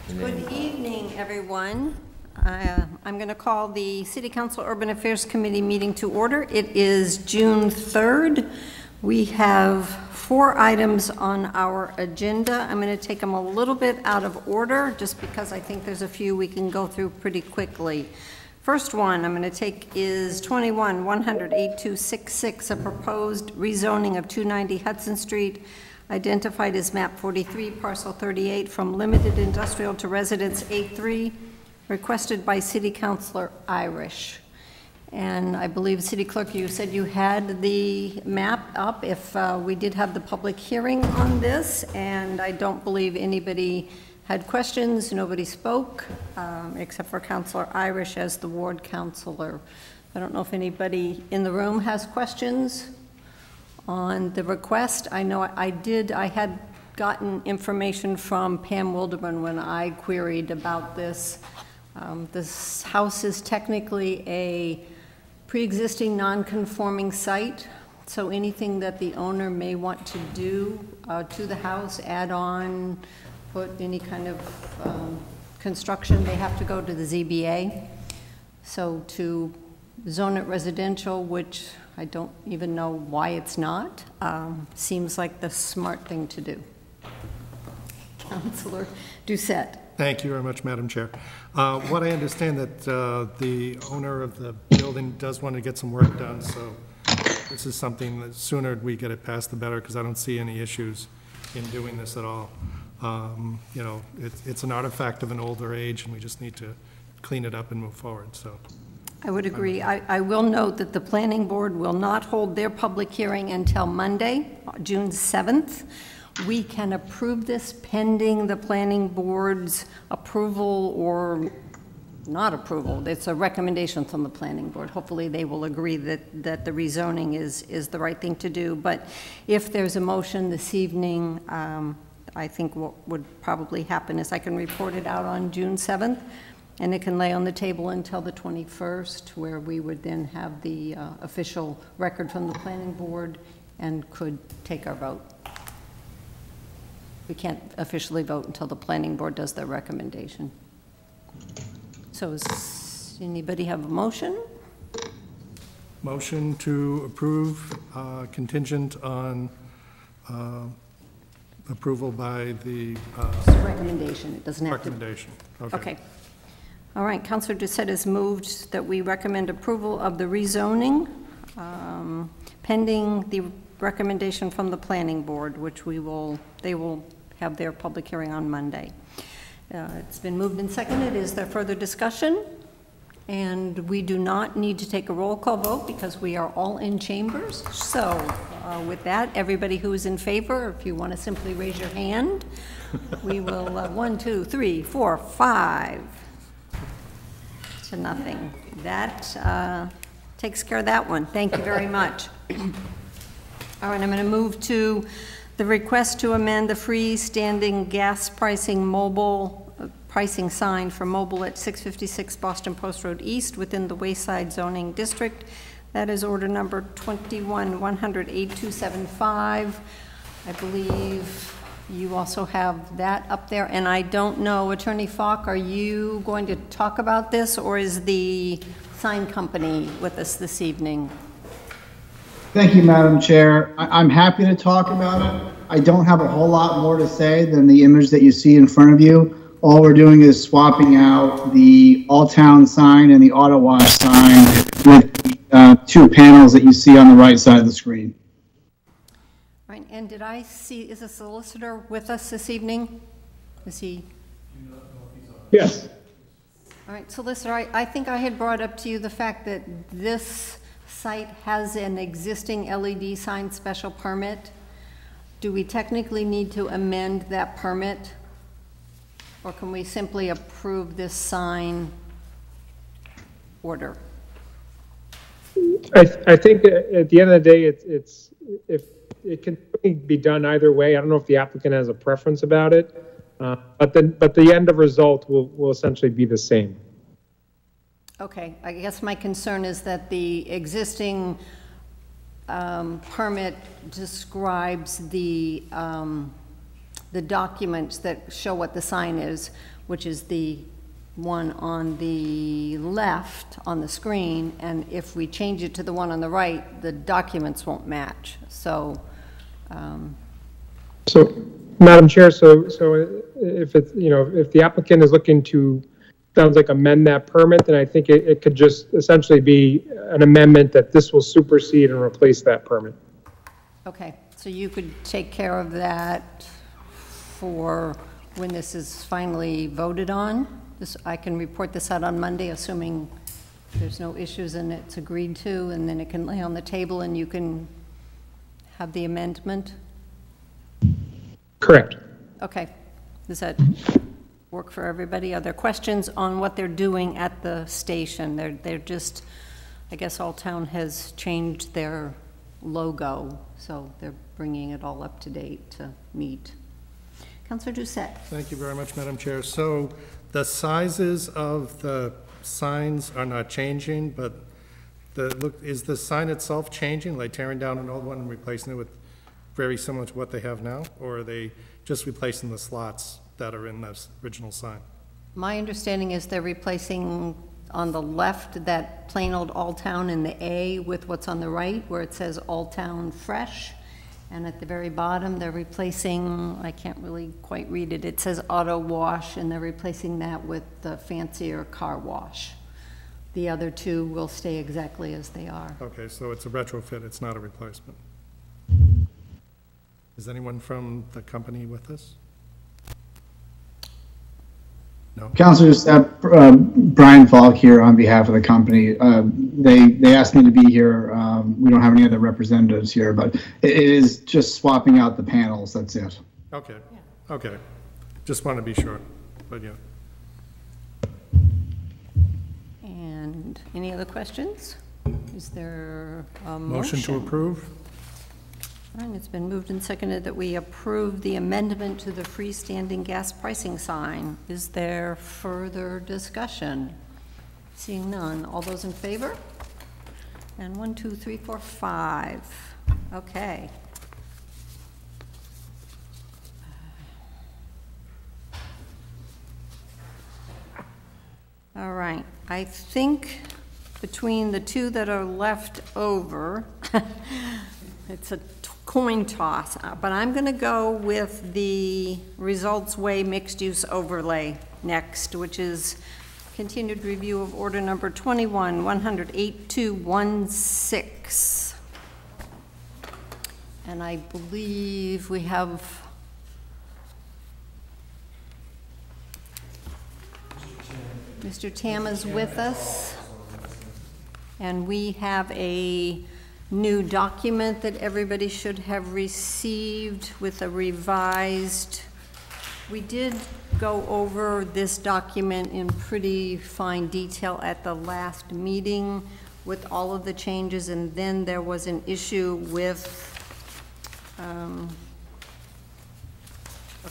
Good evening, everyone. I'm going to call the City Council Urban Affairs Committee meeting to order. It is June 3rd. We have 4 items on our agenda. I'm going to take them a little bit out of order just because I think there's a few we can go through pretty quickly. First one I'm going to take is 21-100-8266, a proposed rezoning of 290 Hudson Street, identified as map 43, parcel 38, from limited industrial to residence A3, requested by City Councilor Irish. And I believe, City Clerk, you said you had the map up if we did have the public hearing on this, and I don't believe anybody had questions. Nobody spoke, except for Councilor Irish as the ward councilor. I don't know if anybody in the room has questions on the request. I know I had gotten information from Pam Wilderman when I queried about this. This house is technically a pre-existing non-conforming site, so anything that the owner may want to do to the house, add on, put any kind of construction, they have to go to the ZBA. So to zone it residential, which I don't even know why it's not, seems like the smart thing to do. Councilor Doucette. Thank you very much, Madam Chair. What I understand that the owner of the building does want to get some work done, so this is something that sooner we get it passed, the better, because I don't see any issues in doing this at all. You know, it's an artifact of an older age, and we just need to clean it up and move forward. So I would agree. I will note that the planning board will not hold their public hearing until Monday, June 7th. We can approve this pending the planning board's approval or not approval. It's a recommendation from the planning board. Hopefully they will agree that the rezoning is the right thing to do. But if there's a motion this evening, I think what would probably happen is I can report it out on June 7th, and it can lay on the table until the 21st, where we would then have the official record from the planning board and could take our vote. We can't officially vote until the planning board does their recommendation. So does anybody have a motion? motion to approve contingent on approval by the recommendation. It doesn't have recommendation. to. Okay. All right. Councilor Doucette has moved that we recommend approval of the rezoning pending the recommendation from the planning board, which they will have their public hearing on Monday. It's been moved and seconded. Is there further discussion? And we do not need to take a roll call vote because we are all in chambers. So with that, everybody who is in favor, if you want to simply raise your hand, we will 1, 2, 3, 4, 5 to nothing. That takes care of that one. Thank you very much. All right, I'm going to move to the request to amend the freestanding gas pricing pricing sign for mobile at 656 Boston Post Road East within the Wayside Zoning District. That is order number 21-100-8275. I believe you also have that up there. And I don't know, Attorney Falk, are you going to talk about this, or is the sign company with us this evening? Thank you, Madam Chair. I'm happy to talk about it. I don't have a whole lot more to say than the image that you see in front of you. All we're doing is swapping out the All-Town sign and the Auto Wash sign with the 2 panels that you see on the right side of the screen. All right, and did I see, is a solicitor with us this evening? Is he? Yes. All right, solicitor, I think I had brought up to you the fact that this site has an existing LED sign special permit. Do we technically need to amend that permit? Or can we simply approve this sign order? I think at the end of the day, if it can be done either way. I don't know if the applicant has a preference about it, but the end of result will essentially be the same. Okay, I guess my concern is that the existing permit describes the documents that show what the sign is. which is the one on the left on the screen, and if we change it to the one on the right, the documents won't match. So, So, Madam Chair, so if it's, you know, if the applicant is looking to, sounds like amend that permit, then I think it could just essentially be an amendment that this will supersede and replace that permit. okay, so you could take care of that for when this is finally voted on? I can report this out on Monday, assuming there's no issues and it's agreed to, and then it can lay on the table and you can have the amendment? Correct. Okay. Does that work for everybody? Are there questions on what they're doing at the station? They're just, I guess All Town has changed their logo, so they're bringing it all up to date to meet. Councilor Doucette. Thank you very much, Madam Chair. So the sizes of the signs are not changing, but is the sign itself changing, like tearing down an old one and replacing it with very similar to what they have now? Or are they just replacing the slots that are in this original sign? My understanding is they're replacing on the left that plain old All Town in the A with what's on the right where it says All Town Fresh. And at the very bottom, they're replacing, I can't really quite read it, it says auto wash, and they're replacing that with the fancier car wash. The other two will stay exactly as they are. Okay, so it's a retrofit, it's not a replacement. Is anyone from the company with us? No? Councilor Doucette, Brian Falk here on behalf of the company. They asked me to be here. We don't have any other representatives here, but it is just swapping out the panels, that's it. Okay, okay. Just want to be sure, but yeah. And any other questions? Is there a Motion to approve? All right, it's been moved and seconded that we approve the amendment to the freestanding gas pricing sign. Is there further discussion? Seeing none. All those in favor? And 1, 2, 3, 4, 5. Okay. All right. I think between the two that are left over, it's a coin toss, but I'm going to go with the Results Way mixed-use overlay next, which is continued review of order number 21-108-216. And I believe we have Mr. Tam is with us, and we have a new document that everybody should have received with a revised. We did go over this document in pretty fine detail at the last meeting with all of the changes, and then there was an issue with a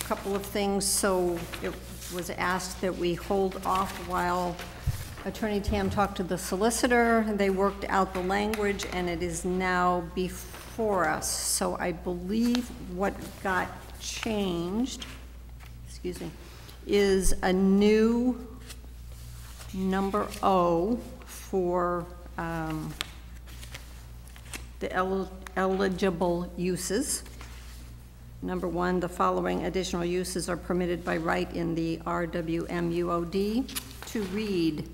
couple of things, so it was asked that we hold off while Attorney Tam talked to the solicitor. They worked out the language, and it is now before us. So I believe what got changed, excuse me, is a new number O for the eligible uses. Number 1, the following additional uses are permitted by right in the RWMUOD to read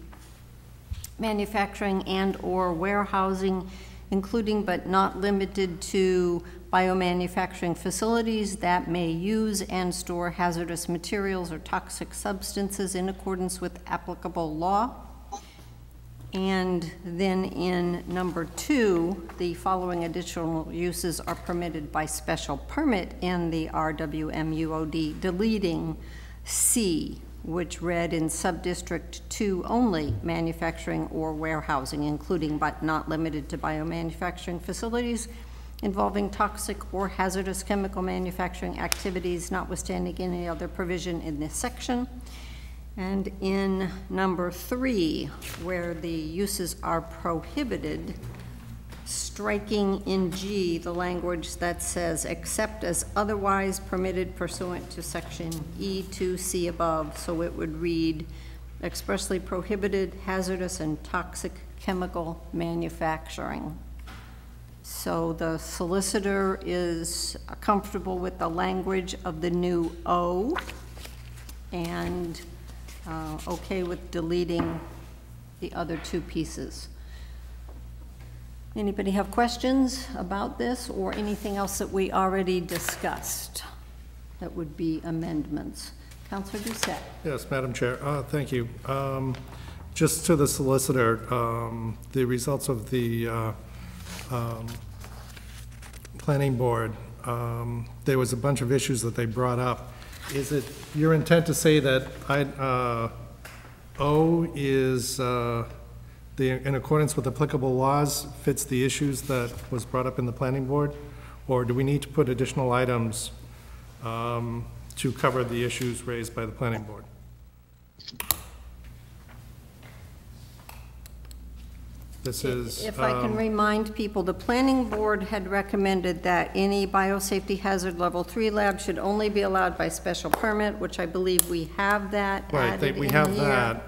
manufacturing and/or warehousing, including but not limited to biomanufacturing facilities that may use and store hazardous materials or toxic substances in accordance with applicable law. And then in number 2, the following additional uses are permitted by special permit in the RWMUOD, deleting C, which read in Subdistrict 2 only, manufacturing or warehousing, including but not limited to biomanufacturing facilities involving toxic or hazardous chemical manufacturing activities, notwithstanding any other provision in this section. And in number 3, where the uses are prohibited, striking in G the language that says, except as otherwise permitted pursuant to section E2C above. So it would read, expressly prohibited hazardous and toxic chemical manufacturing. So the solicitor is comfortable with the language of the new O and okay with deleting the other two pieces. Anybody have questions about this or anything else that we already discussed that would be amendments? Councilor Doucette. Yes, Madam Chair. Thank you. Just to the solicitor, the results of the planning board, there was a bunch of issues that they brought up. Is it your intent to say that O is in accordance with applicable laws, fits the issues that was brought up in the planning board? Or do we need to put additional items to cover the issues raised by the planning board? This is... If I can remind people, the planning board had recommended that any biosafety hazard level 3 lab should only be allowed by special permit, which I believe we have that added in here. Right, we have that.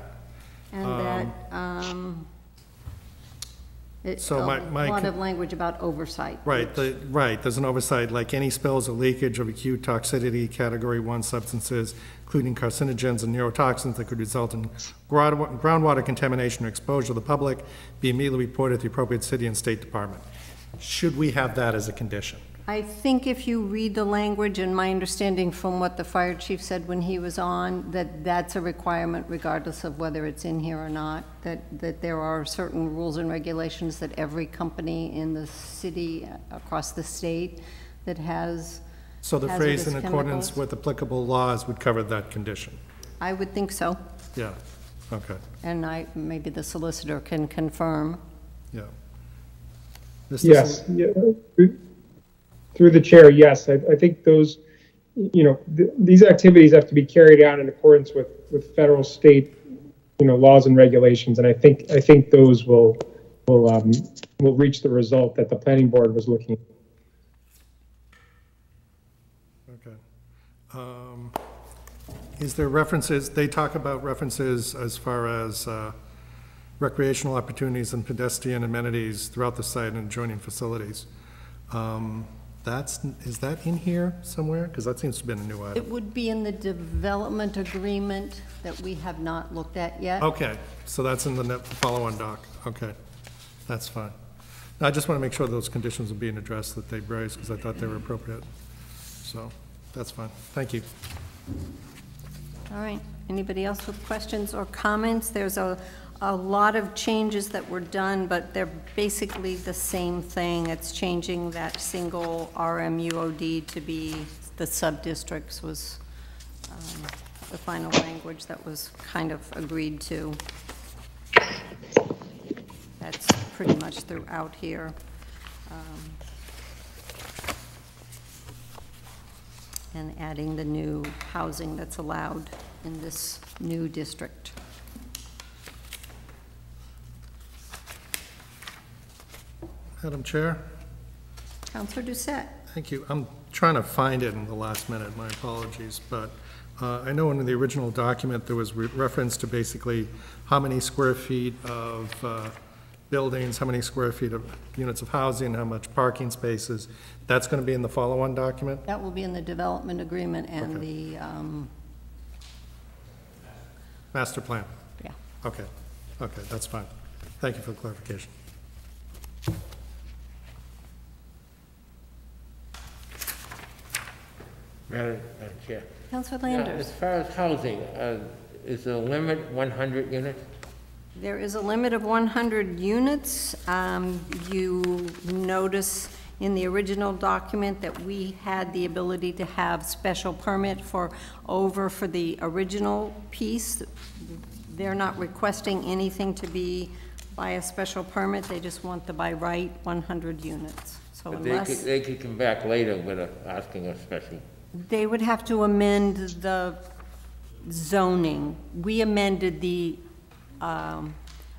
And So a my lot of language about oversight. Right, right, there's an oversight, like any spills or leakage of acute toxicity, category 1 substances, including carcinogens and neurotoxins that could result in groundwater contamination or exposure to the public, be immediately reported to the appropriate city and state department. Should we have that as a condition? I think if you read the language, and my understanding from what the fire chief said when he was on, that that's a requirement regardless of whether it's in here or not, that there are certain rules and regulations that every company in the city, across the state, that has So the phrase in hazardous accordance chemicals. with applicable laws would cover that condition? I would think so, Yeah, okay, and maybe the solicitor can confirm. yeah. Yes, yeah, through the chair, yes. I think those, these activities have to be carried out in accordance with federal, state, laws and regulations, and I think those will reach the result that the planning board was looking at. Okay. Is there references, they talk about references as far as recreational opportunities and pedestrian amenities throughout the site and adjoining facilities. Is that in here somewhere? Because that seems to have been a new item. It would be in the development agreement that we have not looked at yet. Okay, so that's in the follow-on doc. Okay, that's fine. Now, I just want to make sure those conditions are being addressed that they raised, because I thought they were appropriate. So, that's fine. Thank you. All right. Anybody else with questions or comments? There's a lot of changes that were done, but they're basically the same thing. It's changing that single RMUOD to be the sub-districts was the final language that was kind of agreed to. That's pretty much throughout here. And adding the new housing that's allowed in this new district. Madam Chair? Councilor Doucette. Thank you. I'm trying to find it in the last minute, my apologies, but I know in the original document there was reference to basically how many square feet of buildings, how many square feet of units of housing, how much parking spaces. That's going to be in the follow-on document? That will be in the development agreement and Okay. the, Master plan? yeah. Okay, okay, that's fine. Thank you for the clarification. Madam Chair. Councilor Now, Landers. as far as housing, is the limit 100 units? There is a limit of 100 units. You notice in the original document that we had the ability to have special permit for the original piece. They're not requesting anything to be by a special permit. They just want the by right 100 units. So But unless they could come back later with asking a special. they would have to amend the zoning. We amended the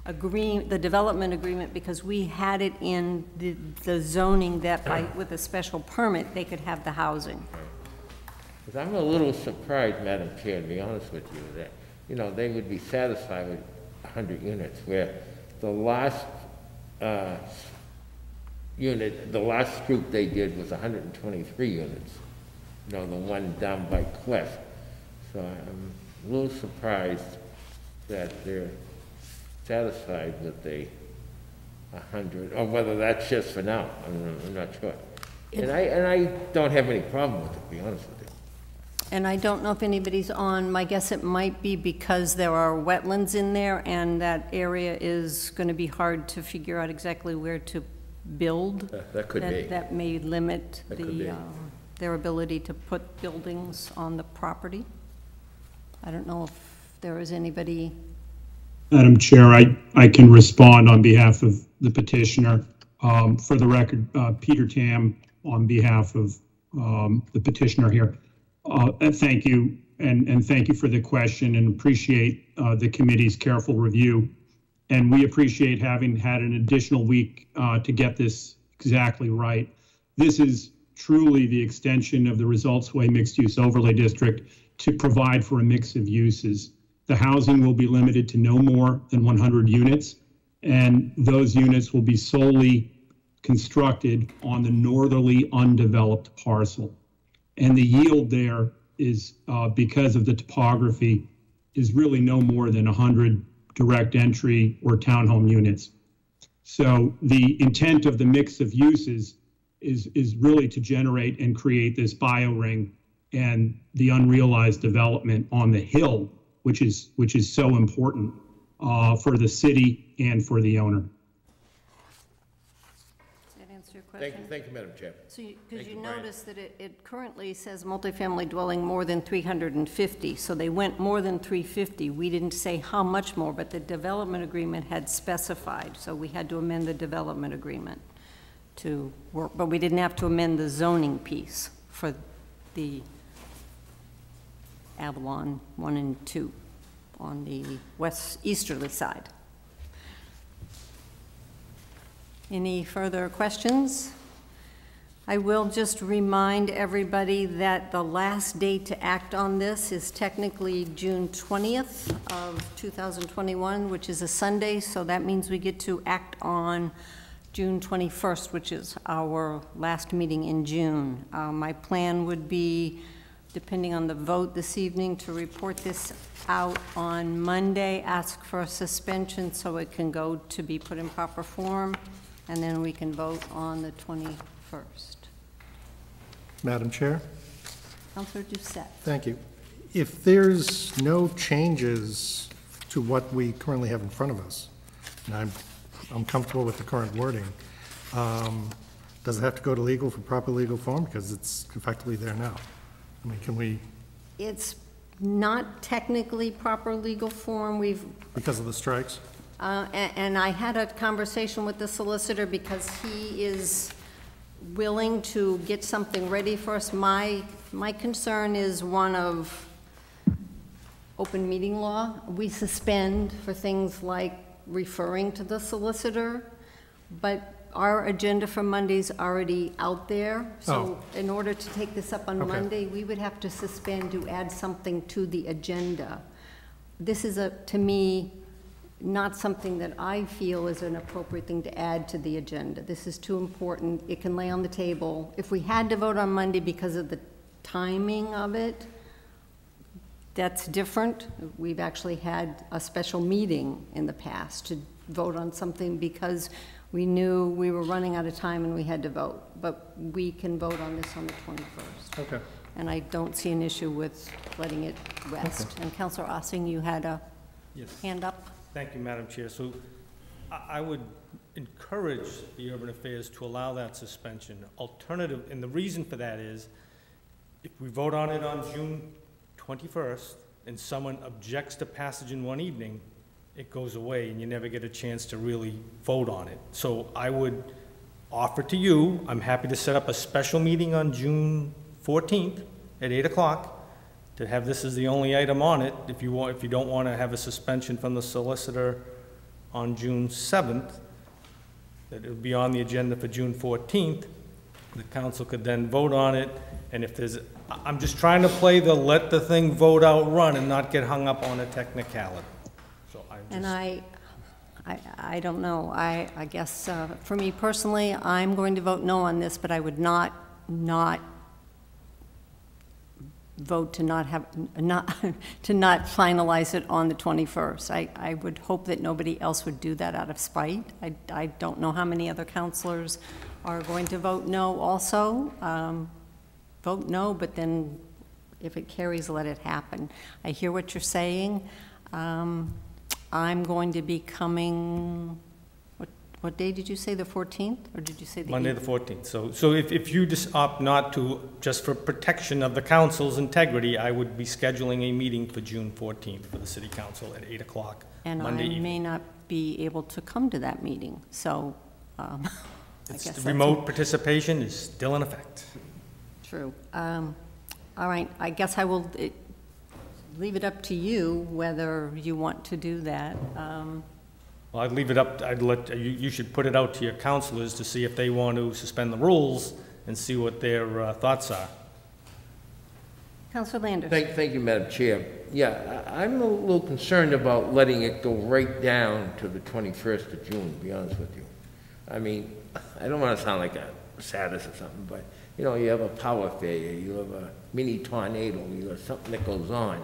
the development agreement, because we had it in the zoning that with a special permit, they could have the housing. Because I'm a little surprised, Madam Chair, to be honest with you, that, you know, they would be satisfied with 100 units, where the last unit, the last group they did was 123 units, you know, the one down by Cliff. So I'm a little surprised that they're satisfied with the 100, or whether that's just for now, I'm not sure. And I don't have any problem with it, to be honest with you. And I don't know if anybody's on, my guess it might be because there are wetlands in there, and that area is going to be hard to figure out exactly where to build. That could be. That may limit That could be. their ability to put buildings on the property. I don't know if there is anybody. Madam Chair, I can respond on behalf of the petitioner. For the record, Peter Tam on behalf of the petitioner here. Thank you, and thank you for the question, and appreciate the committee's careful review. And we appreciate having had an additional week to get this exactly right. This is truly the extension of the Results Way Mixed-Use Overlay District to provide for a mix of uses. The housing will be limited to no more than 100 units, and those units will be solely constructed on the northerly undeveloped parcel. And the yield there is, because of the topography, is really no more than 100 direct entry or townhome units. So the intent of the mix of uses is really to generate and create this bioring and the unrealized development on the hill, which is so important for the city and for the owner. Does that answer your question? Thank you, Madam Chair. So, because you notice that it currently says multifamily dwelling more than 350, so they went more than 350. We didn't say how much more, but the development agreement had specified, so we had to amend the development agreement to work, but we didn't have to amend the zoning piece for the Avalon 1 and 2 on the easterly side. Any further questions? I will just remind everybody that the last date to act on this is technically June 20th of 2021, which is a Sunday, so that means we get to act on June 21st, which is our last meeting in June. My plan would be, depending on the vote this evening, to report this out on Monday, ask for a suspension so it can go to be put in proper form, and then we can vote on the 21st. Madam Chair? Councilor Doucette. Thank you. If there's no changes to what we currently have in front of us, and I'm comfortable with the current wording, does it have to go to legal for proper legal form? Because it's effectively there now. I mean, can we? It's not technically proper legal form. Because of the strikes? And I had a conversation with the solicitor because he is willing to get something ready for us. My concern is one of open meeting law. We suspend for things like referring to the solicitor, but our agenda for Monday's already out there. So in order to take this up on Monday, we would have to suspend to add something to the agenda. This is, to me, not something that I feel is an appropriate thing to add to the agenda. This is too important. It can lay on the table. If we had to vote on Monday because of the timing of it, that's different. We've actually had a special meeting in the past to vote on something because we knew we were running out of time and we had to vote. But we can vote on this on the 21st. Okay. And I don't see an issue with letting it rest. Okay. And Councilor Ossing, you had a hand up. Thank you, Madam Chair. So I would encourage the Urban Affairs to allow that suspension. Alternative, and the reason for that is if we vote on it on June 21st and someone objects to passage in one evening, it goes away and you never get a chance to really vote on it. So I would offer to you, I'm happy to set up a special meeting on June 14th at 8 o'clock to have this as the only item on it. If you don't want to have a suspension from the solicitor on June 7th, that it would be on the agenda for June 14th. The council could then vote on it, and if there's, I'm just trying to play the let the thing vote out run and not get hung up on a technicality. So I just. And I don't know. I guess, for me personally, I'm going to vote no on this, but I would not vote to not finalize it on the 21st. I would hope that nobody else would do that out of spite. I don't know how many other counselors are going to vote no also. Vote no, but then if it carries, let it happen. I hear what you're saying. I'm going to be coming, what day did you say, the 14th? Or did you say the 8th? Monday the 14th. So if you just opt not to, just for protection of the council's integrity, I would be scheduling a meeting for June 14th for the city council at 8 o'clock And Monday I evening. may not be able to come to that meeting, so I guess that's Remote participation is still in effect. true. All right, I guess I will leave it up to you whether you want to do that. Well, I'd leave it up, you should put it out to your councilors to see if they want to suspend the rules and see what their thoughts are. Councilor Landers. Thank you, Madam Chair. Yeah, I'm a little concerned about letting it go right down to the 21st of June, to be honest with you. I mean, I don't want to sound like a sadist or something, but, you know, you have a power failure, you have a mini tornado, you have something that goes on.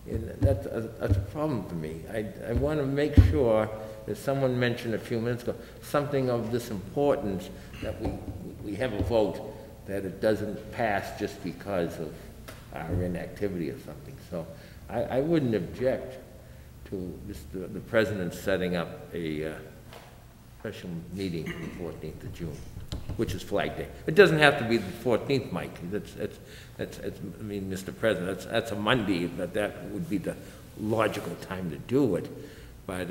And that's a problem for me. I want to make sure, as someone mentioned a few minutes ago, something of this importance, that we have a vote, that it doesn't pass just because of our inactivity or something. So I wouldn't object to the president setting up a special meeting on the 14th of June, which is Flag Day. It doesn't have to be the 14th, Mike. I mean, Mr. President, that's a Monday, but that would be the logical time to do it. But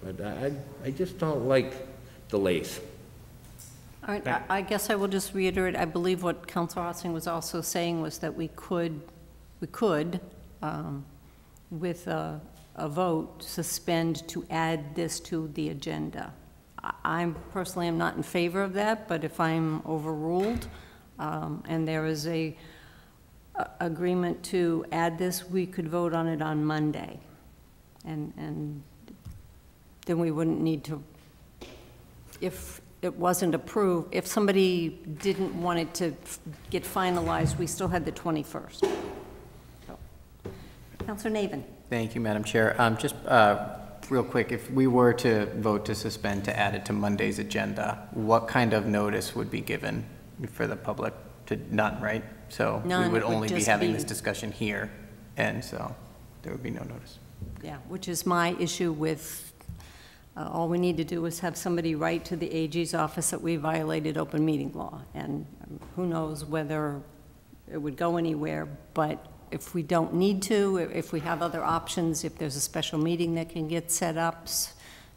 I just don't like delays. All right, I guess I will just reiterate, I believe what Councilor Ossing was also saying was that we could, with a vote, suspend to add this to the agenda. I personally am not in favor of that, but if I'm overruled and there is a agreement to add this, we could vote on it on Monday. And then we wouldn't need to, if it wasn't approved, if somebody didn't want it to get finalized, we still had the 21st. So, Councilor Navin. Thank you, Madam Chair. Just real quick, if we were to vote to suspend to add it to Monday's agenda, what kind of notice would be given for the public? None, right? So None, we would it would only be just having be- this discussion here, and so there would be no notice. Yeah, which is my issue with, all we need to do is have somebody write to the AG's office that we violated open meeting law, and who knows whether it would go anywhere, but if we don't need to, if we have other options, if there's a special meeting that can get set up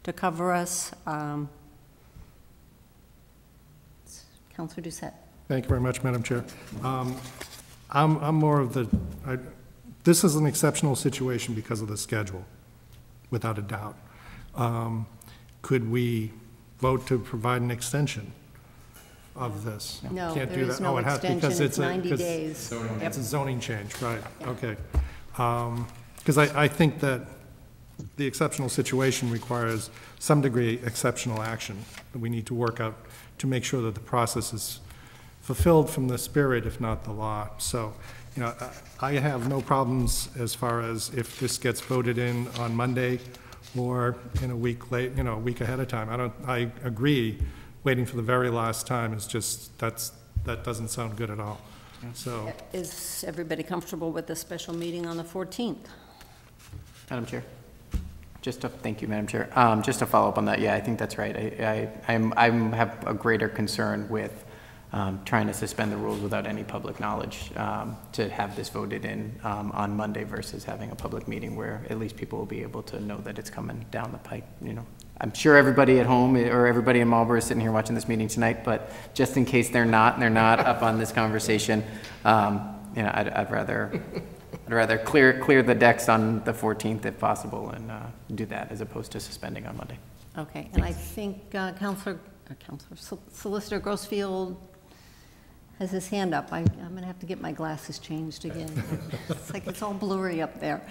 to cover us. Councilor Doucette. Thank you very much, Madam Chair. I'm more of the, this is an exceptional situation because of the schedule, without a doubt. Could we vote to provide an extension of this? No, Can't there do is that. no Oh, it has- extension. because It's a- 90 because days. It's a zoning change, right, okay. Because I think that the exceptional situation requires some degree of exceptional action that we need to work out to make sure that the process is fulfilled from the spirit, if not the law. So, you know, I have no problems as far as if this gets voted in on Monday or in a week late, you know, a week ahead of time. I agree, waiting for the very last time is just, that doesn't sound good at all. So, Is everybody comfortable with the special meeting on the 14th? Madam Chair? Thank you, Madam Chair. Just to follow up on that, yeah, I think that's right. I have a greater concern with trying to suspend the rules without any public knowledge to have this voted in on Monday versus having a public meeting where at least people will be able to know that it's coming down the pike, you know. I'm sure everybody at home or everybody in Marlborough is sitting here watching this meeting tonight, but just in case they're not up on this conversation, you know, I'd rather clear the decks on the 14th if possible and do that as opposed to suspending on Monday. Okay, and I think Solicitor Grossfield has his hand up. I'm going to have to get my glasses changed again. It's like it's all blurry up there.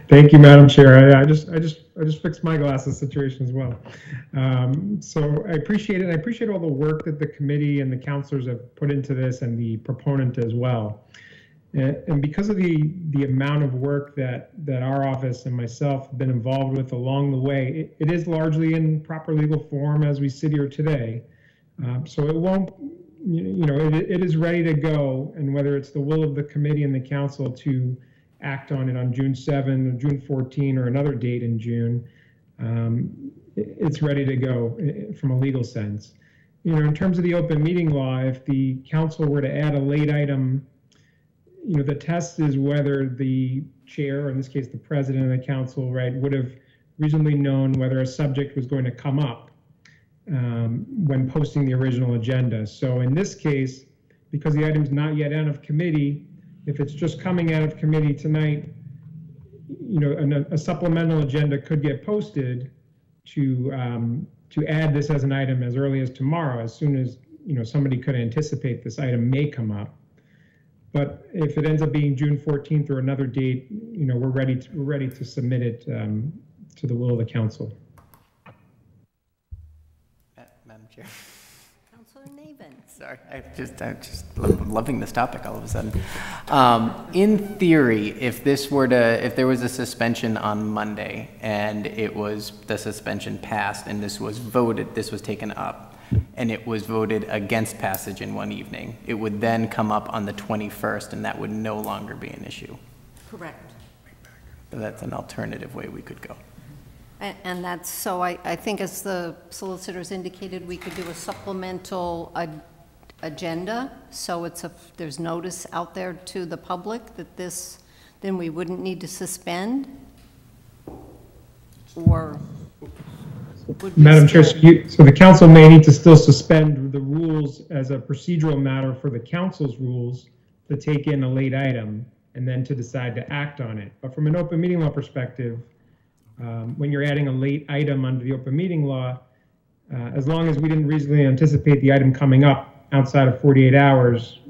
Thank you, Madam Chair. I just fixed my glasses situation as well. So I appreciate it. I appreciate all the work that the committee and the counselors have put into this, and the proponent as well. And because of the amount of work that our office and myself have been involved with along the way, it is largely in proper legal form as we sit here today. So it won't, it is ready to go. And whether it's the will of the committee and the council to act on it on June 7 or June 14 or another date in June, it's ready to go from a legal sense. In terms of the open meeting law, if the council were to add a late item, the test is whether the chair, or in this case the president of the council, right, would have reasonably known whether a subject was going to come up when posting the original agenda. So in this case, because the item's not yet out of committee, if it's just coming out of committee tonight, a supplemental agenda could get posted to add this as an item as early as tomorrow, as soon as somebody could anticipate this item may come up. But if it ends up being June 14th or another date, we're ready to submit it to the will of the council. Madam Chair. Councilor Navin. Sorry, I'm just loving this topic all of a sudden. In theory, if there was a suspension on Monday and the suspension passed and this was taken up, and it was voted against passage in one evening, it would then come up on the 21st, and that would no longer be an issue. Correct. So that's an alternative way we could go. And that's, so I think as the solicitors indicated, we could do a supplemental agenda, so there's notice out there to the public that then we wouldn't need to suspend, or Madam Chair, so the council may need to still suspend the rules as a procedural matter for the council's rules to take in a late item and then to decide to act on it. But from an open meeting law perspective, when you're adding a late item under the open meeting law, as long as we didn't reasonably anticipate the item coming up outside of 48 hours,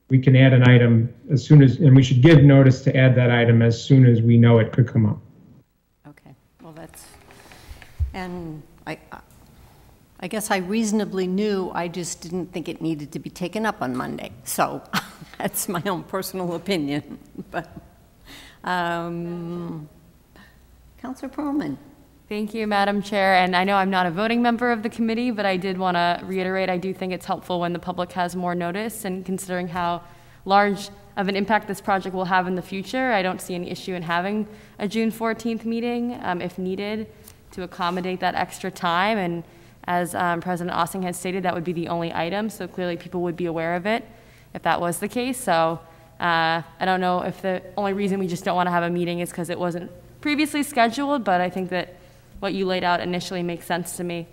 we can add an item as soon as, and we should give notice to add that item as soon as we know it could come up. Okay, well and I guess I reasonably knew, I just didn't think it needed to be taken up on Monday. So that's my own personal opinion. But Councilor Perlman. Thank you, Madam Chair. And I know I'm not a voting member of the committee, but I did want to reiterate, I do think it's helpful when the public has more notice, and considering how large of an impact this project will have in the future, I don't see any issue in having a June 14th meeting if needed to accommodate that extra time. And as President Ossing has stated, that would be the only item, so clearly people would be aware of it if that was the case. So I don't know if the only reason we just don't want to have a meeting is because it wasn't previously scheduled, but I think that what you laid out initially makes sense to me.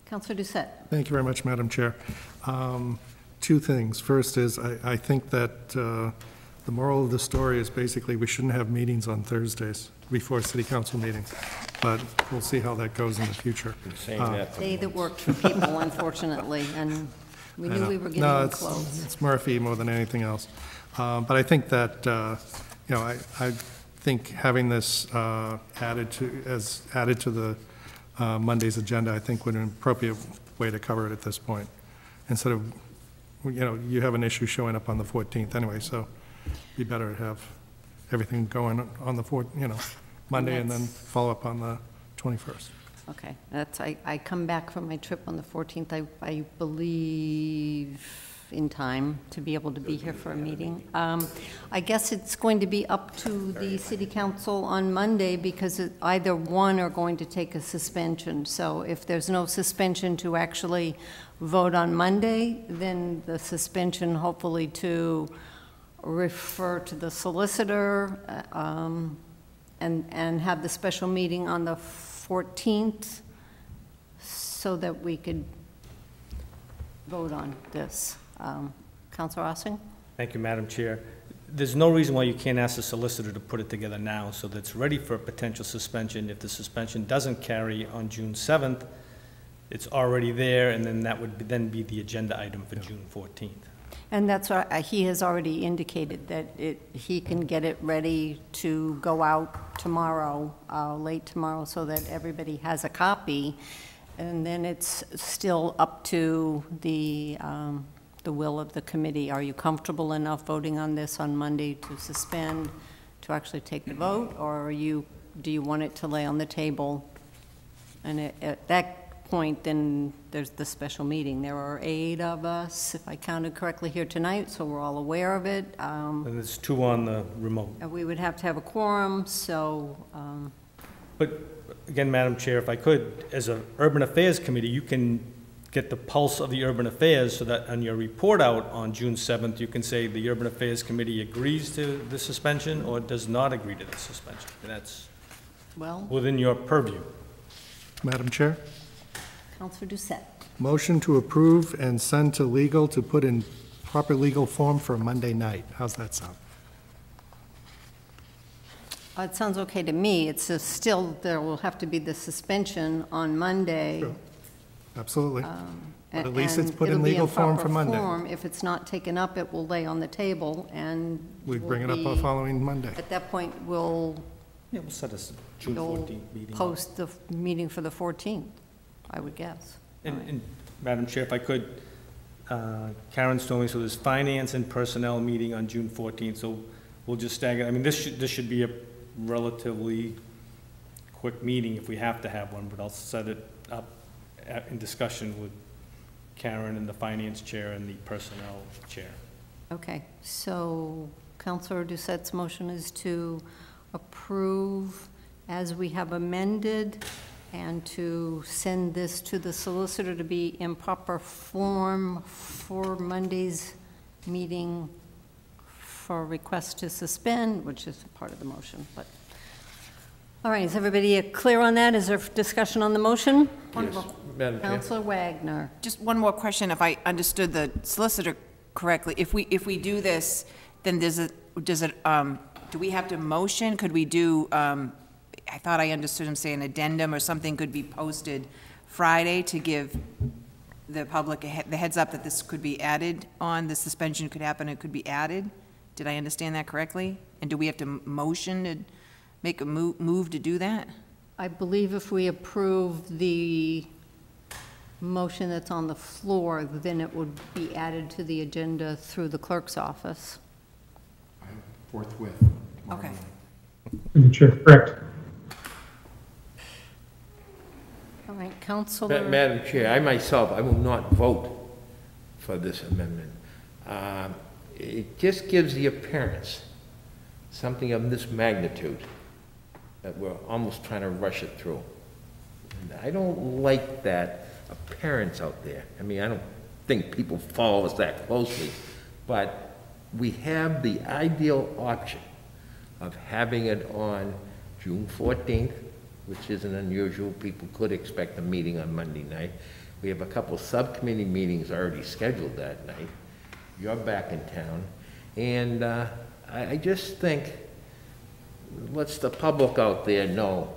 Councilor Doucette. Thank you very much, Madam Chair. Two things. First is I think that the moral of the story is basically we shouldn't have meetings on Thursdays before city council meetings, but we'll see how that goes in the future. Day that worked for people, unfortunately, and we knew we were getting close. It's Murphy more than anything else. But I think that, I think having this added to the Monday's agenda, I think would be an appropriate way to cover it at this point. Instead of, you have an issue showing up on the 14th anyway, so it'd be better to have everything going on the Monday and then follow up on the 21st. Okay, I come back from my trip on the 14th, I believe, in time to be able to be here for a meeting. I guess it's going to be up to the city council on Monday, because either one are going to take a suspension. So if there's no suspension to actually vote on Monday, then the suspension hopefully to refer to the solicitor and have the special meeting on the 14th so that we could vote on this. Councilor Ossing? Thank you, Madam Chair. there's no reason why you can't ask the solicitor to put it together now so that it's ready for a potential suspension. If the suspension doesn't carry on June 7th, it's already there, and then that would then be the agenda item for June 14th. And that's what, he has already indicated that he can get it ready to go out tomorrow, late tomorrow, so that everybody has a copy. And then it's still up to the will of the committee. Are you comfortable enough voting on this on Monday to suspend, to actually take the vote? Or do you want it to lay on the table? And at that point, then there's the special meeting. There are 8 of us, if I counted correctly, here tonight, so we're all aware of it. And there's 2 on the remote. We would have to have a quorum, so, But again, Madam Chair, if I could, as an Urban Affairs Committee, you can get the pulse of the Urban Affairs so that on your report out on June 7th, you can say the Urban Affairs Committee agrees to the suspension or does not agree to the suspension. And that's well, within your purview. Madam Chair, Councilor Doucette. motion to approve and send to legal to put in proper legal form for Monday night. How's that sound? It sounds okay to me. It's just still, there will have to be the suspension on Monday. Sure. Absolutely. But at least and it's put in it'll be legal form proper for Monday. form. If it's not taken up, it will lay on the table, and We will bring it up be- the following Monday. At that point, we'll Yeah, we'll set a June you'll 14th meeting. post the meeting for the 14th, I would guess. And Madam Chair, if I could, Karen's told me, so there's finance and personnel meeting on June 14th, so we'll just stagger. I mean, this should be a relatively quick meeting if we have to have one, but I'll set it up in discussion with Karen and the finance chair and the personnel chair. Okay, so Councilor Doucette's motion is to approve as we have amended and to send this to the solicitor to be in proper form for Monday's meeting for request to suspend, which is part of the motion, but. All right, is everybody clear on that? Is there discussion on the motion? Yes, Madam Chair. Councilor Wagner. Just one more question, if I understood the solicitor correctly. If we do this, then do we have to motion? Could we do, I thought I understood him say an addendum or something could be posted Friday to give the public the heads up that this could be added on, the suspension could happen, it could be added? Did I understand that correctly? And do we have to motion to make a move to do that? I believe if we approve the motion that's on the floor, then it would be added to the agenda through the clerk's office. Forthwith. Okay. Madam Chair, correct. All right, Councilor. Madam Chair, I myself, I will not vote for this amendment. It just gives the appearance, something of this magnitude, that we're almost trying to rush it through. And I don't like that appearance out there. I mean, I don't think people follow us that closely, but we have the ideal option of having it on June 14th, which isn't unusual. People could expect a meeting on Monday night. We have a couple subcommittee meetings already scheduled that night. You're back in town. And I just think, lets the public out there know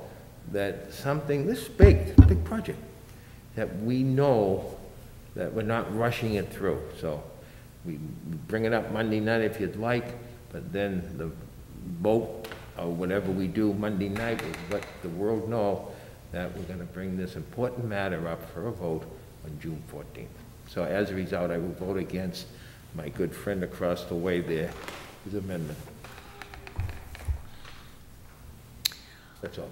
that something this big project, that we know that we're not rushing it through. So we bring it up Monday night if you'd like, but then the vote or whatever we do Monday night will let the world know that we're going to bring this important matter up for a vote on June 14th. So as a result, I will vote against my good friend across the way there, his amendment. That's all.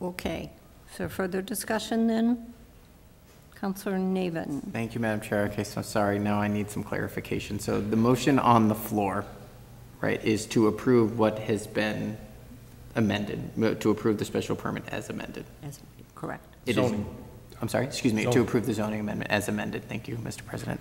Okay, so further discussion then? Councilor Navin. Thank you, Madam Chair. Okay, so sorry, now I need some clarification. So the motion on the floor, right, is to approve what has been amended, to approve the special permit as amended. As correct. It is, I'm sorry, excuse me, to Zoning. approve the zoning amendment as amended. Thank you, Mr. President.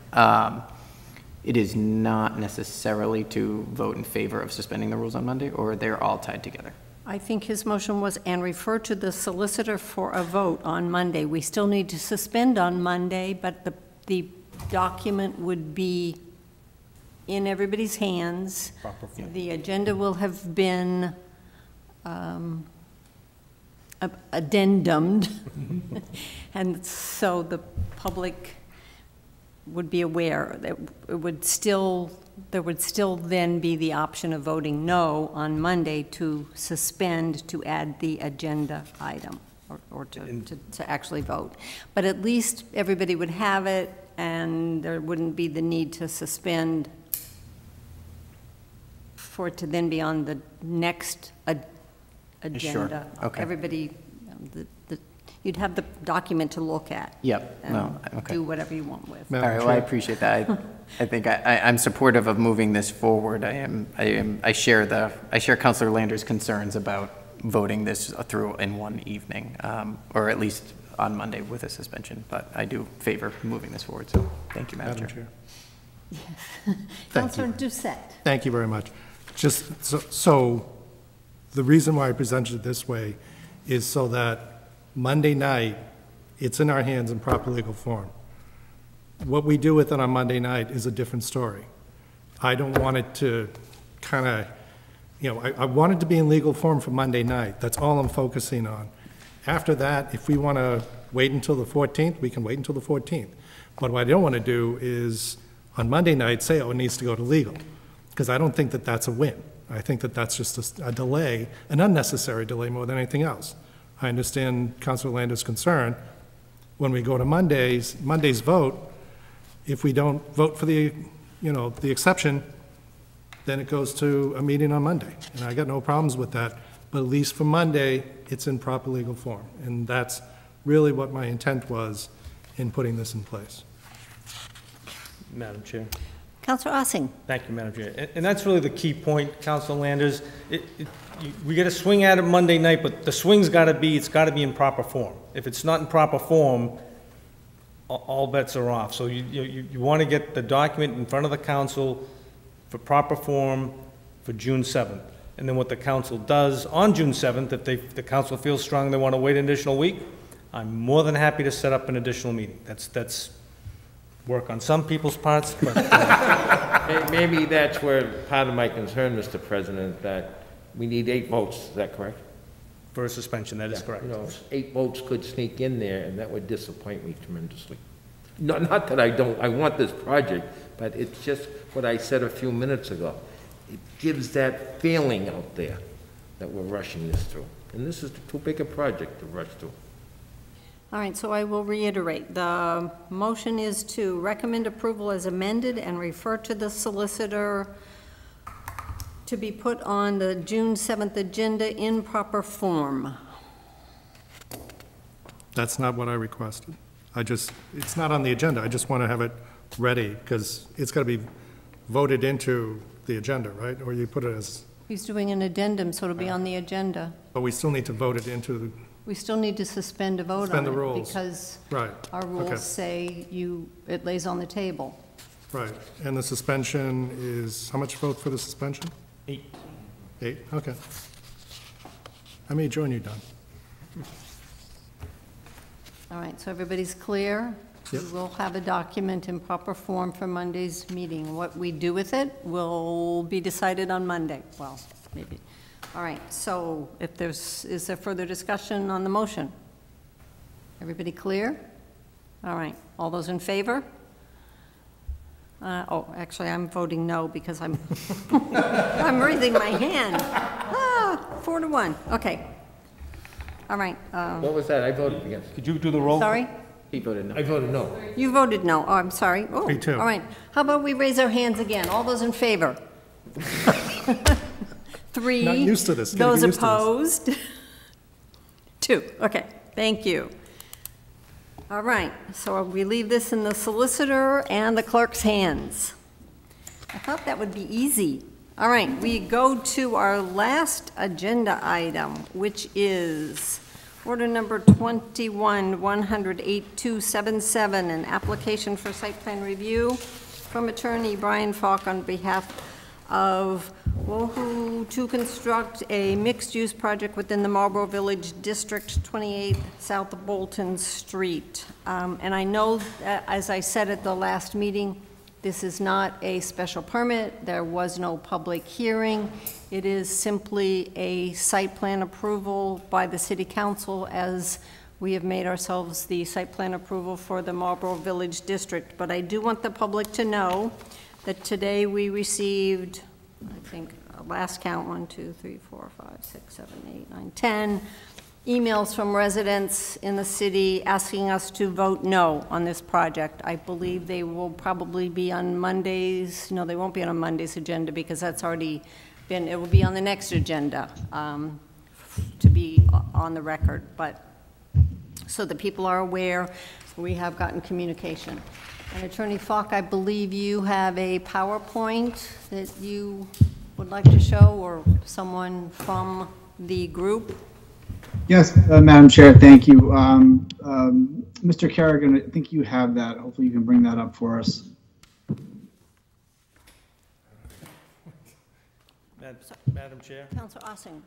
It is not necessarily to vote in favor of suspending the rules on Monday, or they're all tied together? I think his motion was, and refer to the solicitor for a vote on Monday. We still need to suspend on Monday, but the document would be in everybody's hands. Proper form. The agenda will have been addendumed, and so the public would be aware that there would still then be the option of voting no on Monday to suspend to add the agenda item, or to actually vote. But at least everybody would have it, and there wouldn't be the need to suspend for it to then be on the next agenda. Okay. Everybody, you'd have the document to look at. Yep, And no, okay. do whatever you want with. All right, well, I appreciate that. I think I'm supportive of moving this forward. I share Councilor Lander's concerns about voting this through in one evening, or at least on Monday with a suspension, but I do favor moving this forward, so thank you, Madam Chair. Councilor Doucette. Thank you very much. Just so the reason why I presented it this way is so that Monday night, it's in our hands in proper legal form. What we do with it on Monday night is a different story. I don't want it to kind of, I want it to be in legal form for Monday night. That's all I'm focusing on. After that, if we want to wait until the 14th, we can wait until the 14th. But what I don't want to do is, on Monday night, say, oh, it needs to go to legal, because I don't think that that's a win. I think that that's just a delay, an unnecessary delay more than anything else. I understand Councilor Lander's concern. When we go to Monday's vote, if we don't vote for the exception, then it goes to a meeting on Monday. And I got no problems with that. But at least for Monday, it's in proper legal form. And that's really what my intent was in putting this in place. Madam Chair. Councilor Ossing. Thank you, Madam Chair. And that's really the key point, Councilor Landers. We got to swing at it Monday night, but the swing's got to be, it's got to be in proper form. If it's not in proper form, all bets are off. So you want to get the document in front of the council for proper form for June 7th. And then what the council does on June 7th, if the council feels strong they want to wait an additional week, I'm more than happy to set up an additional meeting. That's work on some people's parts, but Maybe that's where part of my concern, Mr. President, that we need 8 votes, is that correct? for a suspension, that is correct. 8 votes could sneak in there, and that would disappoint me tremendously. Not that I want this project, but it's just what I said a few minutes ago. It gives that feeling out there that we're rushing this through. And this is too big a project to rush through. All right, so I will reiterate. The motion is to recommend approval as amended and refer to the solicitor to be put on the June 7th agenda in proper form. That's not what I requested. It's not on the agenda. I just want to have it ready because it's got to be voted into the agenda, right? Or you put it as... He's doing an addendum, so it'll be on the agenda. But we still need to vote it into... We still need to suspend a vote on it. Suspend the rules. Because Right. our rules Okay. say it lays on the table. Right. And the suspension is, how much vote for the suspension? 8. 8, okay. I may join you, Don. All right, so everybody's clear? Yep. We will have a document in proper form for Monday's meeting. What we do with it will be decided on Monday. Well, maybe. All right, so if is there further discussion on the motion? Everybody clear? All right, all those in favor? Actually, I'm voting no because I'm, I'm raising my hand. 4-1, okay. All right. What was that? I voted against. Could you do the roll? Sorry? He voted no. I voted no. You voted no. Oh, I'm sorry. Oh, Me too. All right. How about we raise our hands again? All those in favor? 3. Not used to this. Gotta Those get used to this. opposed? 2. Okay, thank you. All right, so we leave this in the solicitor and the clerk's hands. I thought that would be easy. All right, we go to our last agenda item, which is order number 21-108-277, an application for site plan review from attorney Brian Falk on behalf of WOHU to construct a mixed-use project within the Marlborough Village District, 28 South Bolton Street. And I know, that, as I said at the last meeting, This is not a special permit. There was no public hearing. It is simply a site plan approval by the city council, as we have made ourselves the site plan approval for the Marlborough Village District. But I do want the public to know that today we received, I think, last count, 1, 2, 3, 4, 5, 6, 7, 8, 9, 10 emails from residents in the city asking us to vote no on this project. I believe they will probably be on Monday's, no, they won't be on Monday's agenda because that's already been, it will be on the next agenda to be on the record. But so the people are aware, we have gotten communication. And Attorney Falk, I believe you have a PowerPoint that you would like to show, or someone from the group? Yes, Madam Chair, thank you. Mr. Kerrigan, I think you have that. Hopefully you can bring that up for us. Madam Chair? Councilor Ossing.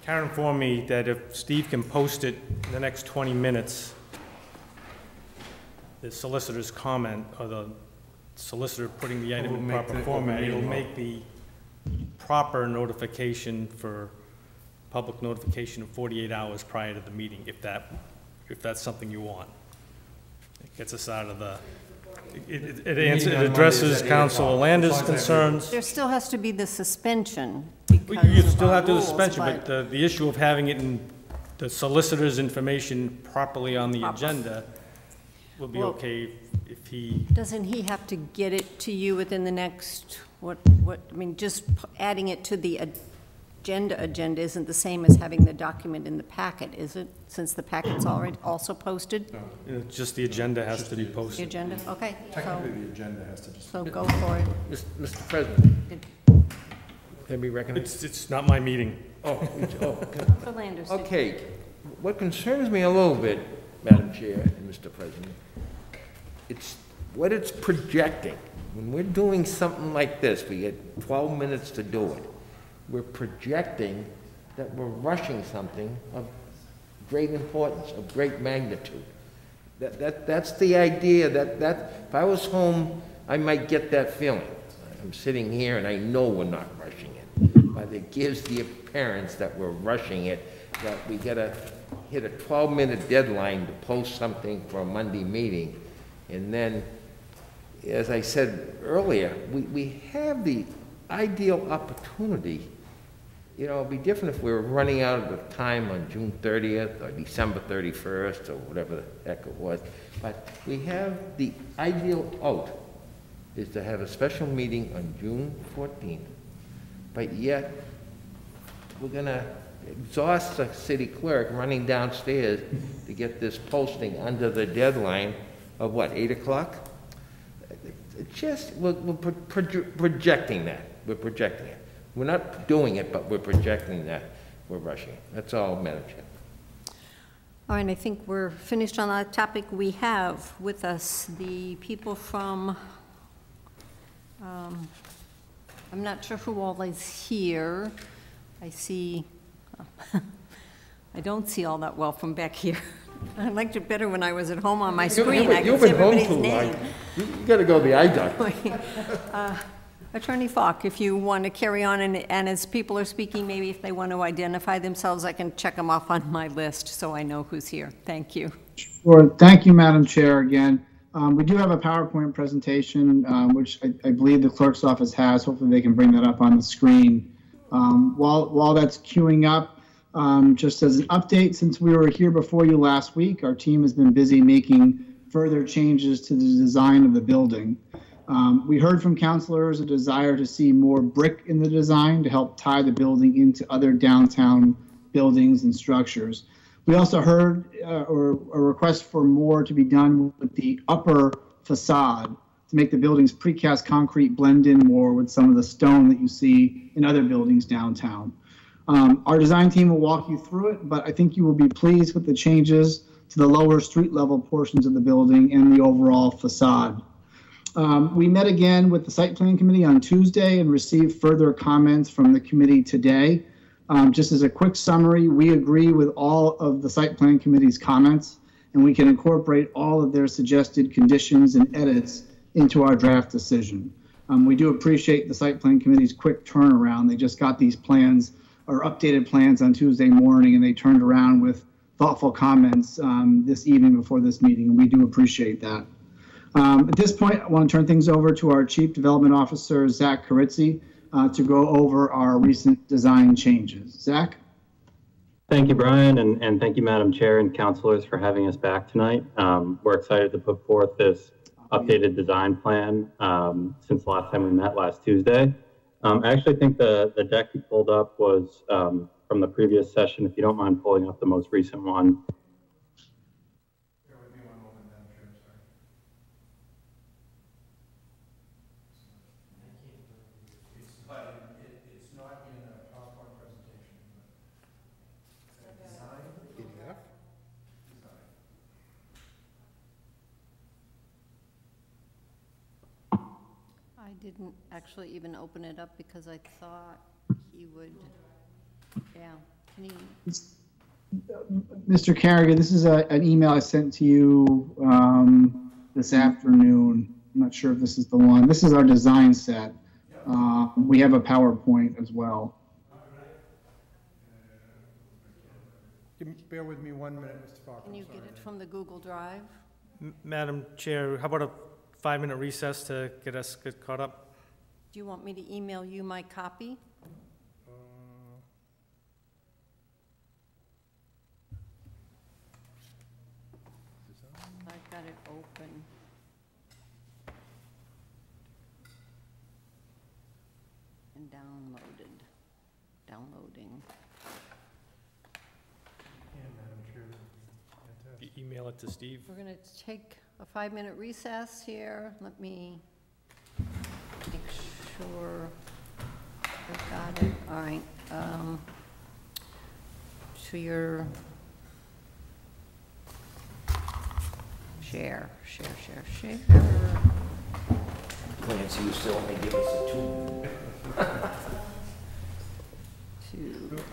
Karen informed me that if Steve can post it in the next 20 minutes, the solicitor's comment, or the solicitor putting the item in proper format, it'll make the proper notification for public notification of 48 hours prior to the meeting, if that's something you want. It gets us out of the, it addresses Councilor Lander's concerns. There still has to be the suspension. You still have to suspension, but the issue of having it in the solicitor's information properly on the agenda will be okay if he... Doesn't he have to get it to you within the next, I mean, just adding it to the agenda isn't the same as having the document in the packet, is it? Since the packet's already also posted? No, just the agenda has to be The posted. agenda, okay. Technically, the agenda has to just... So go for it. Mr. President, can we recognize? It's not my meeting. For Landers. Okay, what concerns me a little bit, Madam Chair and Mr. President, it's what it's projecting. When we're doing something like this, we get 12 minutes to do it. We're projecting that we're rushing something of great importance, of great magnitude. That's the idea that if I was home, I might get that feeling. I'm sitting here and I know we're not rushing it, but it gives the appearance that we're rushing it, that we gotta hit a 12-minute deadline to post something for a Monday meeting. And then, as I said earlier, we have the ideal opportunity. You know, it'd be different if we were running out of the time on June 30th or December 31st or whatever the heck it was. But we have the ideal out is to have a special meeting on June 14th. But yet, we're gonna exhaust the city clerk running downstairs to get this posting under the deadline of what, 8 o'clock? It's just, we're projecting that. We're projecting it. We're not doing it, but we're projecting that we're rushing it. That's all, Madam Chair. All right, I think we're finished on that topic. We have with us the people from, I'm not sure who all is here. I see, I don't see all that well from back here. I liked it better when I was at home on my screen. I could see everybody's name. You gotta go to the eye doctor. Attorney Falk, if you want to carry on, and as people are speaking, maybe if they want to identify themselves, I can check them off on my list so I know who's here. Thank you. Sure. Thank you, Madam Chair, again. We do have a PowerPoint presentation, which I believe the clerk's office has. Hopefully they can bring that up on the screen. While that's queuing up, just as an update, since we were here before you last week, our team has been busy making further changes to the design of the building. We heard from councilors a desire to see more brick in the design to help tie the building into other downtown buildings and structures. We also heard a request for more to be done with the upper facade to make the building's precast concrete blend in more with some of the stone that you see in other buildings downtown. Our design team will walk you through it, but I think you will be pleased with the changes to the lower street level portions of the building and the overall facade. We met again with the site plan committee on Tuesday and received further comments from the committee today. Just as a quick summary, we agree with all of the site plan committee's comments, and we can incorporate all of their suggested conditions and edits into our draft decision. We do appreciate the site plan committee's quick turnaround. They just got these plans or updated plans on Tuesday morning, and they turned around with thoughtful comments this evening before this meeting, and we do appreciate that. At this point, I want to turn things over to our Chief Development Officer, Zach Carizzi, to go over our recent design changes. Zach? Thank you, Brian, and thank you, Madam Chair and councilors, for having us back tonight. We're excited to put forth this updated design plan since the last time we met last Tuesday. I actually think the deck you pulled up was from the previous session. If you don't mind pulling up the most recent one. Bear with me one moment, Madam Chair, sorry. It's not in a PowerPoint presentation. Design PDF? Design. I didn't actually even open it up because I thought he would, yeah, can you? Mr. Carrigan, this is an email I sent to you this afternoon. I'm not sure if this is the one. This is our design set. We have a PowerPoint as well. Bear with me 1 minute, Mr. Falk. Can you get it from the Google Drive? Madam Chair, how about a 5-minute recess to get us caught up? Do you want me to email you my copy? I've got it open. And downloading. Email it to Steve. We're going to take a 5-minute recess here. Let me make sure I've got it. All right. To your share. Clancy, you still only give us a 2. To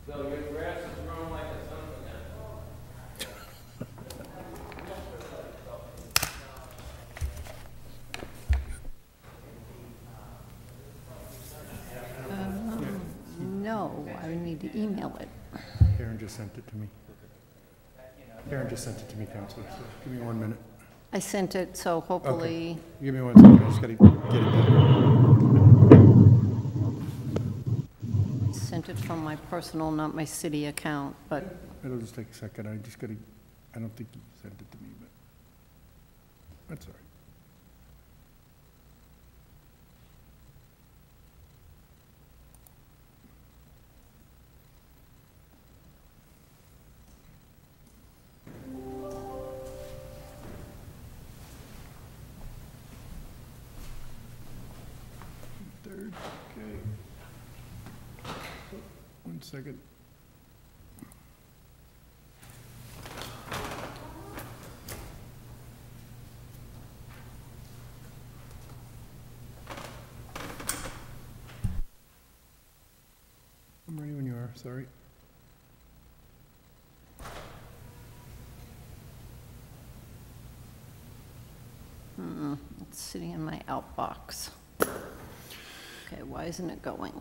So your grass is growing like a something no, I need to email it. Karen just sent it to me. Karen just sent it to me, Counselor, so give me 1 minute. I sent it, so hopefully. Okay. Give me 1 second, I just gotta get it done. Sent it from my personal, not my city account, but It'll just take a second, I don't think you sent it to me, but that's all right. Third, okay. 1 second. I'm ready when you are, sorry. it's sitting in my outbox. Okay, why isn't it going?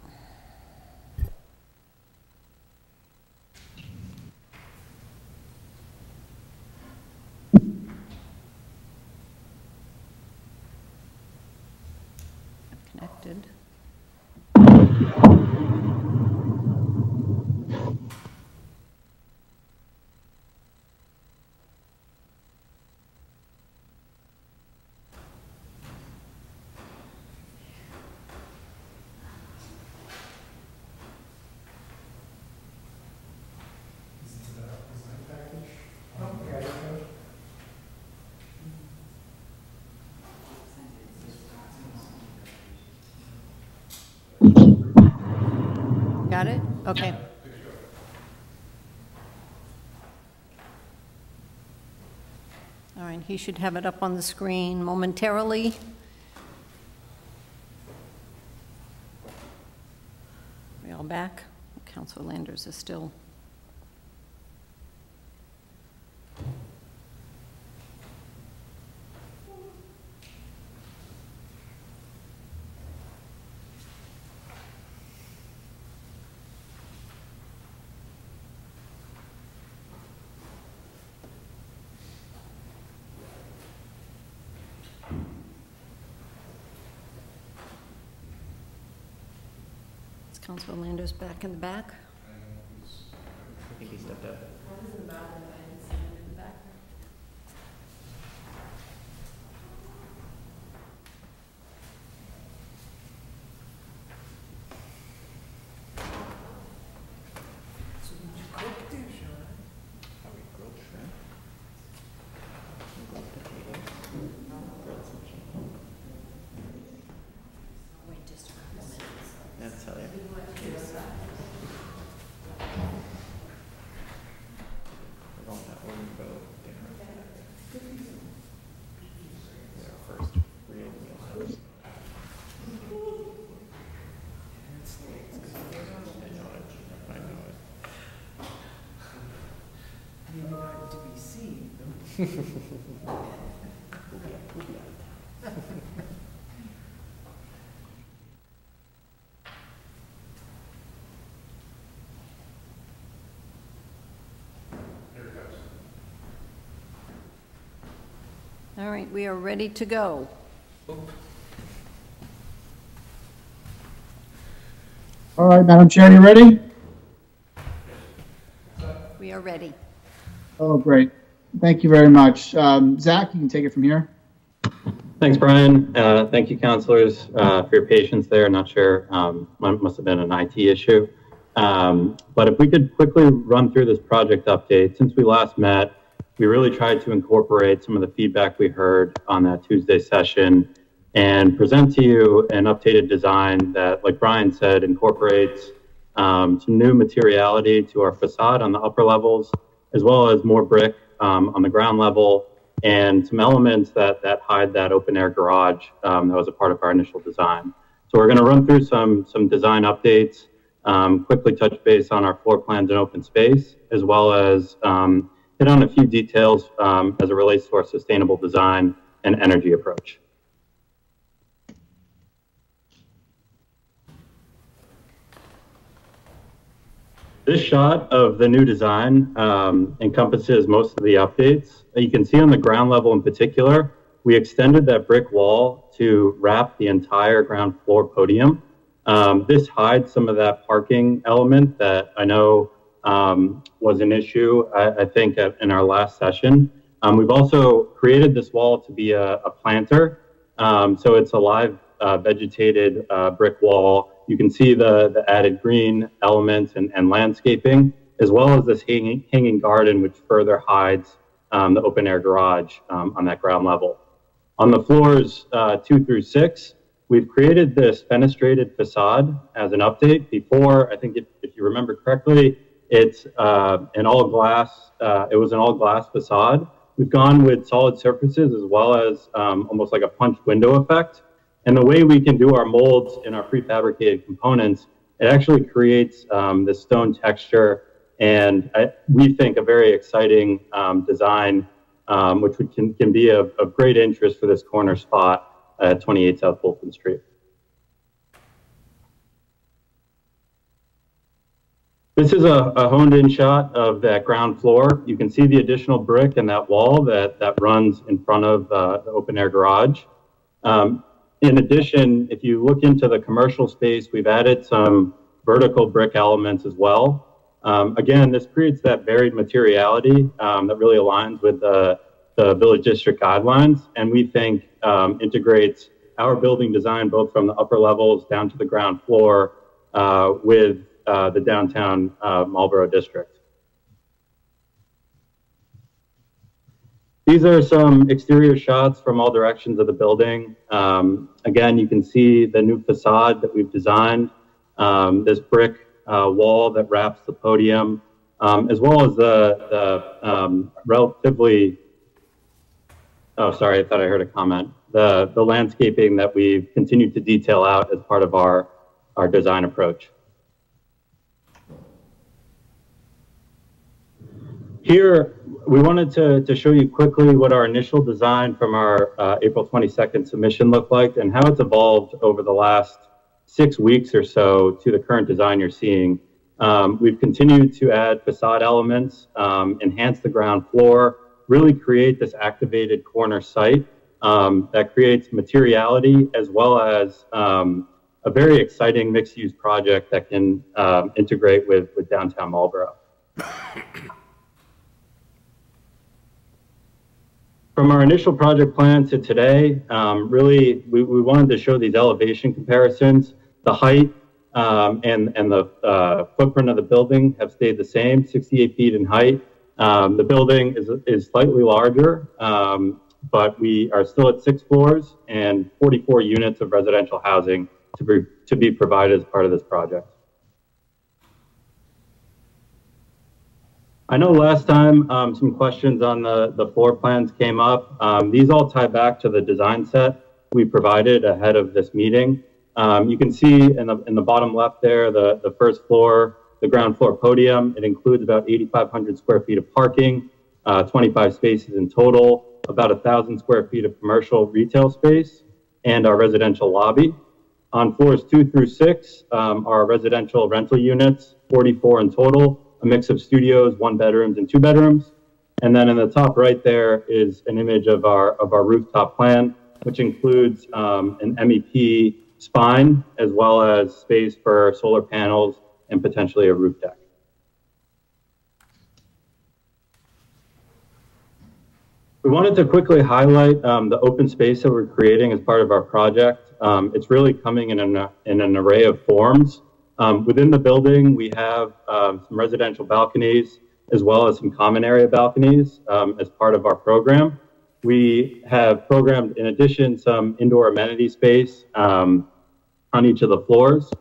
Connected. Got it? Okay. All right, he should have it up on the screen momentarily. We all back? Councilor Landers is still Is Councilor Landers back in the back? I think he stepped out. That's how they first reading. I know it. Maybe not to be seen. All right, we are ready to go. All right, Madam Chair, you ready? We are ready. Oh, great. Thank you very much. Zach, you can take it from here. Thanks, Brian. Thank you, councilors, for your patience there. Not sure, must have been an IT issue. But if we could quickly run through this project update. Since we last met, we really tried to incorporate some of the feedback we heard on that Tuesday session and present to you an updated design that, like Brian said, incorporates some new materiality to our facade on the upper levels, as well as more brick on the ground level, and some elements that hide that open air garage that was a part of our initial design. So we're going to run through some design updates, quickly touch base on our floor plans and open space, as well as hit on a few details as it relates to our sustainable design and energy approach. This shot of the new design encompasses most of the updates. You can see on the ground level in particular, we extended that brick wall to wrap the entire ground floor podium. This hides some of that parking element that I know was an issue, I think, in our last session. We've also created this wall to be a planter. So it's a live vegetated brick wall. You can see the added green elements and landscaping, as well as this hanging garden, which further hides the open air garage on that ground level. On the floors 2 through 6, we've created this fenestrated facade as an update. Before, I think if you remember correctly, it's an all glass, it was an all glass facade. We've gone with solid surfaces as well as almost like a punch window effect. And the way we can do our molds in our prefabricated components, it actually creates this stone texture, and we think a very exciting design, which can be of great interest for this corner spot at 28 South Fulton Street. This is a honed-in shot of that ground floor. You can see the additional brick in that wall that runs in front of the open-air garage. In addition, if you look into the commercial space, we've added some vertical brick elements as well. Again, this creates that varied materiality that really aligns with the Village District guidelines, and we think integrates our building design both from the upper levels down to the ground floor with the downtown Marlborough District. These are some exterior shots from all directions of the building. Again, you can see the new facade that we've designed, this brick wall that wraps the podium, as well as the relatively, oh, sorry, I thought I heard a comment. The landscaping that we've continued to detail out as part of our design approach. Here, we wanted to show you quickly what our initial design from our April 22nd submission looked like and how it's evolved over the last 6 weeks or so to the current design you're seeing. We've continued to add facade elements, enhance the ground floor, really create this activated corner site that creates materiality as well as a very exciting mixed-use project that can integrate with downtown Marlborough. From our initial project plan to today, really, we wanted to show these elevation comparisons. The height and the footprint of the building have stayed the same, 68 feet in height. The building is slightly larger, but we are still at 6 floors and 44 units of residential housing to be provided as part of this project. I know last time some questions on the floor plans came up. These all tie back to the design set we provided ahead of this meeting. You can see in the bottom left there, the first floor, the ground floor podium. It includes about 8,500 square feet of parking, 25 spaces in total, about 1,000 square feet of commercial retail space, and our residential lobby. On floors 2 through 6 are residential rental units, 44 in total, a mix of studios, 1 bedrooms and 2 bedrooms. And then in the top right there is an image of our rooftop plan, which includes an MEP spine, as well as space for solar panels and potentially a roof deck. We wanted to quickly highlight the open space that we're creating as part of our project. It's really coming in an array of forms. Within the building, we have some residential balconies, as well as some common area balconies as part of our program. We have programmed, in addition, some indoor amenity space on each of the floors,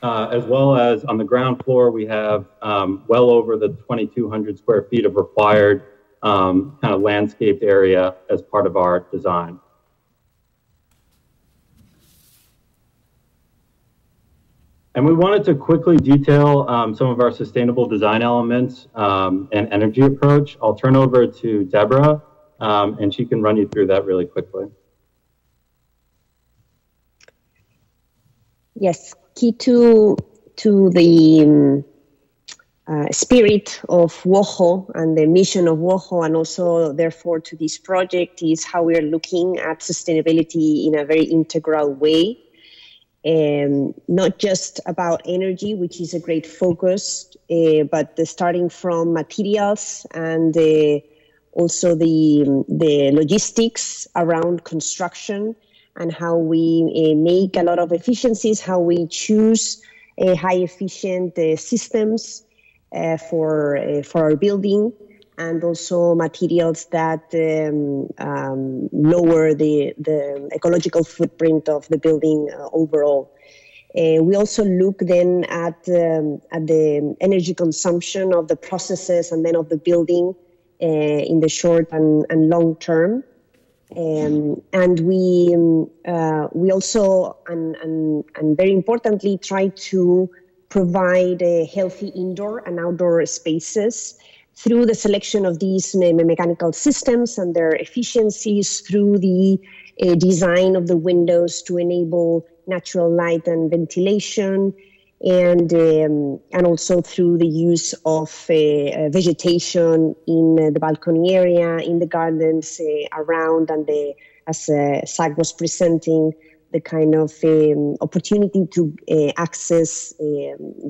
as well as on the ground floor, we have well over the 2,200 square feet of required kind of landscaped area as part of our design. And we wanted to quickly detail some of our sustainable design elements and energy approach. I'll turn over to Deborah, and she can run you through that really quickly. Yes, key to the spirit of WOHO and the mission of WOHO, and also therefore to this project, is how we are looking at sustainability in a very integral way. Not just about energy, which is a great focus, but starting from materials and also the logistics around construction and how we make a lot of efficiencies, how we choose high efficient systems for our building, and also materials that lower the ecological footprint of the building overall. We also look then at the energy consumption of the processes and then of the building in the short and long term. And we also, and very importantly, try to provide healthy indoor and outdoor spaces through the selection of these mechanical systems and their efficiencies, through the design of the windows to enable natural light and ventilation, and also through the use of vegetation in the balcony area, in the gardens around, and as Zach was presenting, the kind of opportunity to access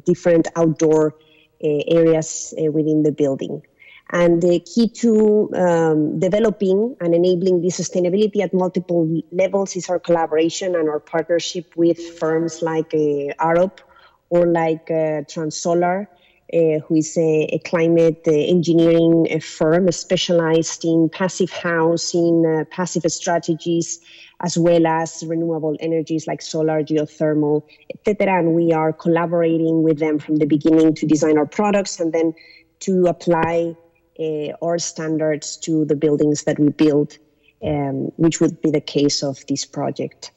different outdoor areas within the building. And the key to developing and enabling this sustainability at multiple levels is our collaboration and our partnership with firms like Arup or like TransSolar, who is a climate engineering firm specialized in passive housing, passive strategies, as well as renewable energies like solar, geothermal, etc. And we are collaborating with them from the beginning to design our products and then to apply our standards to the buildings that we build, which would be the case of this project.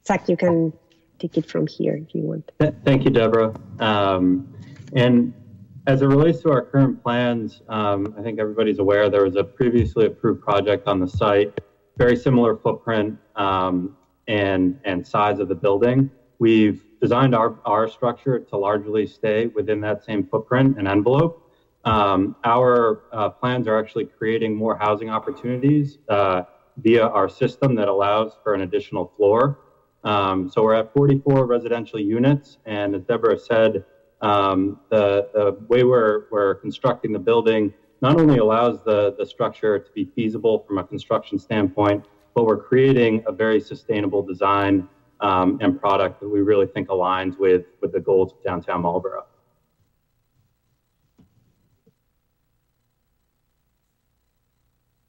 Zach, you can take it from here if you want. Thank you, Deborah. And as it relates to our current plans, I think everybody's aware there was a previously approved project on the site, very similar footprint and size of the building. We've designed our structure to largely stay within that same footprint and envelope. Our plans are actually creating more housing opportunities via our system that allows for an additional floor. So we're at 44 residential units, and as Deborah said, the way we're constructing the building not only allows the structure to be feasible from a construction standpoint, but we're creating a very sustainable design and product that we really think aligns with the goals of downtown Marlborough.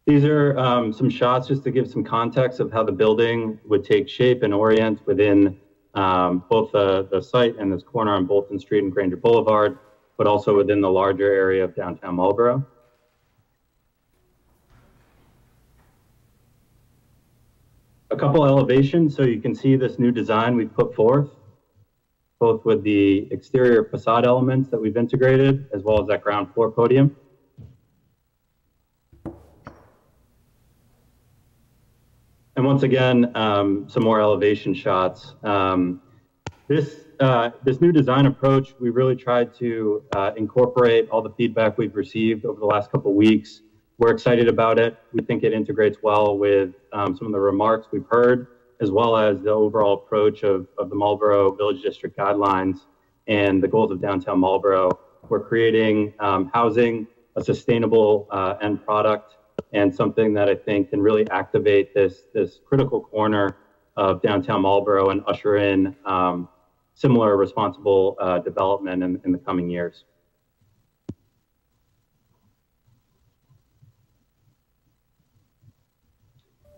These are some shots just to give some context of how the building would take shape and orient within both the site and this corner on Bolton Street and Granger Boulevard, but also within the larger area of downtown Marlborough. A couple elevations so you can see this new design we've put forth, both with the exterior facade elements that we've integrated, as well as that ground floor podium. And once again, some more elevation shots. This new design approach, we really tried to incorporate all the feedback we've received over the last couple of weeks. We're excited about it. We think it integrates well with some of the remarks we've heard, as well as the overall approach of the Marlborough Village District guidelines and the goals of downtown Marlborough. We're creating housing, a sustainable end product, and something that I think can really activate this critical corner of downtown Marlborough and usher in similar responsible development in the coming years.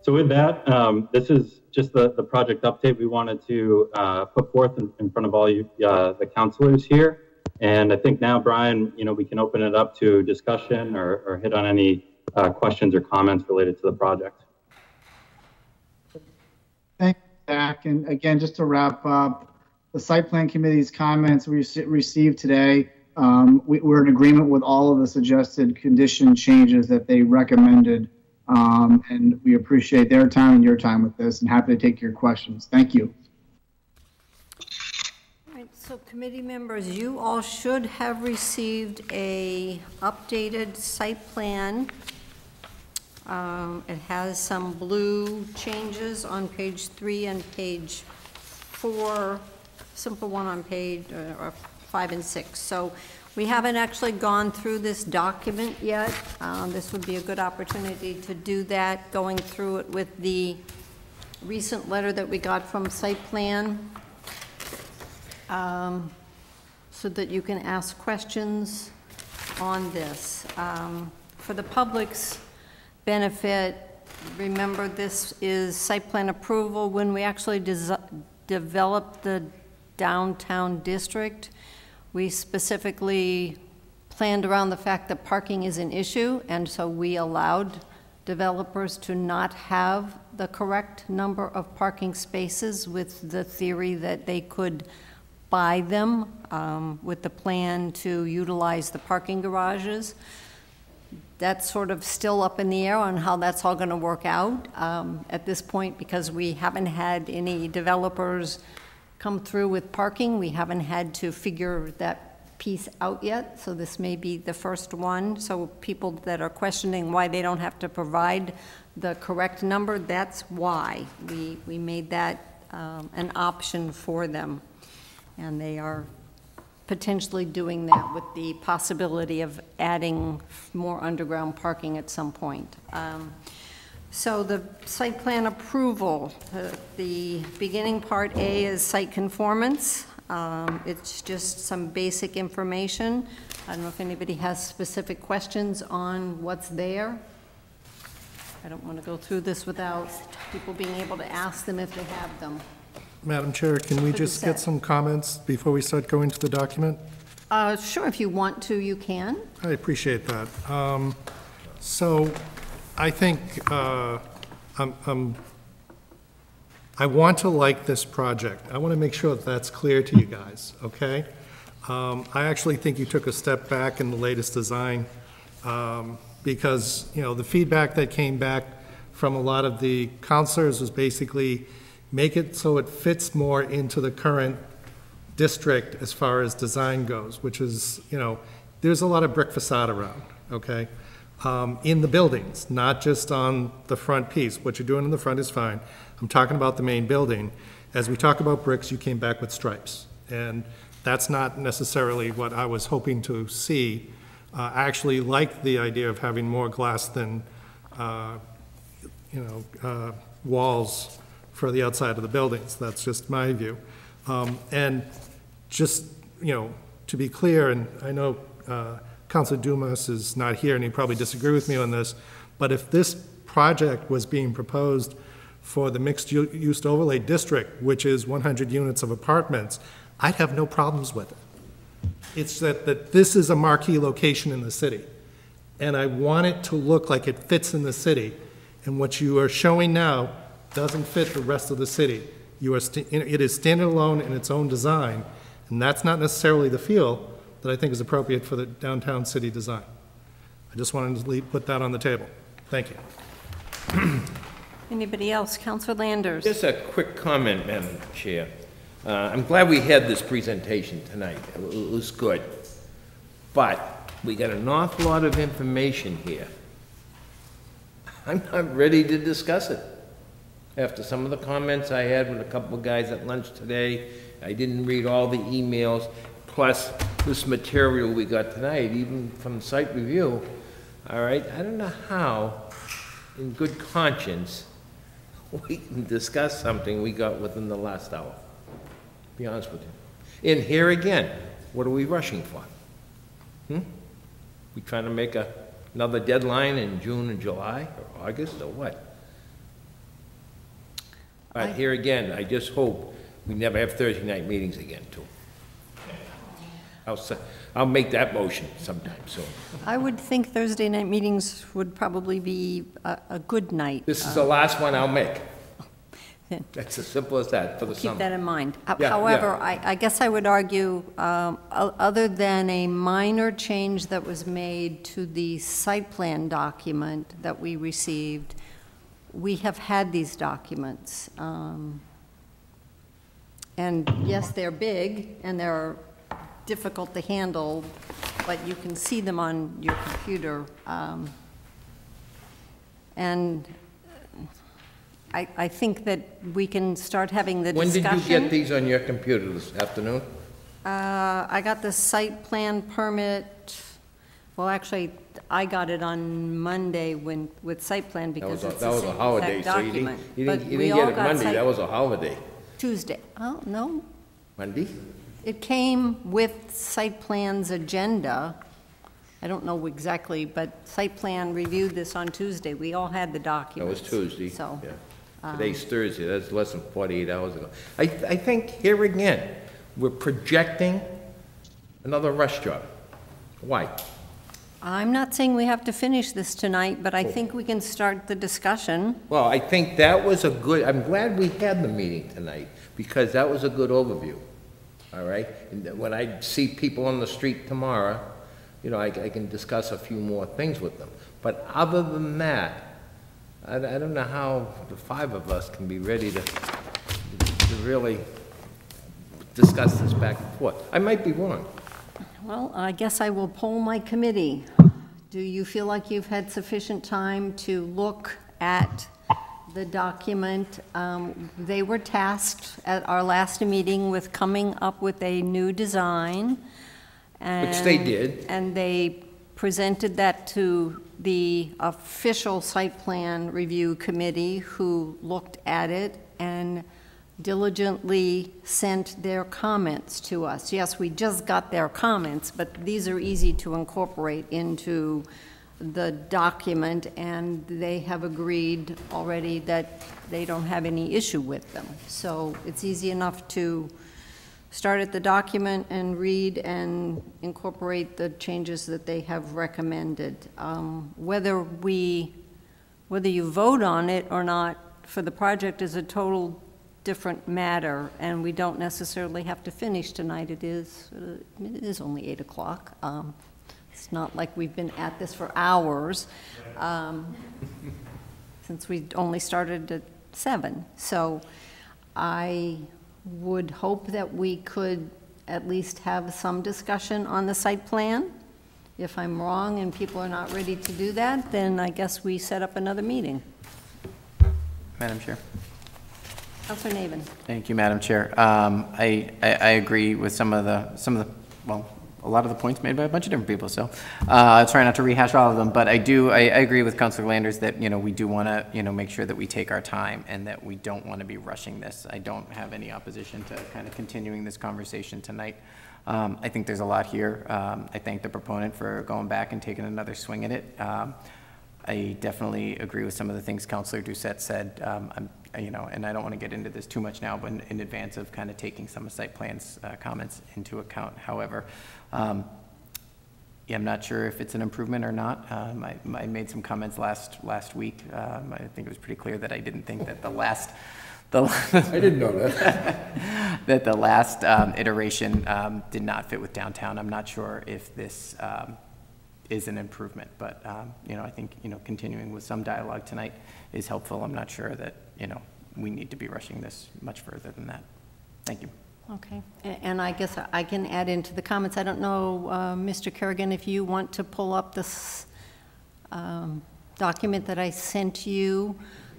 So with that, this is just the project update we wanted to put forth in front of all you, the councilors here. And I think now, Brian, we can open it up to discussion or hit on any questions or comments related to the project. Thanks, Zach. And again, just to wrap up, the site plan committee's comments we received today, we're in agreement with all of the suggested condition changes that they recommended. And we appreciate their time and your time with this, and happy to take your questions. Thank you. All right, so committee members, you all should have received a updated site plan. It has some blue changes on page 3 and page 4, simple one on page 5 and 6. So we haven't actually gone through this document yet. This would be a good opportunity to do that, going through it with the recent letter that we got from site plan, so that you can ask questions on this. For the public's benefit, remember this is site plan approval. When we actually developed the downtown district, we specifically planned around the fact that parking is an issue, and so we allowed developers to not have the correct number of parking spaces, with the theory that they could buy them with the plan to utilize the parking garages. That's sort of still up in the air on how that's all going to work out at this point, because we haven't had any developers come through with parking. We haven't had to figure that piece out yet, so this may be the first one. So people that are questioning why they don't have to provide the correct number, that's why we made that an option for them, and they are potentially doing that with the possibility of adding more underground parking at some point. So the site plan approval, the beginning part A is site conformance. It's just some basic information. I don't know if anybody has specific questions on what's there. I don't want to go through this without people being able to ask them if they have them. Madam Chair, can we just get some comments before we start going to the document? Sure, if you want to, you can. I appreciate that. So I think I want to like this project. I want to make sure that that's clear to you guys, okay? I actually think you took a step back in the latest design because, the feedback that came back from a lot of the counselors was basically make it so it fits more into the current district as far as design goes, which is, there's a lot of brick facade around, okay? In the buildings, not just on the front piece. What you're doing in the front is fine. I'm talking about the main building. As we talk about bricks, you came back with stripes. And that's not necessarily what I was hoping to see. I actually like the idea of having more glass than, walls for the outside of the buildings. That's just my view. And just, to be clear, and I know Councilor Dumas is not here and he'd probably disagree with me on this, but if this project was being proposed for the mixed-use overlay district, which is 100 units of apartments, I'd have no problems with it. It's that this is a marquee location in the city, and I want it to look like it fits in the city, and what you are showing now doesn't fit the rest of the city. It is standing alone in its own design, and that's not necessarily the feel that I think is appropriate for the downtown city design. I just wanted to put that on the table. Thank you. Anybody else? Councilor Landers. Just a quick comment, Madam Chair. I'm glad we had this presentation tonight. It was good. But we got an awful lot of information here. I'm not ready to discuss it. After some of the comments I had with a couple of guys at lunch today, I didn't read all the emails, plus this material we got tonight, even from site review. All right, I don't know how, in good conscience, we can discuss something we got within the last hour. Be honest with you. And here again, what are we rushing for? We trying to make another deadline in June and July or August or what? But here again, I just hope we never have Thursday night meetings again too. I'll make that motion sometime soon. I would think Thursday night meetings would probably be a good night. This is the last one I'll make. That's as simple as that for the summer. Keep that in mind. Yeah, However, yeah. I guess I would argue, other than a minor change that was made to the site plan document that we received, we have had these documents. And yes, they're big and they're difficult to handle, but you can see them on your computer. And I think that we can start having the discussion. When did you get these on your computer this afternoon? I got the site plan permit, well, actually, I got it on Monday with site plan because it's the same exact document. You didn't get it Monday, that was a holiday. Tuesday, oh, no. Monday? It came with site plan's agenda. I don't know exactly, but site plan reviewed this on Tuesday. We all had the documents. That was Tuesday. So. Yeah. Today's Thursday, that's less than 48 hours ago. I think here again, we're projecting another rush job. Why? I'm not saying we have to finish this tonight, but I think we can start the discussion. Well, I think that was a good, I'm glad we had the meeting tonight, because that was a good overview, all right? And when I see people on the street tomorrow, I can discuss a few more things with them. But other than that, I don't know how the five of us can be ready to really discuss this back and forth. I might be wrong. Well, I guess I will poll my committee. Do you feel like you've had sufficient time to look at the document? They were tasked at our last meeting with coming up with a new design. Which they did. And they presented that to the official site plan review committee, who looked at it and diligently sent their comments to us. Yes, we just got their comments, but these are easy to incorporate into the document, and they have agreed already that they don't have any issue with them. So it's easy enough to start at the document and read and incorporate the changes that they have recommended. Whether you vote on it or not for the project is a total different matter, and we don't necessarily have to finish tonight. It is only 8 o'clock. It's not like we've been at this for hours, since we only started at 7. So I would hope that we could at least have some discussion on the site plan If I'm wrong and people are not ready to do that, then I guess we set up another meeting. Madam Chair. Councilor Navin. Thank you, Madam Chair. I agree with some of the, well, a lot of the points made by a bunch of different people, so I'll try not to rehash all of them, but I agree with Councilor Landers that, we do want to, make sure that we take our time and that we don't want to be rushing this. I don't have any opposition to kind of continuing this conversation tonight. I think there's a lot here. I thank the proponent for going back and taking another swing at it. I definitely agree with some of the things Councilor Doucette said. And I don't want to get into this too much now, but in advance of kind of taking some of site plans comments into account. However, I'm not sure if it's an improvement or not. I made some comments last week. I think it was pretty clear that I didn't think that I didn't know that. That the last iteration did not fit with downtown. I'm not sure if this is an improvement, but I think continuing with some dialogue tonight is helpful. I'm not sure that we need to be rushing this much further than that. Thank you. Okay, and I guess I can add into the comments. I don't know, Mr. Kerrigan, if you want to pull up this document that I sent you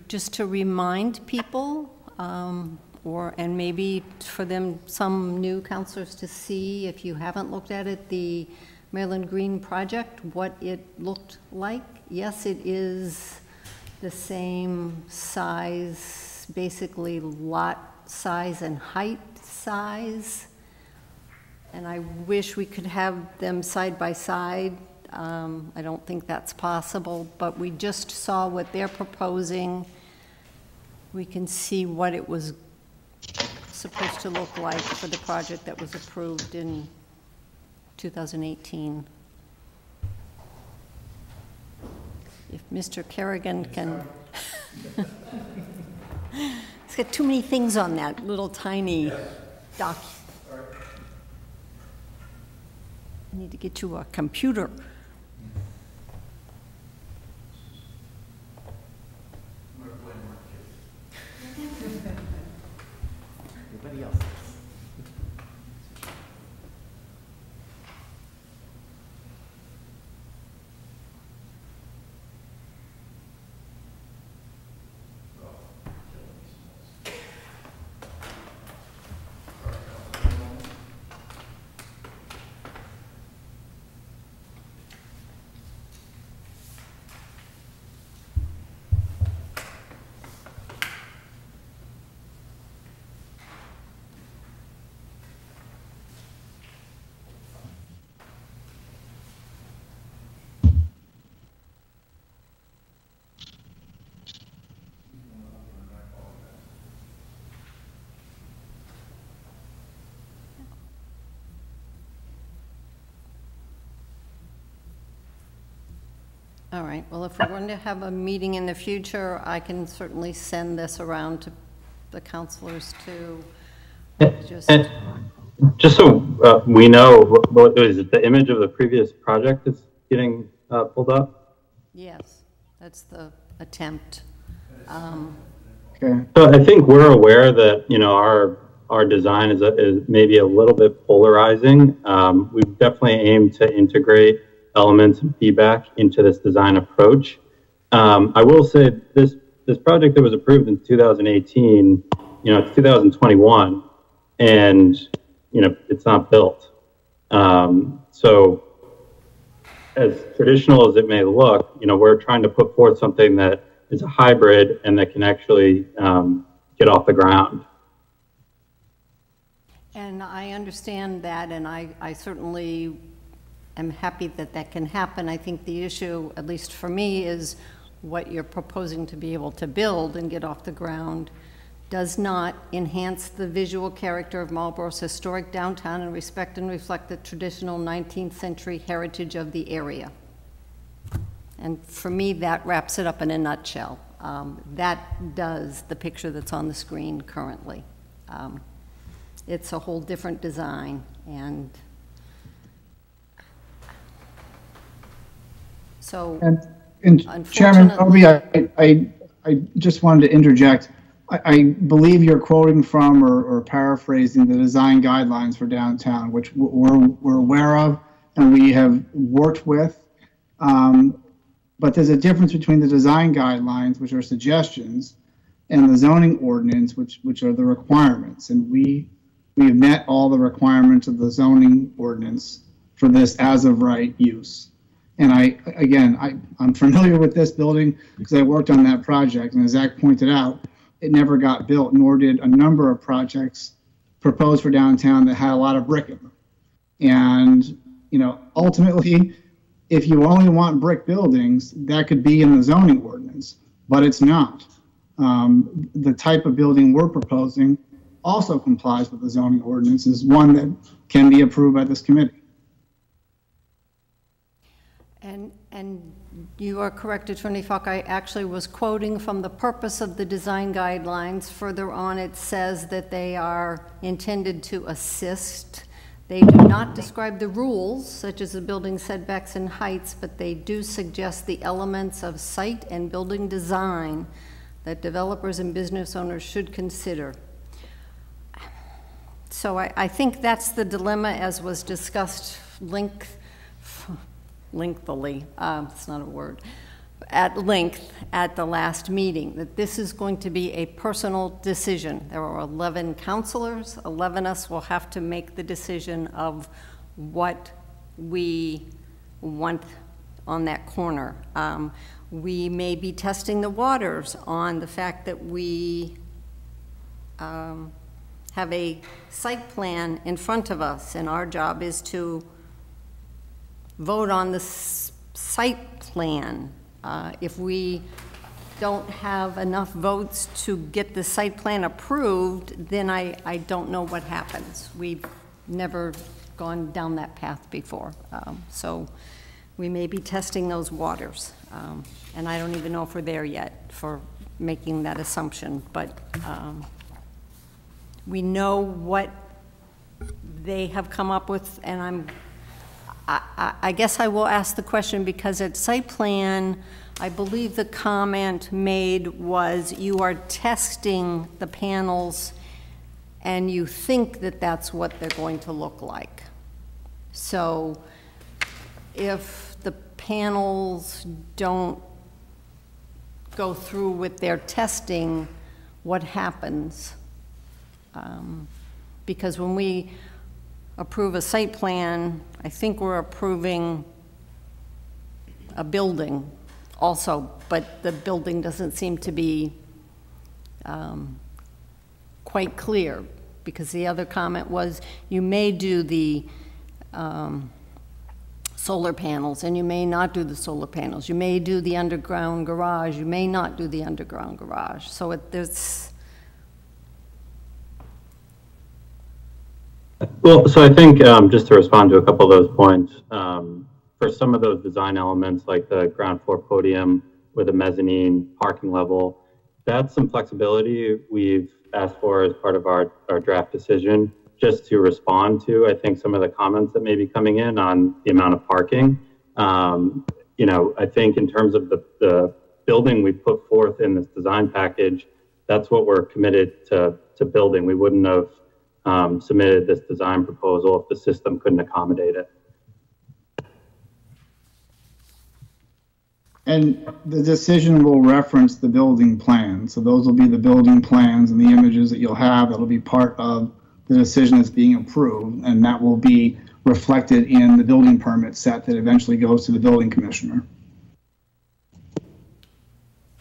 just to remind people, and maybe for them, some new councilors to see, if you haven't looked at it, the Maryland Green project, what it looked like. Yes, it is the same size, basically lot size and height size, and I wish we could have them side by side. I don't think that's possible, but we just saw what they're proposing. We can see what it was supposed to look like for the project that was approved in 2018. If Mr. Kerrigan can... It's got too many things on that little tiny doc. I need to get you a computer. Anybody else? All right, well, if we're going to have a meeting in the future, I can certainly send this around to the councilors to just... Just so we know, what is it, the image of the previous project that's getting pulled up? Yes, that's the attempt. Okay. So I think we're aware that, our design is maybe a little bit polarizing. We've definitely aimed to integrate elements and feedback into this design approach. I will say this project that was approved in 2018, it's 2021, and it's not built. So as traditional as it may look, we're trying to put forth something that is a hybrid and that can actually get off the ground. And I understand that, and I certainly am happy that that can happen. I think the issue, at least for me, is what you're proposing to be able to build and get off the ground does not enhance the visual character of Marlborough's historic downtown and respect and reflect the traditional 19th century heritage of the area. And for me, that wraps it up in a nutshell. That does the picture that's on the screen currently. It's a whole different design, and so, and Chairman Obi, I just wanted to interject. I believe you're quoting from or paraphrasing the design guidelines for downtown, which we're aware of. and we have worked with. But there's a difference between the design guidelines, which are suggestions, and the zoning ordinance, which are the requirements. And we have met all the requirements of the zoning ordinance for this as of right use. And I'm familiar with this building because I worked on that project. And as Zach pointed out, it never got built, nor did a number of projects proposed for downtown that had a lot of brick in them. And, ultimately, if you only want brick buildings, that could be in the zoning ordinance, but it's not. The type of building we're proposing also complies with the zoning ordinance, is one that can be approved by this committee. And you are correct, Attorney Falk. I actually was quoting from the purpose of the design guidelines. Further on, it says that they are intended to assist. They do not describe the rules, such as the building setbacks and heights, but they do suggest the elements of site and building design that developers and business owners should consider. So I think that's the dilemma, as was discussed lengthily, it's not a word, at length at the last meeting, that this is going to be a personal decision. There are 11 counselors, 11 of us will have to make the decision of what we want on that corner. We may be testing the waters on the fact that we have a site plan in front of us, and our job is to vote on the site plan. If we don't have enough votes to get the site plan approved, then I don't know what happens. We've never gone down that path before. So we may be testing those waters. And I don't even know if we're there yet for making that assumption, but we know what they have come up with, and I guess I will ask the question, because at site plan, I believe the comment made was you are testing the panels and you think that that's what they're going to look like. So if the panels don't go through with their testing, what happens? Because when we approve a site plan, I think we're approving a building also, but the building doesn't seem to be quite clear, because the other comment was you may do the solar panels and you may not do the solar panels. You may do the underground garage, you may not do the underground garage. So there's... Well, so I think just to respond to a couple of those points, for some of those design elements like the ground floor podium with a mezzanine parking level, that's some flexibility we've asked for as part of our draft decision, just to respond to, I think, some of the comments that may be coming in on the amount of parking. I think in terms of the building we put forth in this design package, that's what we're committed to building. We wouldn't have submitted this design proposal if the system couldn't accommodate it. And the decision will reference the building plan. So those will be the building plans and the images that you'll have that'll be part of the decision that's being approved, and that will be reflected in the building permit set that eventually goes to the building commissioner.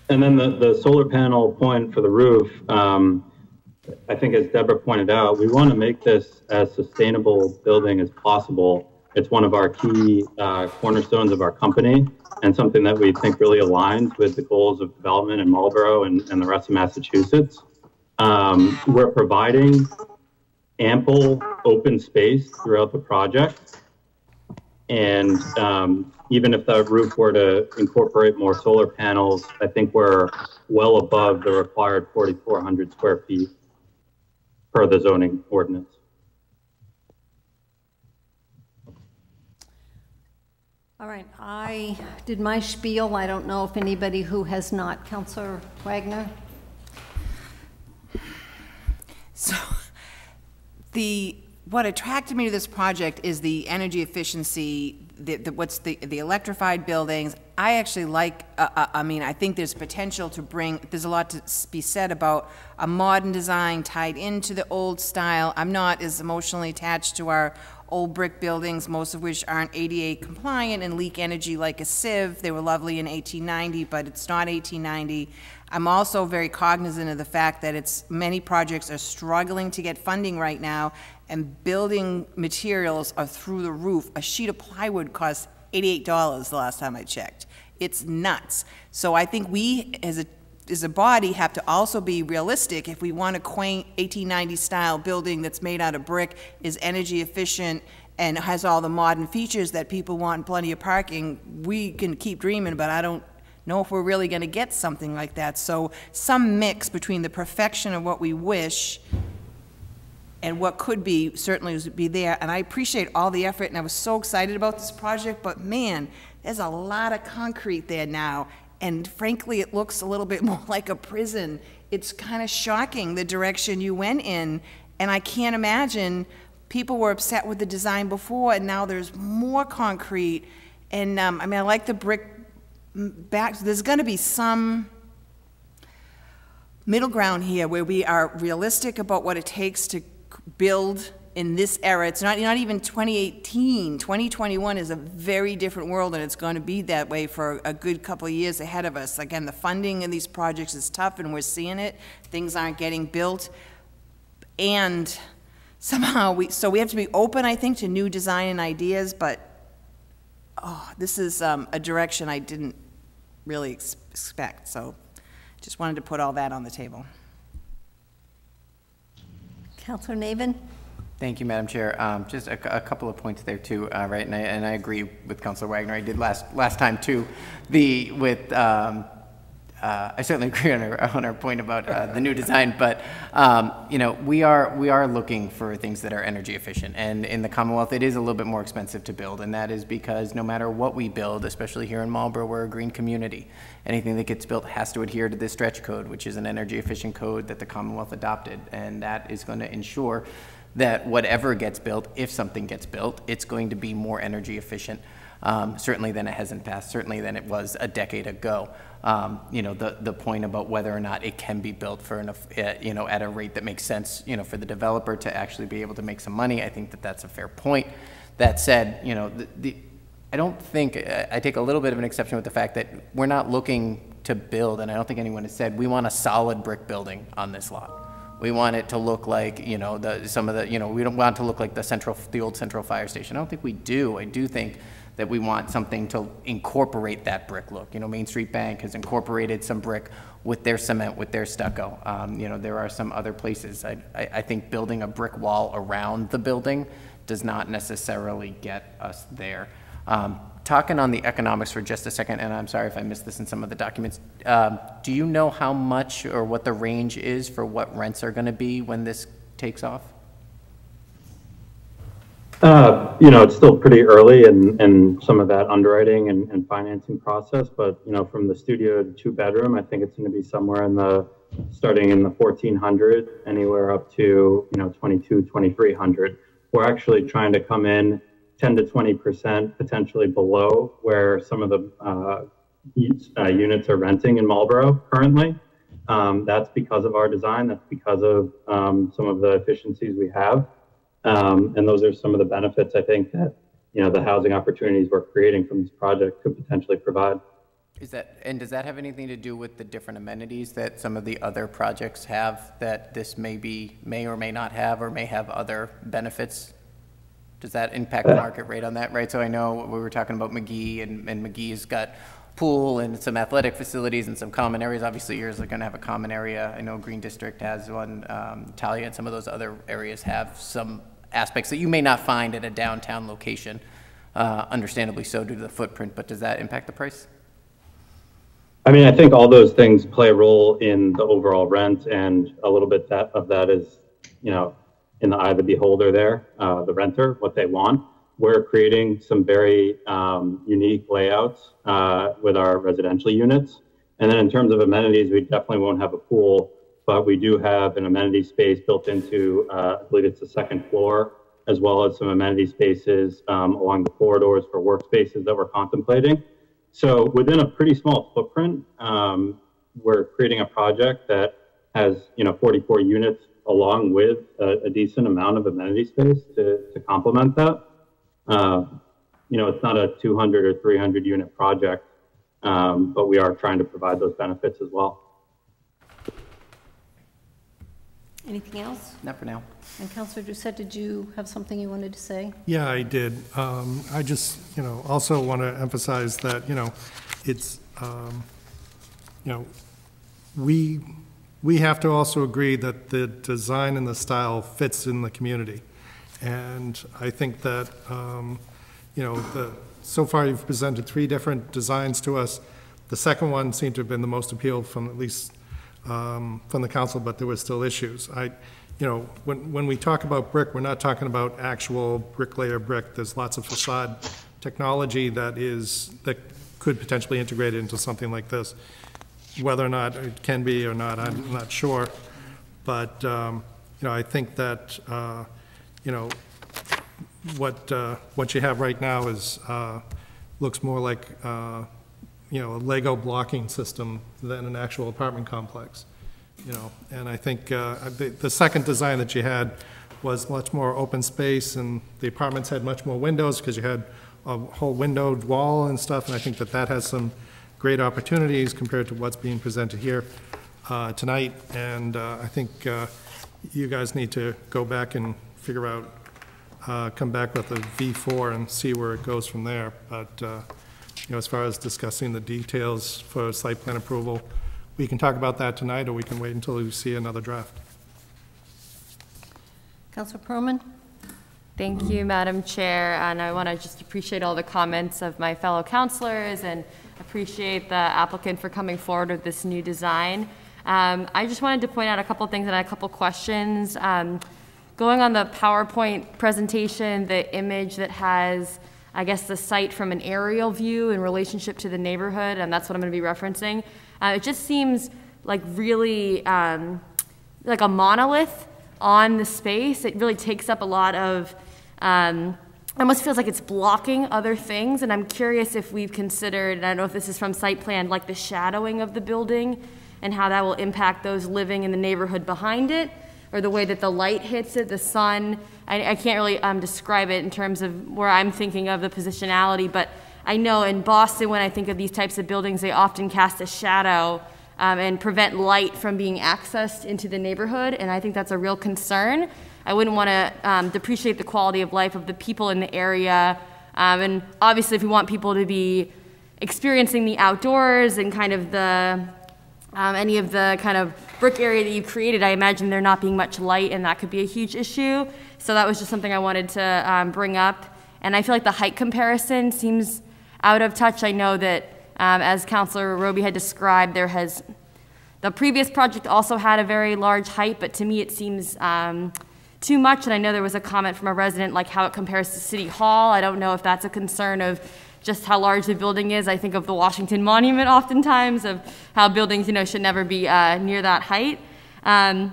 And then the solar panel point for the roof, I think, as Deborah pointed out, we want to make this as sustainable building as possible. It's one of our key cornerstones of our company, and something that we think really aligns with the goals of development in Marlborough and the rest of Massachusetts. We're providing ample open space throughout the project. And even if the roof were to incorporate more solar panels, I think we're well above the required 4,400 square feet per the zoning ordinance. All right, I did my spiel. I don't know if anybody who has not. Councilor Wagner? So the what attracted me to this project is the energy efficiency, the electrified buildings. I actually like, I mean, I think there's potential to bring, there's a lot to be said about a modern design tied into the old style. I'm not as emotionally attached to our old brick buildings, most of which aren't ADA compliant and leak energy like a sieve. They were lovely in 1890, but it's not 1890. I'm also very cognizant of the fact that many projects are struggling to get funding right now, and building materials are through the roof. A sheet of plywood costs $88 the last time I checked. It's nuts. So I think we, as a body, have to also be realistic. If we want a quaint 1890 style building that's made out of brick, is energy efficient, and has all the modern features that people want, and plenty of parking, we can keep dreaming, but I don't know if we're really going to get something like that. So some mix between the perfection of what we wish and what could be certainly would be there. And I appreciate all the effort, and I was so excited about this project, but man, there's a lot of concrete there now, and frankly it looks a little bit more like a prison. It's kind of shocking the direction you went in, and I can't imagine people were upset with the design before, and now there's more concrete. And I mean, I like the brick back. There's going to be some middle ground here where we are realistic about what it takes to build in this era. It's not even 2018. 2021 is a very different world, and it's going to be that way for a good couple of years ahead of us. Again, the funding in these projects is tough, and we're seeing it. Things aren't getting built, and somehow we have to be open, I think, to new design and ideas, but this is a direction I didn't really expect. So just wanted to put all that on the table. Councilor Navin? Thank you, Madam Chair. Just a couple of points there too, right? And I agree with Councilor Wagner. I did last time too. I certainly agree on our point about the new design, but you know, we are looking for things that are energy efficient, and in the Commonwealth it is a little bit more expensive to build, and that is because no matter what we build, especially here in Marlborough, we're a green community. Anything that gets built has to adhere to this stretch code, which is an energy efficient code that the Commonwealth adopted, and that is going to ensure that whatever gets built, if something gets built, it's going to be more energy efficient, certainly than it has in the past, certainly than it was a decade ago. You know, the point about whether or not it can be built for enough, you know, at a rate that makes sense, you know, for the developer to actually be able to make some money. I think that that's a fair point. That said, you know, I don't think, I take a little bit of an exception with the fact that we're not looking to build, and I don't think anyone has said, we want a solid brick building on this lot. We want it to look like, you know, we don't want it to look like the old Central Fire Station. I don't think we do. I do think that we want something to incorporate that brick look. You know, Main Street Bank has incorporated some brick with their cement, with their stucco. You know, there are some other places. I think building a brick wall around the building does not necessarily get us there. Talking on the economics for just a second, and I'm sorry if I missed this in some of the documents, do you know how much or what the range is for what rents are going to be when this takes off? You know, it's still pretty early in some of that underwriting and financing process, but, you know, from the studio to 2-bedroom, I think it's going to be somewhere starting in the 1,400, anywhere up to, you know, 2,200, 2,300. We're actually trying to come in 10 to 20% potentially below where some of the units are renting in Marlborough currently. That's because of our design. That's because of some of the efficiencies we have. And those are some of the benefits I think that, you know, the housing opportunities we're creating from this project could potentially provide. Does that have anything to do with the different amenities that some of the other projects have that this may or may not have, or may have other benefits? Does that impact the market rate on that, right? So I know we were talking about McGee, and McGee's got pool and some athletic facilities and some common areas. Obviously yours are going to have a common area. I know Green District has one, Talia and some of those other areas have some aspects that you may not find at a downtown location, understandably so due to the footprint, but does that impact the price? I mean, I think all those things play a role in the overall rent, and a little bit of that is, you know, in the eye of the beholder there, the renter, what they want. We're creating some very unique layouts with our residential units. And then in terms of amenities, we definitely won't have a pool, but we do have an amenity space built into, I believe it's the second floor as well as some amenity spaces along the corridors for workspaces that we're contemplating. So within a pretty small footprint, we're creating a project that has 44 units along with a decent amount of amenity space to complement that. It's not a 200 or 300 unit project, but we are trying to provide those benefits as well. Anything else? Not for now. And Councilor Doucette, did you have something you wanted to say? Yeah, I did. I just, also want to emphasize that, it's, we have to also agree that the design and the style fits in the community. And I think that, so far you've presented 3 different designs to us. The second one seemed to have been the most appealed from at least from the council, but there were still issues. When we talk about brick, we're not talking about actual bricklayer brick. There's lots of facade technology that could potentially integrate into something like this. Whether or not it can be or not, I'm not sure. But I think that what you have right now is looks more like a Lego blocking system than an actual apartment complex. And I think the second design that you had was much more open space, and the apartments had much more windows because you had a whole windowed wall and stuff, and I think that has some great opportunities compared to what's being presented here tonight. And I think you guys need to go back and figure out, come back with a V4 and see where it goes from there. But as far as discussing the details for site plan approval, we can talk about that tonight, or we can wait until we see another draft. Councilor Perlman? Thank you, Madam Chair, and I want to just appreciate all the comments of my fellow councilors and appreciate the applicant for coming forward with this new design. I just wanted to point out a couple things and a couple questions. Going on the PowerPoint presentation, the image that has, I guess, the site from an aerial view in relationship to the neighborhood, and that's what I'm going to be referencing. It just seems like really like a monolith on the space. It really takes up a lot of, almost feels like it's blocking other things, and I'm curious if we've considered, and I don't know if this is from site plan, like the shadowing of the building and how that will impact those living in the neighborhood behind it, or the way that the light hits it, the sun. I can't really describe it in terms of where I'm thinking of the positionality, but I know in Boston, when I think of these types of buildings, they often cast a shadow and prevent light from being accessed into the neighborhood, and I think that's a real concern. I wouldn't want to depreciate the quality of life of the people in the area, and obviously if we want people to be experiencing the outdoors and kind of the any of the kind of brick area that you've created, I imagine there not being much light, and that could be a huge issue. So that was just something I wanted to bring up. And I feel like the height comparison seems out of touch. I know that as Councilor Roby had described, the previous project also had a very large height, but to me it seems too much. And I know there was a comment from a resident like how it compares to City Hall. I don't know if that's a concern of just how large the building is. I think of the Washington Monument oftentimes, of how buildings, should never be near that height. And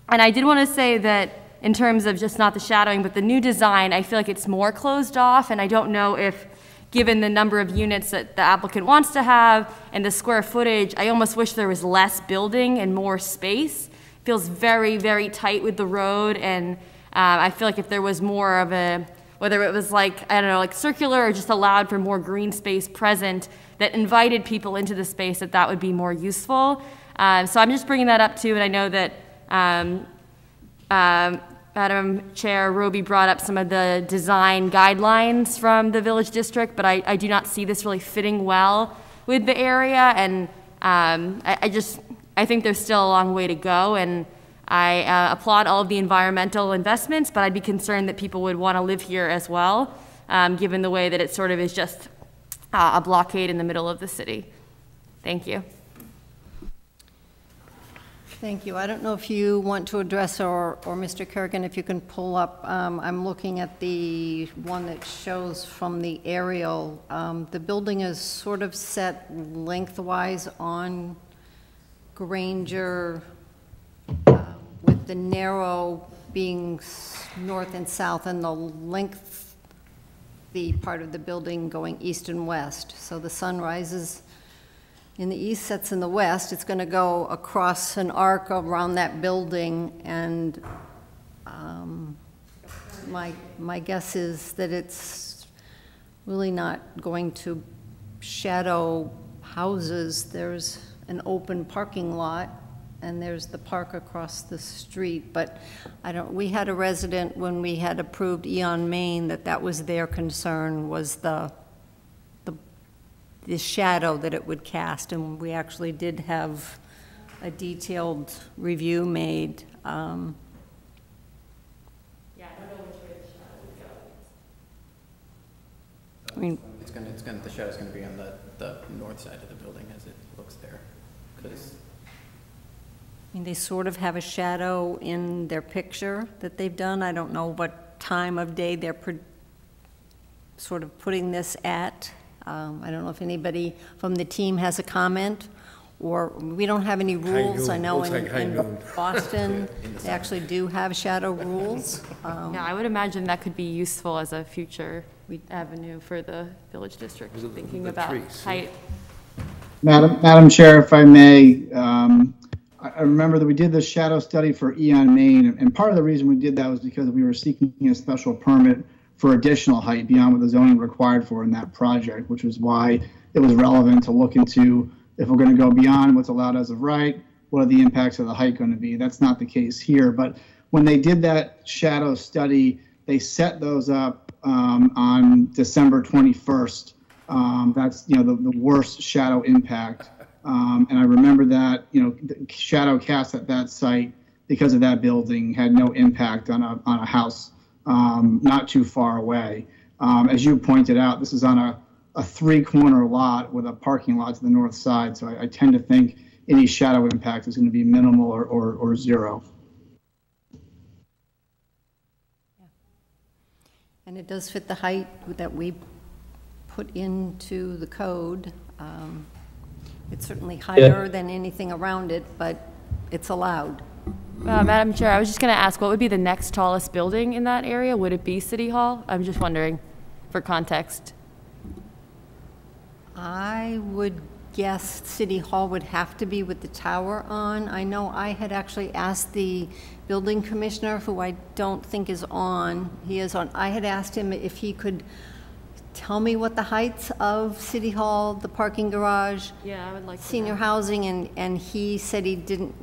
I did want to say that in terms of just not the shadowing, but the new design, I feel like it's more closed off, and I don't know if, given the number of units that the applicant wants to have and the square footage, I almost wish there was less building and more space. It feels very, very tight with the road, and I feel like if there was more of a, whether it was like, I don't know, like circular or just allowed for more green space present that invited people into the space, that would be more useful. So I'm just bringing that up too, and I know that Madam Chair Roby brought up some of the design guidelines from the Village District, but I do not see this really fitting well with the area, and I think there's still a long way to go, and I applaud all of the environmental investments, but I'd be concerned that people would want to live here as well, given the way that it sort of is just a blockade in the middle of the city. Thank you. Thank you. I don't know if you want to address, or Mr. Kerrigan, if you can pull up, I'm looking at the one that shows from the aerial. The building is sort of set lengthwise on Granger with the narrow being north and south, and the length, the part of the building going east and west. So the sun rises in the east, sets in the west. It's going to go across an arc around that building, and my guess is that it's really not going to shadow houses. There's an open parking lot, and there's the park across the street. But we had a resident when we had approved Eon Maine that was their concern, was the shadow that it would cast, and we actually did have a detailed review made. Yeah, I don't know which way the shadow would go. I mean, the shadow's gonna be on the north side of the building as it looks there, because. I mean, they sort of have a shadow in their picture that they've done. I don't know what time of day they're sort of putting this at. I don't know if anybody from the team has a comment, or we don't have any rules. I know in Boston, they actually do have shadow rules. Yeah, I would imagine that could be useful as a future avenue for the village district, thinking about height. Madam Chair, if I may, I remember that we did the shadow study for Eon Maine, and part of the reason we did that was because we were seeking a special permit for additional height beyond what the zoning required for in that project, which was why it was relevant to look into, if we're going to go beyond what's allowed as of right, what are the impacts of the height going to be? That's not the case here. But when they did that shadow study, they set those up on December 21st. That's, the worst shadow impact. And I remember that, the shadow cast at that site because of that building had no impact on a house not too far away. As you pointed out, this is on a three-corner lot with a parking lot to the north side, so I tend to think any shadow impact is going to be minimal or zero. And it does fit the height that we put into the code. It's certainly higher than anything around it, but it's allowed. Madam Chair, I was just going to ask, what would be the next tallest building in that area? Would it be City Hall? I'm just wondering, for context. I would guess City Hall would have to be with the tower on. I know I had actually asked the building commissioner, who I don't think is on. He is on. I had asked him if he could tell me what the heights of City Hall, the parking garage, Yeah, I would like to senior know. housing, and he said he didn't.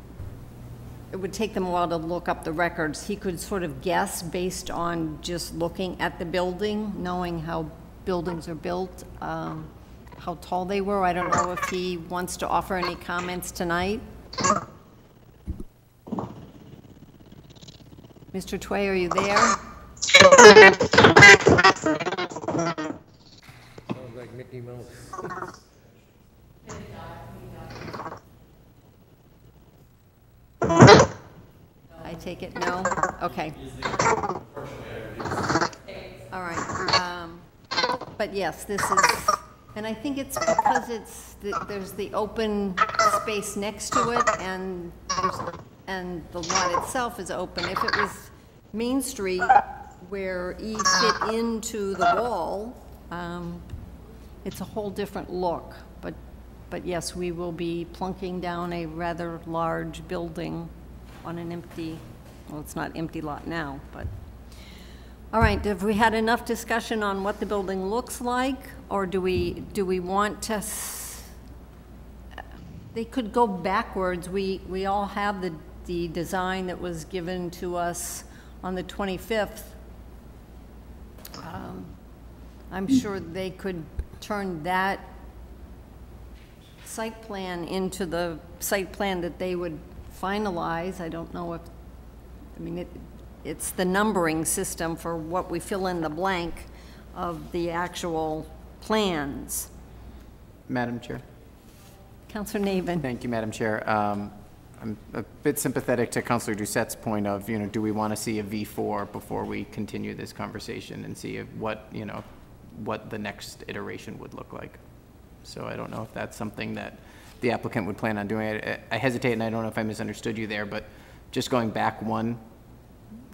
It would take them a while to look up the records. He could sort of guess based on just looking at the building, knowing how buildings are built, how tall they were. I don't know if he wants to offer any comments tonight. Mr. Tway, are you there? Sounds like Mickey Mouse. I take it no? Okay. All right. But yes, this is, and I think it's because there's the open space next to it, and the lot itself is open. If it was Main Street, where E fit into the wall, it's a whole different look. But yes, we will be plunking down a rather large building on an empty, well, it's not empty lot now, but. All right, have we had enough discussion on what the building looks like, or do we want to, they could go backwards. We all have the design that was given to us on the 25th. I'm sure they could turn that site plan into the site plan that they would finalize. I don't know if, I mean, it's the numbering system for what we fill in the blank of the actual plans. Madam Chair. Councilor Navin. Thank you, Madam Chair. I'm a bit sympathetic to Councilor Doucette's point of, do we want to see a V4 before we continue this conversation and see what the next iteration would look like. So I don't know if that's something that the applicant would plan on doing. I hesitate, and I don't know if I misunderstood you there, but just going back one,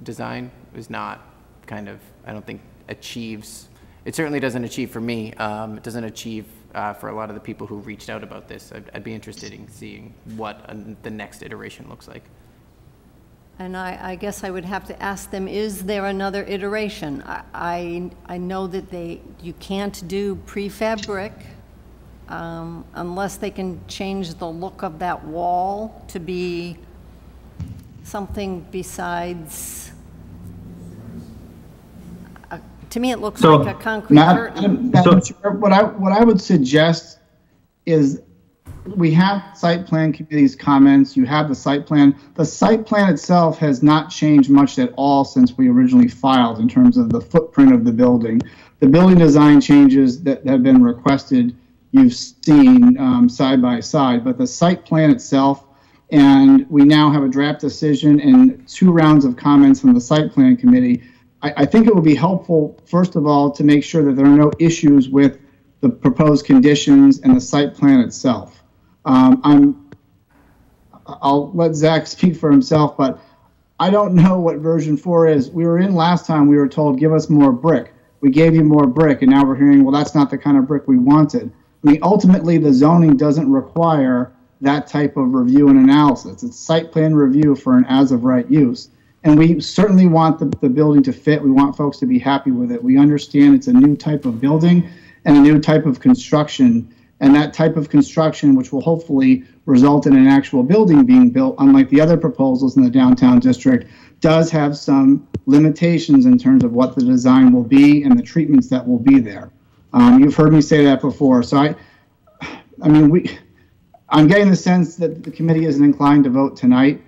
design is not kind of, I don't think achieves, it certainly doesn't achieve for me. It doesn't achieve for a lot of the people who reached out about this. I'd be interested in seeing what the next iteration looks like. And I guess I would have to ask them, is there another iteration? I know that you can't do prefab brick unless they can change the look of that wall to be something besides, to me it looks like a concrete curtain. What I would suggest is we have site plan committee's comments. You have the site plan. The site plan itself has not changed much at all since we originally filed in terms of the footprint of the building. The building design changes that have been requested, you've seen side by side, but the site plan itself, and we now have a draft decision and 2 rounds of comments from the site plan committee. I think it would be helpful, first of all, to make sure that there are no issues with the proposed conditions and the site plan itself. I'll let Zach speak for himself, but I don't know what version 4 is. We were in last time, we were told, give us more brick. We gave you more brick, and now we're hearing, well, that's not the kind of brick we wanted. I mean, ultimately, the zoning doesn't require that type of review and analysis. It's site plan review for an as-of-right use. And we certainly want the building to fit. We want folks to be happy with it. We understand it's a new type of building and a new type of construction. And that type of construction, which will hopefully result in an actual building being built, unlike the other proposals in the downtown district, does have some limitations in terms of what the design will be and the treatments that will be there. You've heard me say that before. So I'm getting the sense that the committee isn't inclined to vote tonight.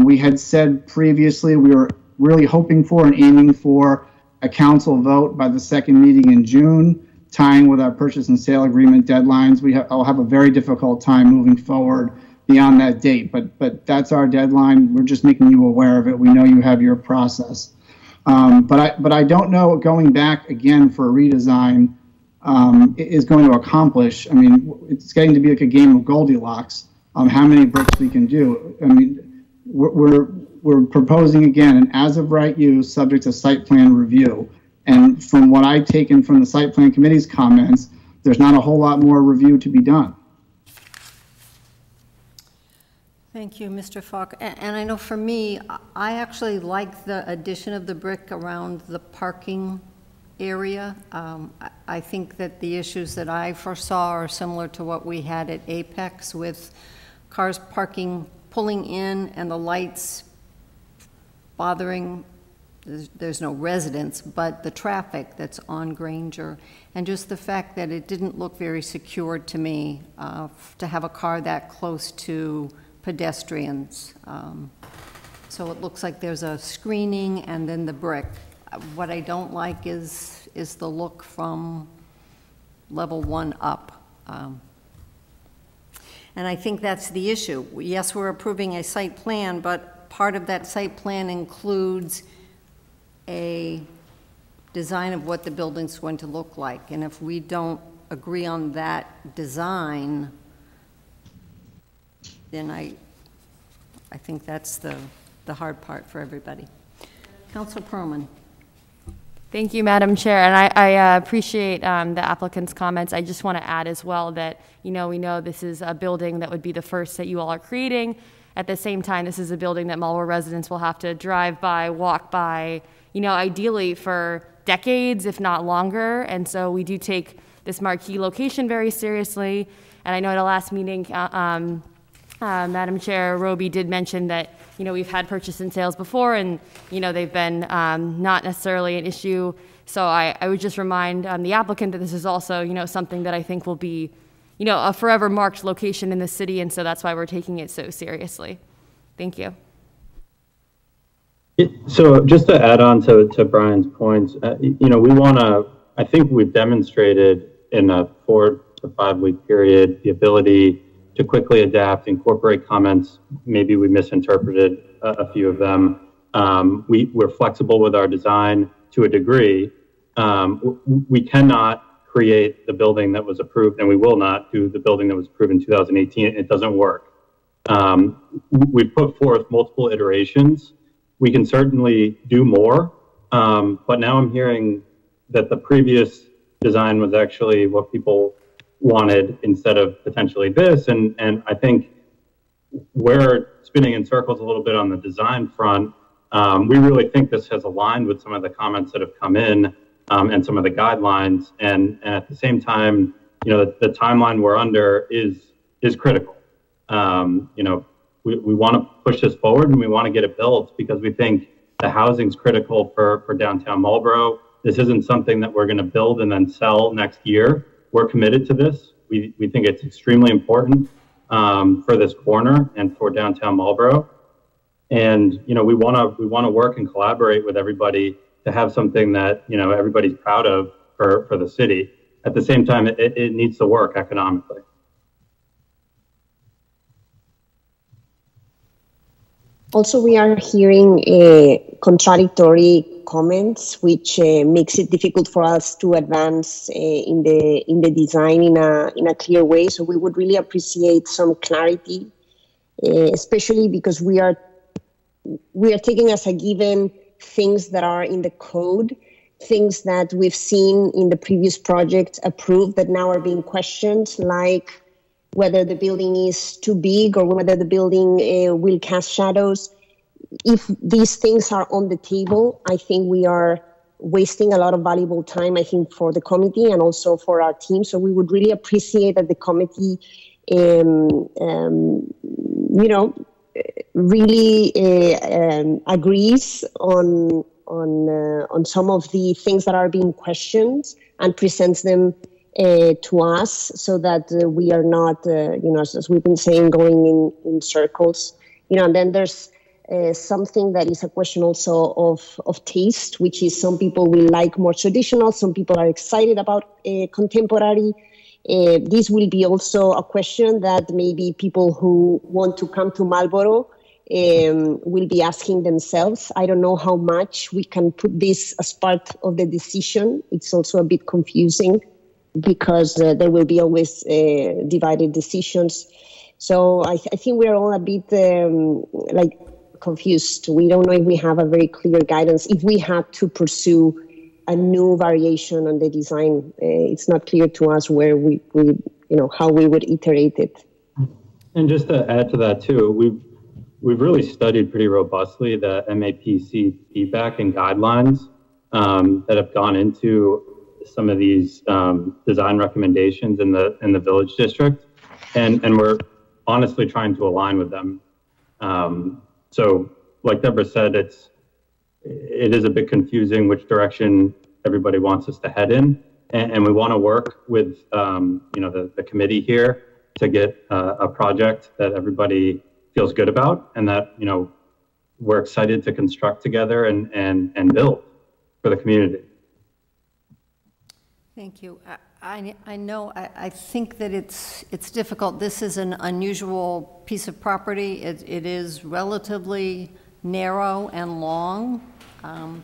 We had said previously we were really hoping for and aiming for a council vote by the second meeting in June, tying with our purchase and sale agreement deadlines. I'll have a very difficult time moving forward beyond that date, but that's our deadline. We're just making you aware of it. We know you have your process. But I don't know what going back again for a redesign is going to accomplish. I mean, it's getting to be like a game of Goldilocks on how many bricks we can do. I mean, we're proposing again an as-of-right use subject to site plan review. And from what I've taken from the site plan committee's comments, there's not a whole lot more review to be done. Thank you, Mr. Falk. And I know for me, I actually like the addition of the brick around the parking area. I think that the issues that I foresaw are similar to what we had at Apex with cars pulling in and the lights bothering. There's no residents, but the traffic that's on Granger, and just the fact that it didn't look very secure to me to have a car that close to pedestrians. So it looks like there's a screening and then the brick. What I don't like is the look from level 1 up. And I think that's the issue. Yes, we're approving a site plan, but part of that site plan includes a design of what the building's going to look like. And if we don't agree on that design, then I think that's the hard part for everybody. Councilor Perlman. Thank you, Madam Chair, and I appreciate the applicant's comments. I just want to add as well that, we know this is a building that would be the first that you all are creating. At the same time, this is a building that Marlborough residents will have to drive by, walk by, ideally for decades, if not longer. And so we do take this marquee location very seriously. And I know at a last meeting, Madam Chair, Roby did mention that, we've had purchase and sales before and, they've been not necessarily an issue. So I would just remind the applicant that this is also, something that I think will be, a forever marked location in the city. And so that's why we're taking it so seriously. Thank you. So just to add on to Brian's points, I think we've demonstrated in a 4 to 5 week period the ability to quickly adapt, incorporate comments. Maybe we misinterpreted a few of them. We're flexible with our design to a degree. We cannot create the building that was approved, and we will not do the building that was approved in 2018. It doesn't work. We've put forth multiple iterations we can certainly do more. But now I'm hearing that the previous design was actually what people wanted instead of potentially this. And I think we're spinning in circles a little bit on the design front. We really think this has aligned with some of the comments that have come in and some of the guidelines. And at the same time, you know, the timeline we're under is critical. You know, we want to push this forward and we want to get it built because we think the housing's critical for downtown Marlborough. This isn't something that we're going to build and then sell next year. We're committed to this. We think it's extremely important for this corner and for downtown Marlborough. And, you know, we want to work and collaborate with everybody to have something that, you know, everybody's proud of for the city. At the same time, it needs to work economically. Also, we are hearing contradictory comments, which makes it difficult for us to advance in the design in a clear way. So we would really appreciate some clarity, especially because we are taking as a given things that are in the code, things that we've seen in the previous project approved that now are being questioned, like whether the building is too big or whether the building will cast shadows. If these things are on the table, I think we are wasting a lot of valuable time, I think, for the committee and also for our team. So we would really appreciate that the committee, you know, really agrees on some of the things that are being questioned and presents them to us, so that we are not, you know, as we've been saying, going in circles. You know, and then there's something that is a question also of taste, which is some people will like more traditional, some people are excited about contemporary. This will be also a question that maybe people who want to come to Marlborough will be asking themselves. I don't know how much we can put this as part of the decision. It's also a bit confusing because there will be always divided decisions. So I think we are all a bit like confused. We don't know if we have a very clear guidance. If we had to pursue a new variation on the design, it's not clear to us where we you know, how we would iterate it. And just to add to that too, we've really studied pretty robustly the MAPC feedback and guidelines that have gone into some of these design recommendations in the village district, and we're honestly trying to align with them. So like Deborah said, it is a bit confusing which direction everybody wants us to head in, and we want to work with you know, the committee here to get a project that everybody feels good about and that, you know, we're excited to construct together and build for the community. Thank you. I know, I think that it's difficult. This is an unusual piece of property. It is relatively narrow and long,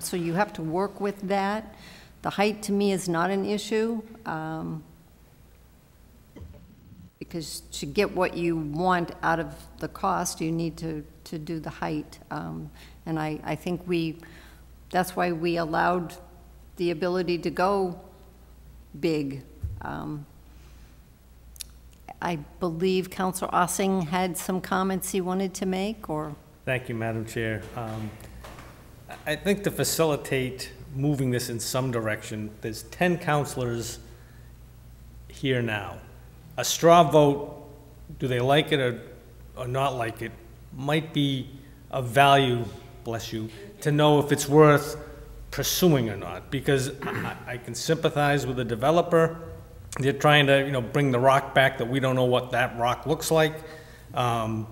so you have to work with that. The height to me is not an issue, because to get what you want out of the cost, you need to do the height. And I think that's why we allowed the ability to go big. I believe Councilor Ossing had some comments he wanted to make, or? Thank you, Madam Chair. I think to facilitate moving this in some direction, there's 10 councilors here now. A straw vote, do they like it or not like it, might be of value, bless you, to know if it's worth pursuing or not, because I can sympathize with the developer. They're trying to, you know, bring the rock back that we don't know what that rock looks like, and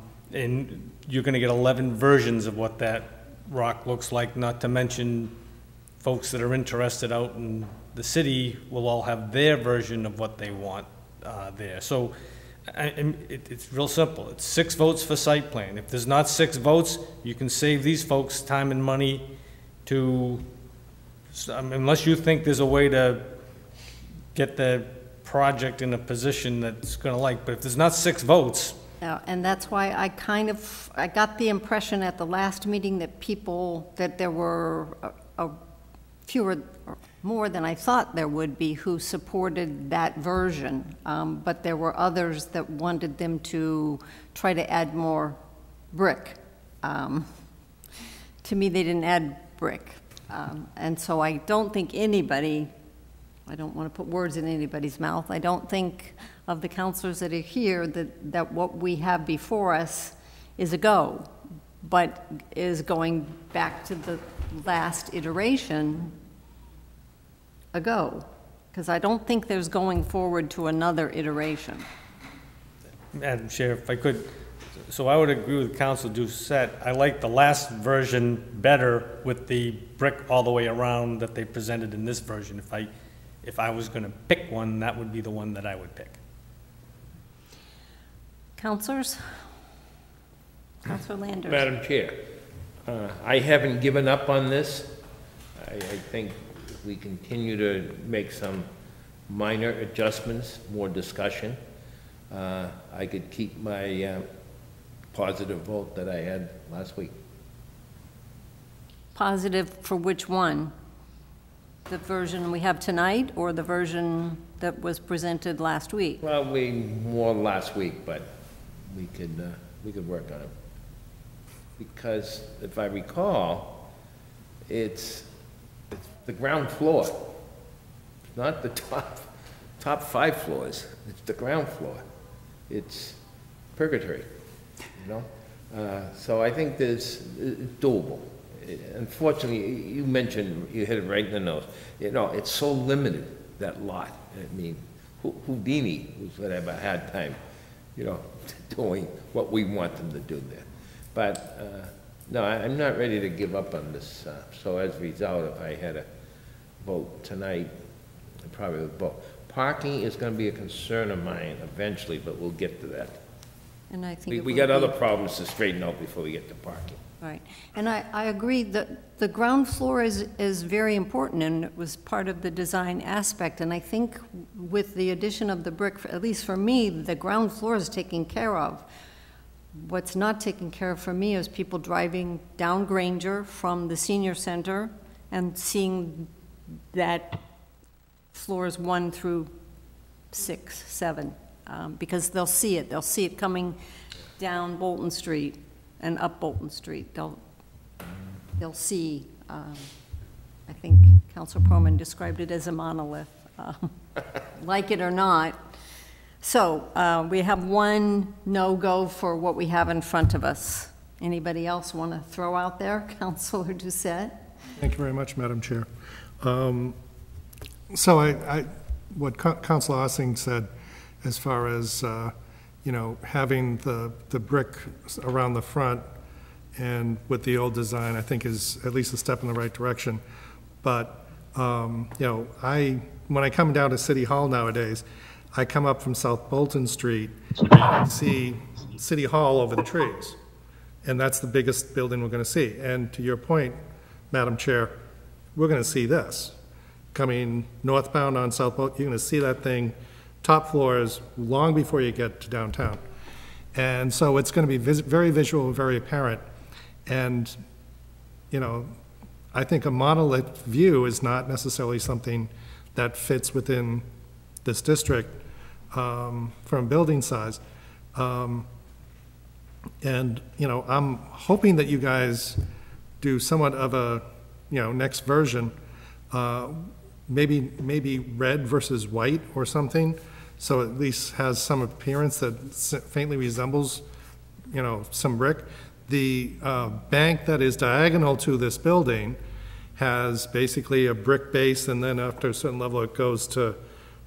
you're going to get 11 versions of what that rock looks like, not to mention folks that are interested out in the city will all have their version of what they want there. So it's real simple. It's 6 votes for site plan. If there's not 6 votes, you can save these folks time and money to, unless you think there's a way to get the project in a position that's going to like, but if there's not 6 votes, And that's why I got the impression at the last meeting that there were fewer, more than I thought there would be, who supported that version. But there were others that wanted them to try to add more brick. To me, they didn't add brick. And so I don't think anybody, I don't want to put words in anybody's mouth, I don't think of the counselors that are here that what we have before us is a go, but is going back to the last iteration a go, because I don't think there's going forward to another iteration. Madam Chair, if I could, so I would agree with Council Doucette. I like the last version better with the brick all the way around that they presented in this version. If I was going to pick one, that would be the one that I would pick. Councilors? Councilor Landers? Madam Chair, I haven't given up on this. I think if we continue to make some minor adjustments, more discussion, I could keep my positive vote that I had last week. Positive for which one? The version we have tonight or the version that was presented last week? Well, more last week, but we could work on it. Because if I recall, it's the ground floor, not the top 5 floors. It's the ground floor. It's purgatory, you know? So I think it's doable. Unfortunately, you mentioned, you hit it right in the nose. You know, it's so limited, that lot. I mean, Houdini would have a hard time, you know, doing what we want them to do there. But, no, I'm not ready to give up on this. So as a result, if I had a vote tonight, I probably would vote. Parking is going to be a concern of mine eventually, but we'll get to that. And I think we got other problems to straighten out before we get to parking. Right, and I agree that the ground floor is very important, and it was part of the design aspect, and I think with the addition of the brick, at least for me, the ground floor is taken care of. What's not taken care of for me is people driving down Granger from the senior center and seeing that floors 1 through 6, 7, because they'll see it coming down Bolton Street and up Bolton Street. They'll see, I think Councilor Perlman described it as a monolith, like it or not. So we have one no-go for what we have in front of us. Anybody else want to throw out there? Councilor Doucette? Thank you very much, Madam Chair. So what Councilor Ossing said as far as you know, having the brick around the front and with the old design, I think is at least a step in the right direction. But, you know, when I come down to City Hall nowadays, I come up from South Bolton Street and see City Hall over the trees. And that's the biggest building we're going to see. And to your point, Madam Chair, we're going to see this. Coming northbound on South Bolton, you're going to see that thing top floors long before you get to downtown. And so it's going to be very visual, very apparent. And, you know, I think a monolith view is not necessarily something that fits within this district from building size. And, you know, I'm hoping that you guys do somewhat of a, you know, next version, maybe red versus white or something, so at least has some appearance that faintly resembles, you know, some brick. The bank that is diagonal to this building has basically a brick base, and then after a certain level it goes to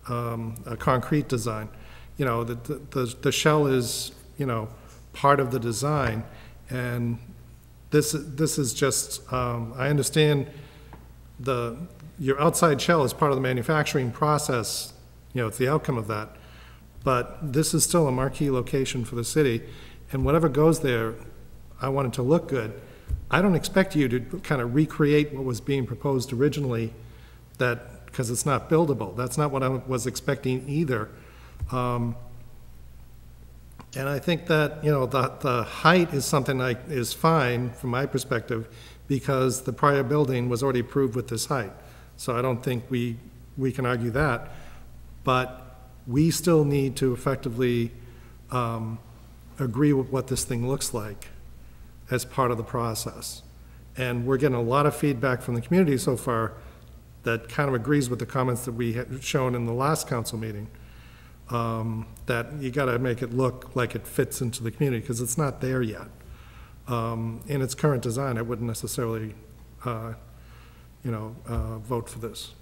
a concrete design. You know, the shell is, you know, part of the design, and this is just, I understand your outside shell is part of the manufacturing process, you know, it's the outcome of that. But this is still a marquee location for the city, and whatever goes there, I want it to look good. I don't expect you to kind of recreate what was being proposed originally, because it's not buildable. That's not what I was expecting either. And I think that, you know, the height is something is fine from my perspective, because the prior building was already approved with this height. So I don't think we can argue that. But we still need to effectively agree with what this thing looks like as part of the process. And we're getting a lot of feedback from the community so far that kind of agrees with the comments that we had shown in the last council meeting, that you got to make it look like it fits into the community, because it's not there yet. In its current design, I wouldn't necessarily, vote for this.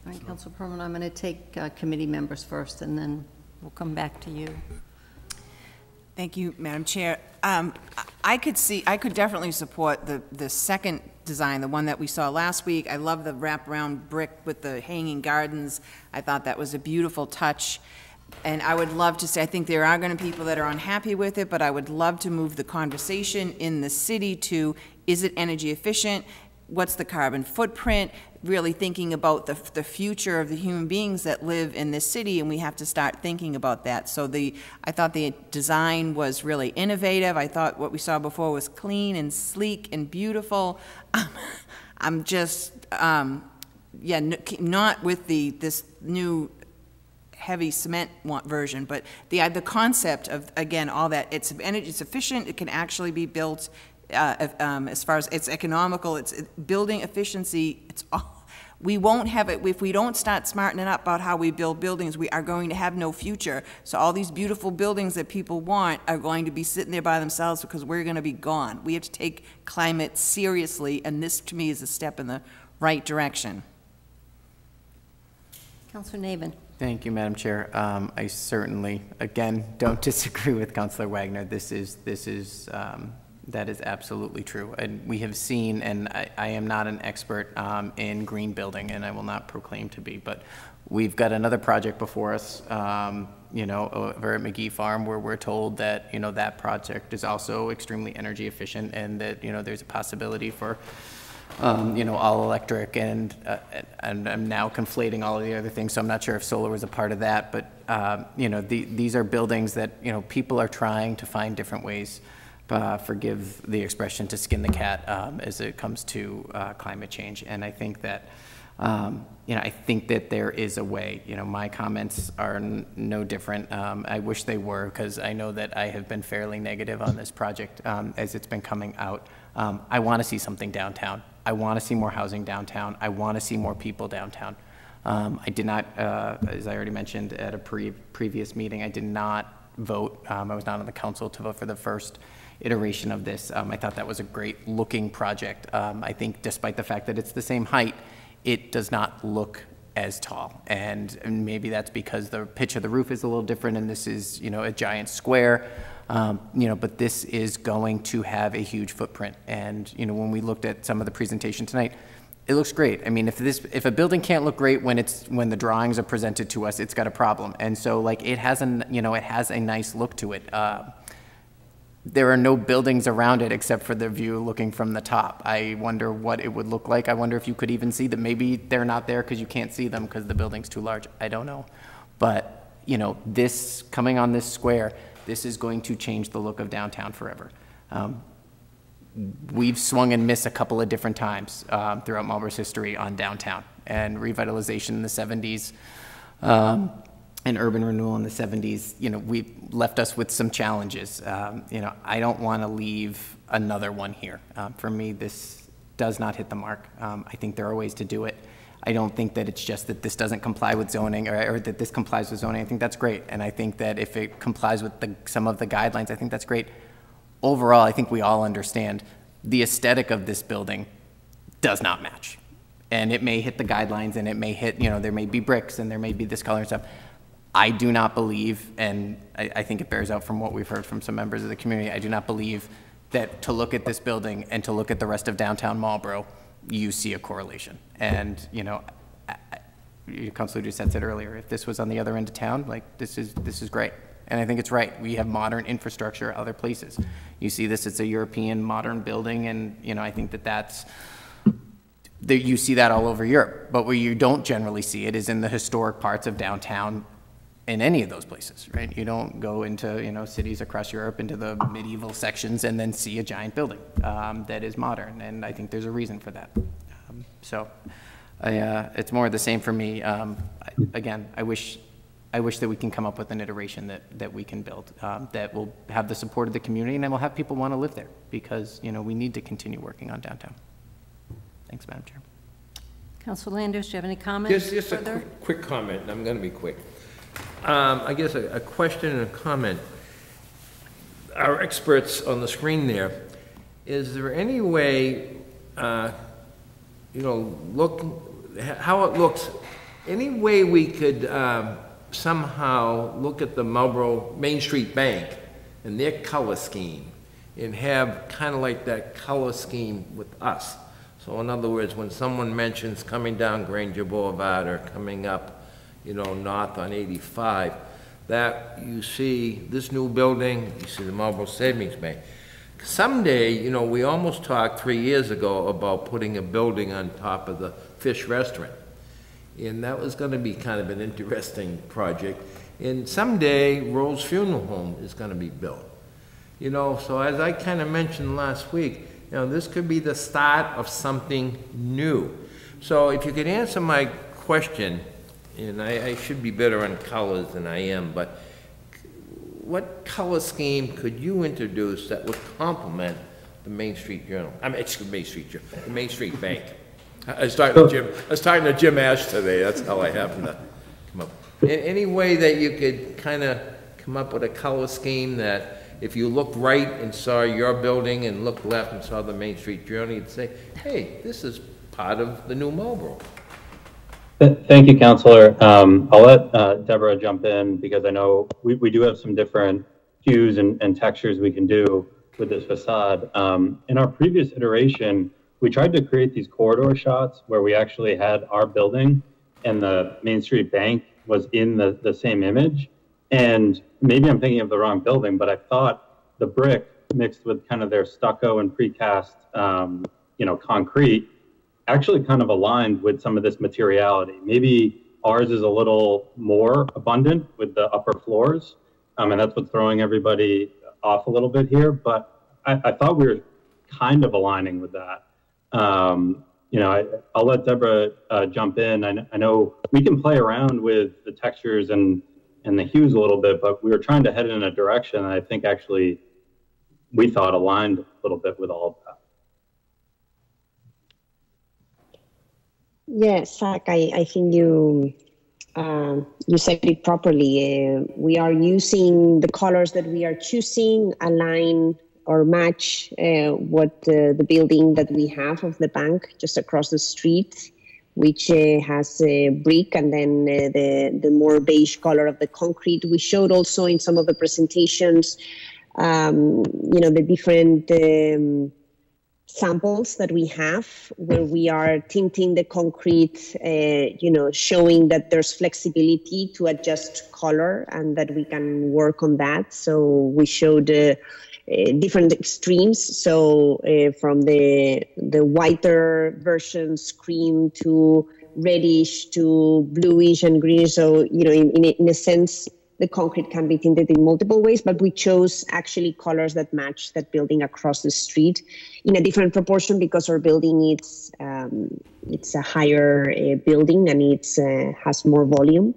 All right, Councilor Perlman, I'm going to take committee members first, and then we'll come back to you. Thank you, Madam Chair. I could definitely support the second design, the one that we saw last week. I love the wraparound brick with the hanging gardens. I thought that was a beautiful touch. And I would love to say, I think there are going to be people that are unhappy with it, but I would love to move the conversation in the city to, is it energy efficient? What's the carbon footprint? Really thinking about the future of the human beings that live in this city, and we have to start thinking about that. So I thought the design was really innovative. I thought what we saw before was clean and sleek and beautiful. I'm just, not with this new heavy cement version, but the concept of, again, all that, it's energy efficient, it can actually be built as far as it's economical, it's building efficiency, it's all. We won't have it, if we don't start smartening up about how we build buildings, we are going to have no future. So all these beautiful buildings that people want are going to be sitting there by themselves because we're going to be gone. We have to take climate seriously, and this, to me, is a step in the right direction. Councilor Navin. Thank you, Madam Chair. I certainly, again, don't disagree with Councilor Wagner. That is absolutely true. And we have seen, and I am not an expert in green building, and I will not proclaim to be, but we've got another project before us, over at McGee Farm, where we're told that, that project is also extremely energy efficient, and that, there's a possibility for, all electric, and I'm now conflating all of the other things, so I'm not sure if solar was a part of that, but, these are buildings that, people are trying to find different ways, forgive the expression, to skin the cat as it comes to climate change. And I think that, I think that there is a way. My comments are no different. I wish they were, because I know that I have been fairly negative on this project as it's been coming out. I want to see something downtown. I want to see more housing downtown. I want to see more people downtown. I did not, as I already mentioned at a previous meeting, I did not vote. I was not on the council to vote for the first iteration of this. I thought that was a great looking project. I think despite the fact that it's the same height, it does not look as tall. And maybe that's because the pitch of the roof is a little different, and this is, a giant square. But this is going to have a huge footprint. And, when we looked at some of the presentation tonight, it looks great. I mean, if a building can't look great when the drawings are presented to us, it's got a problem. And so, it has a nice look to it. There are no buildings around it except for the view looking from the top. I wonder what it would look like. I wonder if you could even see them. Maybe they're not there because you can't see them because the building's too large. I don't know. But, this coming on this square, this is going to change the look of downtown forever. We've swung and missed a couple of different times throughout Marlborough's history on downtown, and revitalization in the 70s. And urban renewal in the 70s, we left us with some challenges. I don't want to leave another one here. For me, this does not hit the mark. I think there are ways to do it. I don't think that it's just that this doesn't comply with zoning, or that this complies with zoning. I think that's great. And I think that if it complies with some of the guidelines, I think that's great. Overall, I think we all understand the aesthetic of this building does not match. And it may hit the guidelines, and it may hit, there may be bricks, and there may be this color and stuff. I do not believe, and I think it bears out from what we've heard from some members of the community, I do not believe that to look at this building and to look at the rest of downtown Marlborough, you see a correlation. And, Councilor Doucette said earlier, if this was on the other end of town, this is great. And I think it's right. We have modern infrastructure other places. You see this, it's a European modern building, and, I think you see that all over Europe. But where you don't generally see it is in the historic parts of downtown in any of those places, right? You don't go into, cities across Europe, into the medieval sections and then see a giant building that is modern, and I think there's a reason for that. It's more the same for me. Again, I wish that we can come up with an iteration that we can build that will have the support of the community and will have people want to live there, because, we need to continue working on downtown. Thanks, Madam Chair. Councilor Landers, do you have any comments? Just a quick comment, and I'm going to be quick. I guess a question and a comment. Our experts on the screen there, is there any way, look how it looks, any way we could somehow look at the Marlborough Main Street Bank and their color scheme and have kind of like that color scheme with us? So in other words, when someone mentions coming down Granger Boulevard or coming up, north on 85, that you see this new building, you see the Marlborough Savings Bank. Someday, we almost talked 3 years ago about putting a building on top of the fish restaurant. And that was going to be kind of an interesting project. And someday, Rose Funeral Home is going to be built. So as I kind of mentioned last week, this could be the start of something new. So if you could answer my question, and I should be better on colors than I am, but what color scheme could you introduce that would complement the Main Street Journal? Excuse me, Main Street Journal, the Main Street Bank. I was talking to Jim Ash today. That's how I happened to come up. Any way that you could kind of come up with a color scheme that if you looked right and saw your building and looked left and saw the Main Street Journal, you'd say, hey, this is part of the new Marlborough. Thank you, Councilor. I'll let Deborah jump in, because I know we do have some different hues and textures we can do with this facade. In our previous iteration, we tried to create these corridor shots where we actually had our building and the Main Street Bank was in the same image. And maybe I'm thinking of the wrong building, but I thought the brick mixed with kind of their stucco and precast, concrete actually kind of aligned with some of this materiality. Maybe ours is a little more abundant with the upper floors, and that's what's throwing everybody off a little bit here. But I thought we were kind of aligning with that. I'll let Deborah jump in. I know we can play around with the textures and the hues a little bit, but we were trying to head in a direction that I think actually we thought aligned a little bit with all of that. Yes, Zach, I think you said it properly. We are using the colors that we are choosing align or match what the building that we have of the bank just across the street, which has brick and then the more beige color of the concrete. We showed also in some of the presentations, the different samples that we have where we are tinting the concrete, showing that there's flexibility to adjust color and that we can work on that. So we showed different extremes. So from the whiter versions, cream, to reddish, to bluish and greenish. So, in a sense, the concrete can be tinted in multiple ways, but we chose actually colors that match that building across the street in a different proportion because our building it's a higher building and it's has more volume.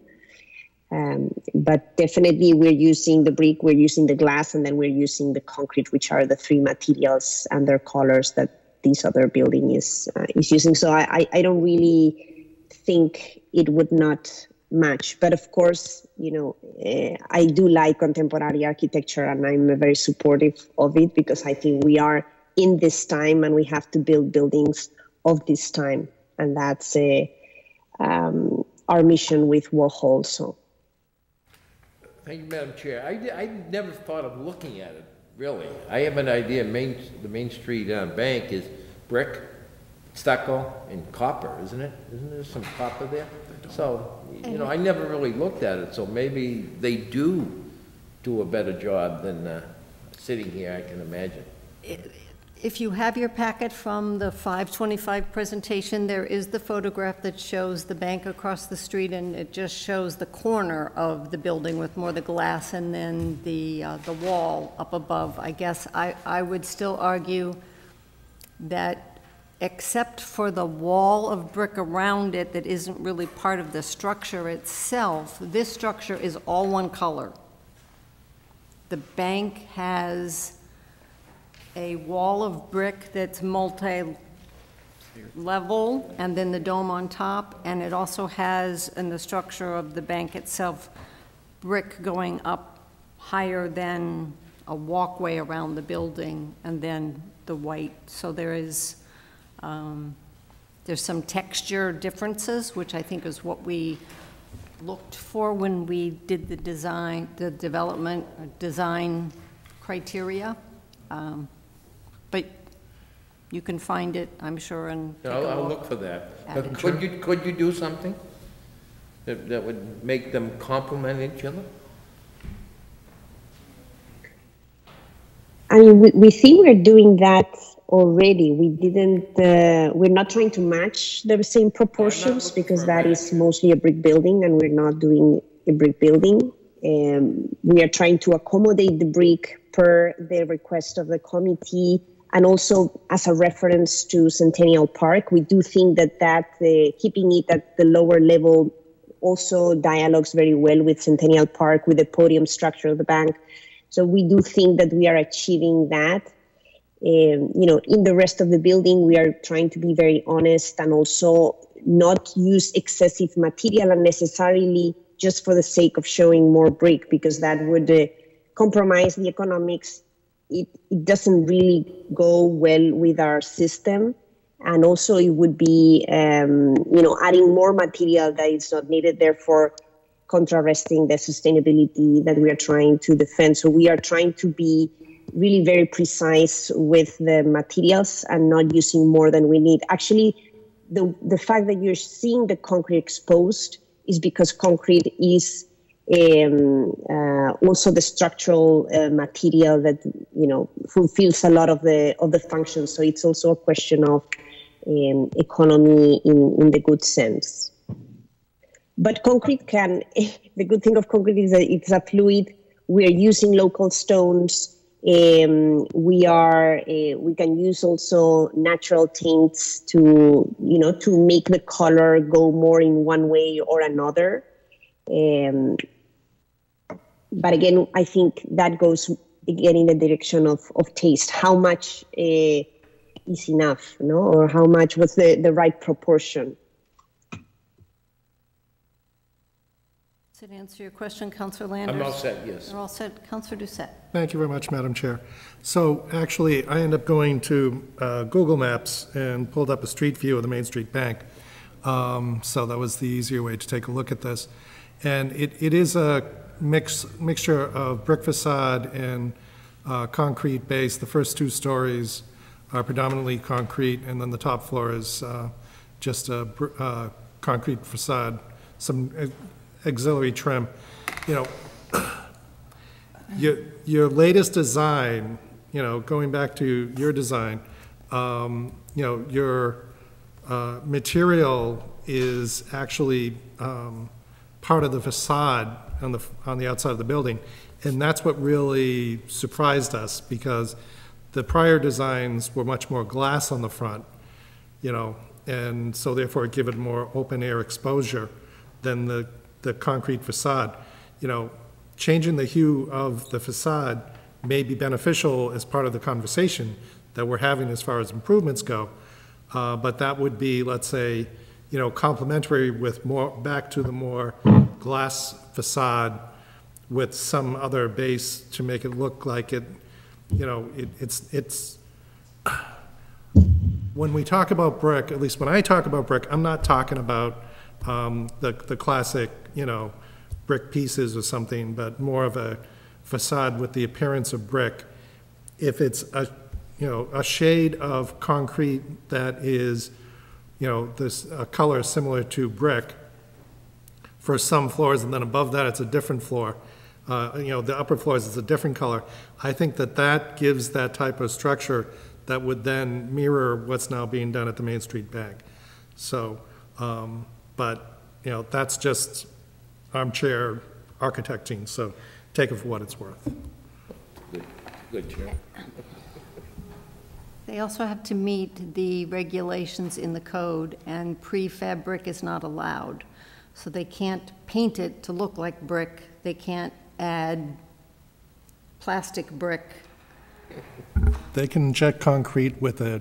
But definitely we're using the brick, we're using the glass, and then we're using the concrete, which are the three materials and their colors that this other building is using. So I don't really think it would not match. But of course, I do like contemporary architecture and I'm very supportive of it because I think we are in this time and we have to build buildings of this time. And that's our mission with Warhol. So. Thank you, Madam Chair. I never thought of looking at it, really. I have an idea the Main Street Bank is brick, stucco, and copper, isn't it? Isn't there some copper there? So, I never really looked at it, so maybe they do a better job than sitting here, I can imagine. If you have your packet from the 525 presentation, there is the photograph that shows the bank across the street, and it just shows the corner of the building with more of the glass and then the wall up above. I guess I would still argue that except for the wall of brick around it that isn't really part of the structure itself, this structure is all one color. The bank has a wall of brick that's multi-level, and then the dome on top, and it also has, in the structure of the bank itself, brick going up higher than a walkway around the building, and then the white. So there is, there's some texture differences, which I think is what we looked for when we did the design, the development, design criteria. But you can find it, I'm sure, and take a I'll look for that. at it. Could you do something that would make them complement each other? I mean, we think we're doing that already. We didn't, we're not trying to match the same proportions because that is mostly a brick building and we're not doing a brick building. We are trying to accommodate the brick per the request of the committee, and also as a reference to Centennial Park. We do think that keeping it at the lower level also dialogues very well with Centennial Park, with the podium structure of the bank. So we do think that we are achieving that. You know, in the rest of the building, we are trying to be very honest and also not use excessive material unnecessarily just for the sake of showing more brick, because that would compromise the economics. It doesn't really go well with our system. And also it would be, you know, adding more material that is not needed, therefore contrasting the sustainability that we are trying to defend. So we are trying to be really very precise with the materials and not using more than we need. Actually, the fact that you're seeing the concrete exposed is because concrete is also the structural material that, you know, fulfills a lot of the functions. So it's also a question of economy in the good sense. But concrete can, the good thing of concrete is that it's a fluid. We are using local stones. We can use also natural tints to, you know, to make the color go more in one way or another. But again, I think that goes again in the direction of taste. How much is enough, no? Or how much was the right proportion? Does it answer your question, Councillor Landers? I'm all set, yes. You're all set. Councillor Doucette. Thank you very much, Madam Chair. So actually, I ended up going to Google Maps and pulled up a street view of the Main Street Bank. So that was the easier way to take a look at this. And it is a mixture of brick facade and concrete base. The first 2 stories are predominantly concrete, and then the top floor is just a concrete facade, some auxiliary trim. You know, your latest design, you know, going back to your design, you know, your material is actually part of the facade on the outside of the building, and that's what really surprised us, because the prior designs were much more glass on the front, you know, and so therefore it gave it more open air exposure than the concrete facade. You know, changing the hue of the facade may be beneficial as part of the conversation that we're having as far as improvements go, but that would be, let's say, you know, complementary with more, back to the more glass facade with some other base to make it look like it, you know, it's, when we talk about brick, at least when I talk about brick, I'm not talking about the classic, you know, brick pieces or something, but more of a facade with the appearance of brick. If it's a, you know, a shade of concrete that is, you know, this color similar to brick for some floors, and then above that it's a different floor. You know, the upper floors is a different color. I think that gives that type of structure that would then mirror what's now being done at the Main Street Bank. So, but, you know, that's just armchair architecting, so take it for what it's worth. Good, Chair. They also have to meet the regulations in the code, and prefab brick is not allowed. So they can't paint it to look like brick. They can't add plastic brick. They can inject concrete with a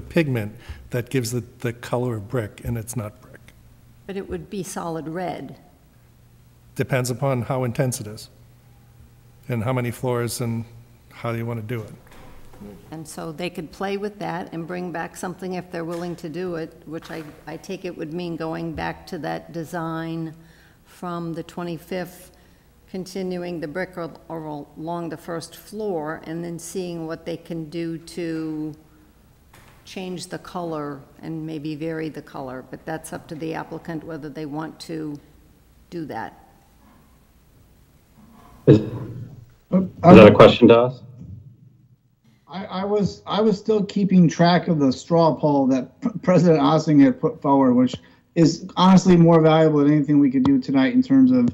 pigment that gives it the color of brick, and it's not brick. But it would be solid red. Depends upon how intense it is, and how many floors, and how you want to do it. And so they could play with that and bring back something if they're willing to do it, which I take it would mean going back to that design from the 25th, continuing the brick or along the first floor, and then seeing what they can do to change the color and maybe vary the color. But that's up to the applicant whether they want to do that. Is that a question to us? I was still keeping track of the straw poll that President Ossing had put forward, which is honestly more valuable than anything we could do tonight in terms of,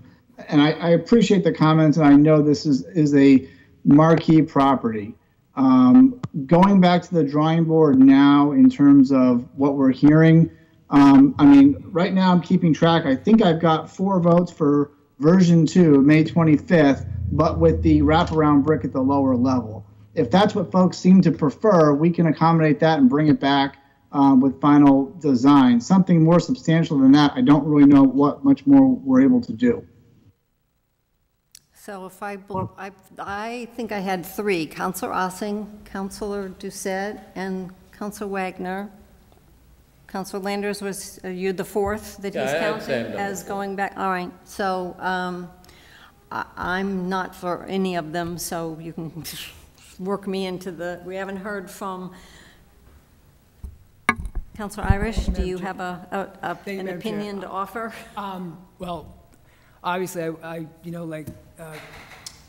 and I appreciate the comments, and I know this is a marquee property. Going back to the drawing board now in terms of what we're hearing, I mean, right now I'm keeping track. I think I've got 4 votes for version 2, May 25th, but with the wraparound brick at the lower level. If that's what folks seem to prefer, we can accommodate that and bring it back with final design. Something more substantial than that, I don't really know what much more we're able to do. So if I think I had 3, Councilor Ossing, Councilor Doucette, and Councilor Wagner. Councilor Landers, was you the 4th that he's counting as going back? All right, so I'm not for any of them, so you can work me into the, we haven't heard from Councilor Irish. Do you have an opinion to offer? Well, obviously, I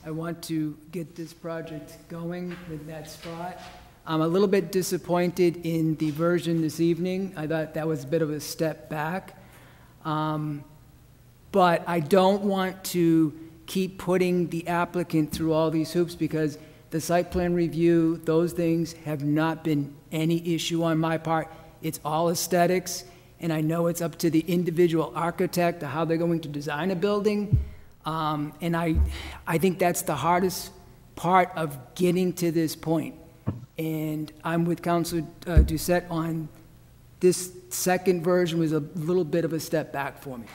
want to get this project going with that spot. I'm a little bit disappointed in the version this evening. I thought that was a bit of a step back. But I don't want to keep putting the applicant through all these hoops, because the site plan review, those things have not been any issue on my part. It's all aesthetics, and I know it's up to the individual architect to how they're going to design a building. And I think that's the hardest part of getting to this point. And I'm with Councilor Doucette on this second version was a little bit of a step back for me.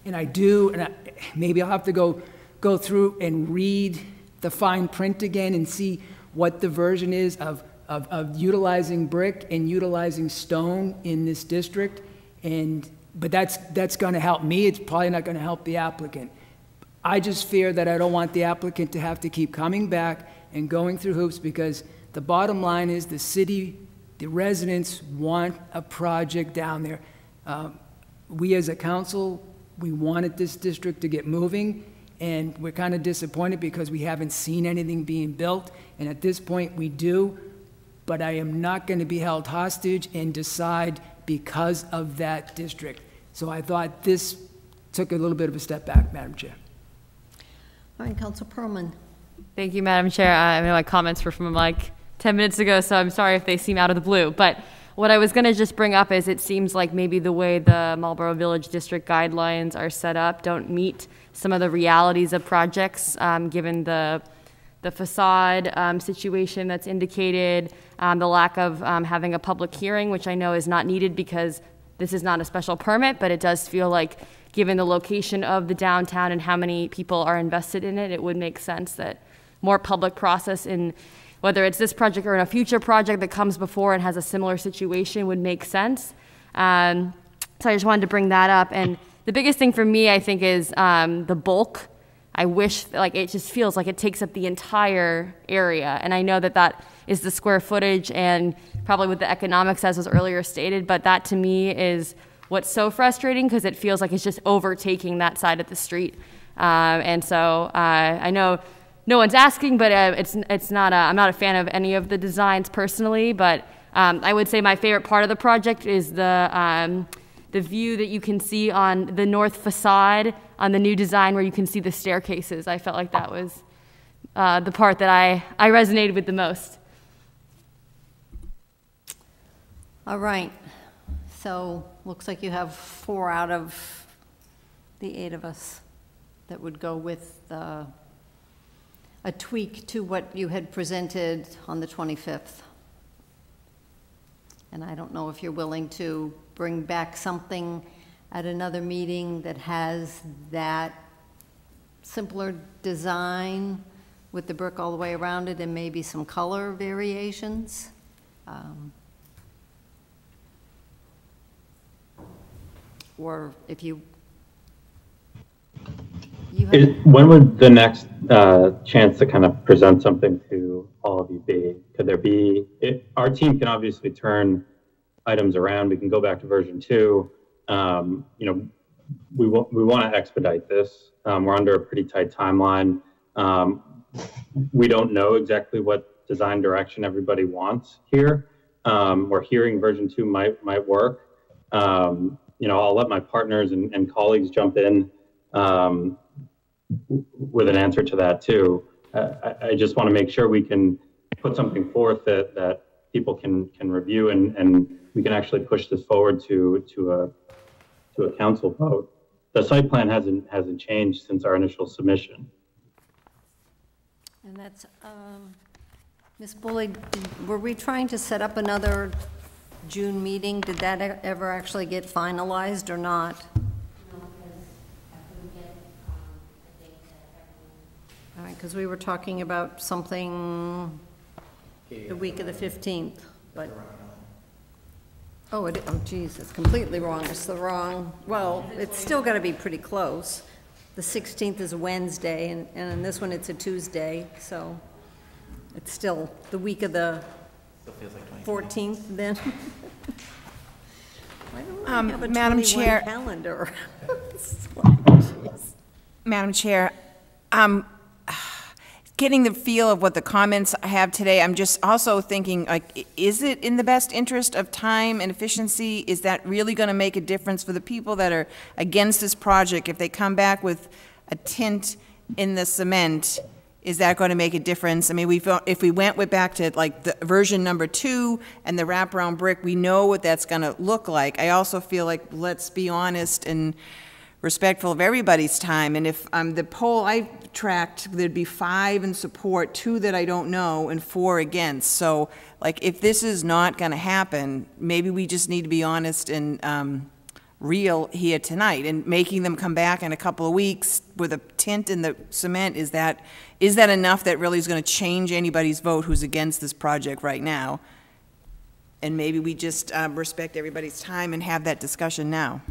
And I do, and maybe I'll have to go through and read the fine print again and see what the version is of utilizing brick and utilizing stone in this district. But that's going to help me. It's probably not going to help the applicant. I just fear that I don't want the applicant to have to keep coming back and going through hoops, because the bottom line is the city, the residents want a project down there. We as a council, we wanted this district to get moving, and we're kind of disappointed because we haven't seen anything being built, and at this point we do, but I am not going to be held hostage and decide because of that district. So I thought this took a little bit of a step back, Madam Chair. All right, Councilor Perlman. Thank you, Madam Chair. I know my comments were from like 10 minutes ago, so I'm sorry if they seem out of the blue. But what I was going to just bring up is it seems like maybe the way the Marlborough Village District guidelines are set up don't meet some of the realities of projects, given the facade situation that's indicated, the lack of having a public hearing, which I know is not needed because this is not a special permit, but it does feel like, given the location of the downtown and how many people are invested in it, it would make sense that more public process in whether it's this project or in a future project that comes before and has a similar situation would make sense. So I just wanted to bring that up. And the biggest thing for me, I think, is the bulk. I wish, like, it just feels like it takes up the entire area. And I know that that is the square footage and probably with the economics, as was earlier stated, but that to me is what's so frustrating, because it feels like it's just overtaking that side of the street. And so I know no one's asking, but it's not, I'm not a fan of any of the designs personally, but I would say my favorite part of the project is the view that you can see on the north facade on the new design where you can see the staircases. I felt like that was the part that I resonated with the most. All right. So looks like you have 4 out of the 8 of us that would go with a tweak to what you had presented on the 25th. And I don't know if you're willing to bring back something at another meeting that has that simpler design with the brick all the way around it and maybe some color variations. Or if you have... When would the next chance to kind of present something to all of you be? Could there be, our team can obviously turn items around. We can go back to version 2. You know, we want to expedite this. We're under a pretty tight timeline. We don't know exactly what design direction everybody wants here. We're hearing version 2 might work. You know, I'll let my partners and colleagues jump in with an answer to that too. I just want to make sure we can put something forth that people can review and we can actually push this forward to a council vote. The site plan hasn't changed since our initial submission. And that's, Ms. Bully, were we trying to set up another June meeting? Did that ever actually get finalized or not? All right, because we were talking about something the week of the 15th, but, oh, geez, it's completely wrong. It's the wrong, well, it's still got to be pretty close. The 16th is a Wednesday, and in this one it's a Tuesday, so it's still the week of the 14th then. Why don't we have a Madam 21 Chair, calendar? Madam Chair, getting the feel of what the comments I have today, I'm just also thinking, like, is it in the best interest of time and efficiency? Is that really going to make a difference for the people that are against this project? If they come back with a tint in the cement, is that going to make a difference? I mean, if we went back to like the version number 2 and the wraparound brick, we know what that's going to look like. I also feel like, let's be honest and respectful of everybody's time. And if the poll I tracked, there'd be 5 in support, 2 that I don't know, and 4 against. So, like, if this is not going to happen, maybe we just need to be honest and real here tonight. And making them come back in a couple of weeks with a tint in the cement, is that enough that really is going to change anybody's vote who's against this project right now? And maybe we just respect everybody's time and have that discussion now.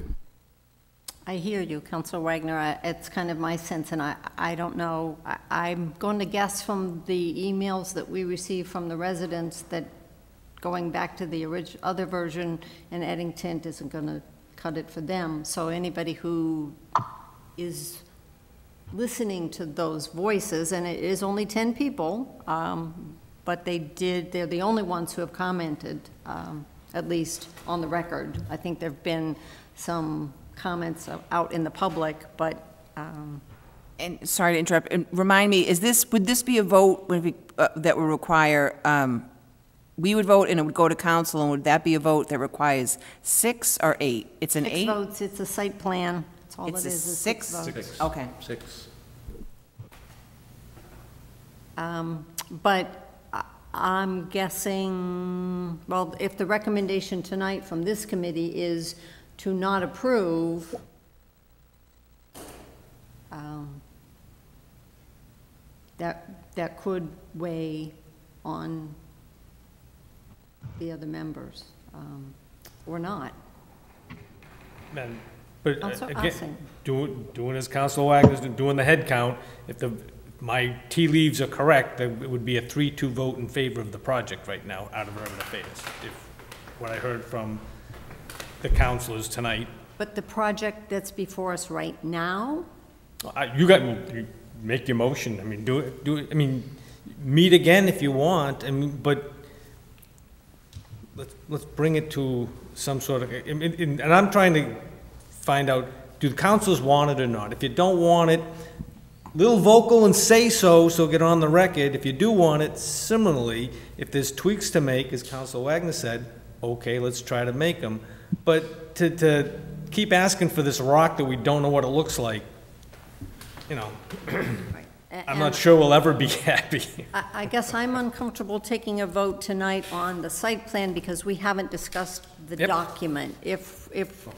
I hear you, Councilor Wagner. It's kind of my sense, and I don't know. I'm going to guess from the emails that we received from the residents that going back to the other version and adding tint isn't going to cut it for them. So anybody who is listening to those voices, and it is only 10 people, but they're the only ones who have commented, at least on the record. I think there have been some comments out in the public, but and sorry to interrupt, and remind me, would this be a vote that would require, we would vote and it would go to council, and would that be a vote that requires 6 or 8? It's an 8? 6 votes, it's a site plan, that's all it is. It's a 6 votes? 6. Okay. 6. But I'm guessing, well, if the recommendation tonight from this committee is to not approve, that could weigh on the other members, or not. Man, but Councilor again, doing as Councilor Wagner's doing the head count, if my tea leaves are correct, then it would be a 3-2 vote in favor of the project right now out of Urban Affairs, if what I heard from the councilors tonight. But the project that's before us right now? make your motion. I mean, do it, I mean, meet again if you want, I mean, but let's bring it to some sort of, and I'm trying to find out, do the councils want it or not? If you don't want it, little vocal and say so get on the record. If you do want it, similarly, if there's tweaks to make, as Council Wagner said, okay, let's try to make them. But to keep asking for this rock that we don't know what it looks like, you know, I'm not sure we'll ever be happy. I guess I'm uncomfortable taking a vote tonight on the site plan because we haven't discussed the document. If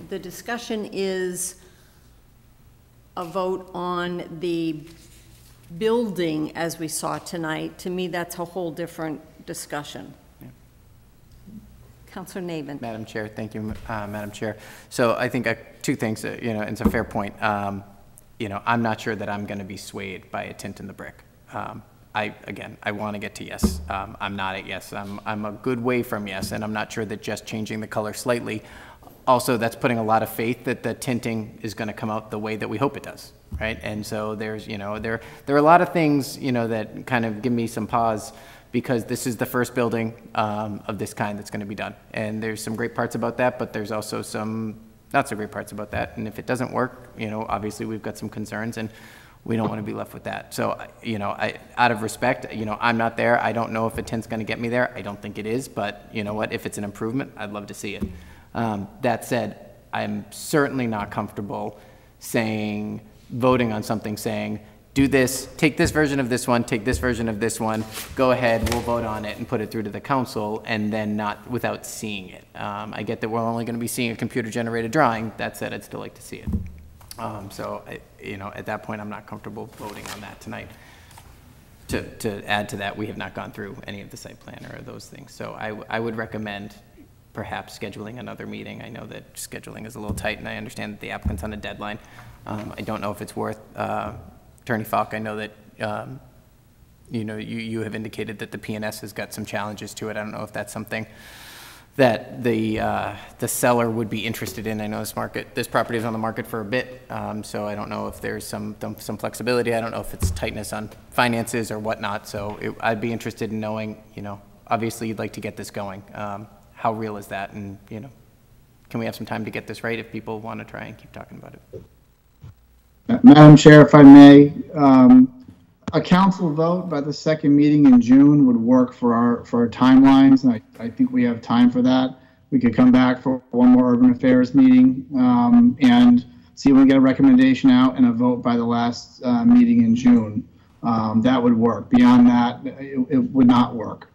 the discussion is a vote on the building as we saw tonight, to me that's a whole different discussion. Councilor Navin. Madam Chair, thank you, Madam Chair. So I think two things, you know, it's a fair point. You know, I'm not sure that I'm going to be swayed by a tint in the brick. Again, I want to get to yes. I'm not at yes. I'm a good way from yes, and I'm not sure that just changing the color slightly, also that's putting a lot of faith that the tinting is going to come out the way that we hope it does, right? And so there's, you know, there are a lot of things, you know, that kind of give me some pause, because this is the first building of this kind that's going to be done. And there's some great parts about that, but there's also some not so great parts about that. And if it doesn't work, you know, obviously we've got some concerns, and we don't want to be left with that. So, you know, out of respect, you know, I'm not there. I don't know if a tint's going to get me there. I don't think it is, but you know what? If it's an improvement, I'd love to see it. That said, I'm certainly not comfortable voting on something saying, do this, take this version of this one, take this version of this one, go ahead, we'll vote on it and put it through to the council, and then not without seeing it. I get that we're only going to be seeing a computer-generated drawing. That said, I'd still like to see it. So, you know, at that point, I'm not comfortable voting on that tonight. To add to that, we have not gone through any of the site plan or those things. So I would recommend perhaps scheduling another meeting. I know that scheduling is a little tight, and I understand that the applicant's on a deadline. I don't know if it's worth, Attorney Falk, I know that, you know, you have indicated that the PNS has got some challenges to it. I don't know if that's something that the seller would be interested in. I know this property is on the market for a bit, so I don't know if there's some flexibility. I don't know if it's tightness on finances or whatnot. So I'd be interested in knowing, you know, obviously you'd like to get this going. How real is that? And, you know, can we have some time to get this right if people want to try and keep talking about it? Madam Chair, if I may, a council vote by the second meeting in June would work for our timelines, and I think we have time for that. We could come back for one more urban affairs meeting and see if we can get a recommendation out and a vote by the last meeting in June. That would work. Beyond that, it would not work.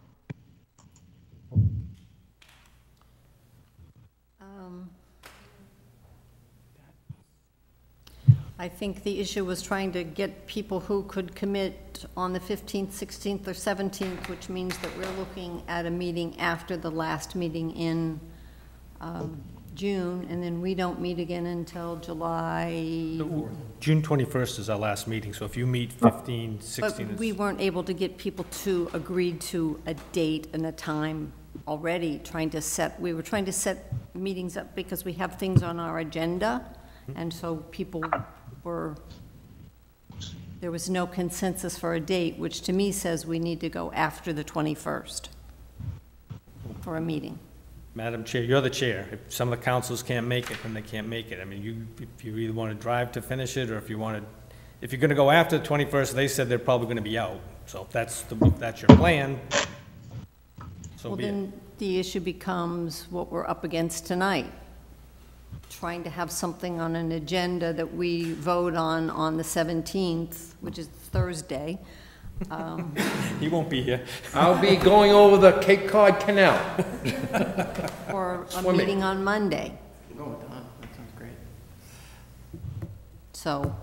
I think the issue was trying to get people who could commit on the 15th, 16th, or 17th, which means that we're looking at a meeting after the last meeting in June, and then we don't meet again until July. June 21st is our last meeting, so if you meet 15, 16. But we weren't able to get people to agree to a date and a time already. We were trying to set meetings up because we have things on our agenda, and so people there was no consensus for a date, which to me says we need to go after the 21st for a meeting. Madam Chair, you're the chair. If some of the councils can't make it, then they can't make it. I mean, if you either want to drive to finish it, or if you're going to go after the 21st, they said they're probably going to be out. So if that's your plan, so well, be it. Then the issue becomes what we're up against tonight. Trying to have something on an agenda that we vote on the 17th, which is Thursday. He won't be here. I'll be going over the Cape Cod Canal. Or a meeting on Monday. Oh, Don, that sounds great. So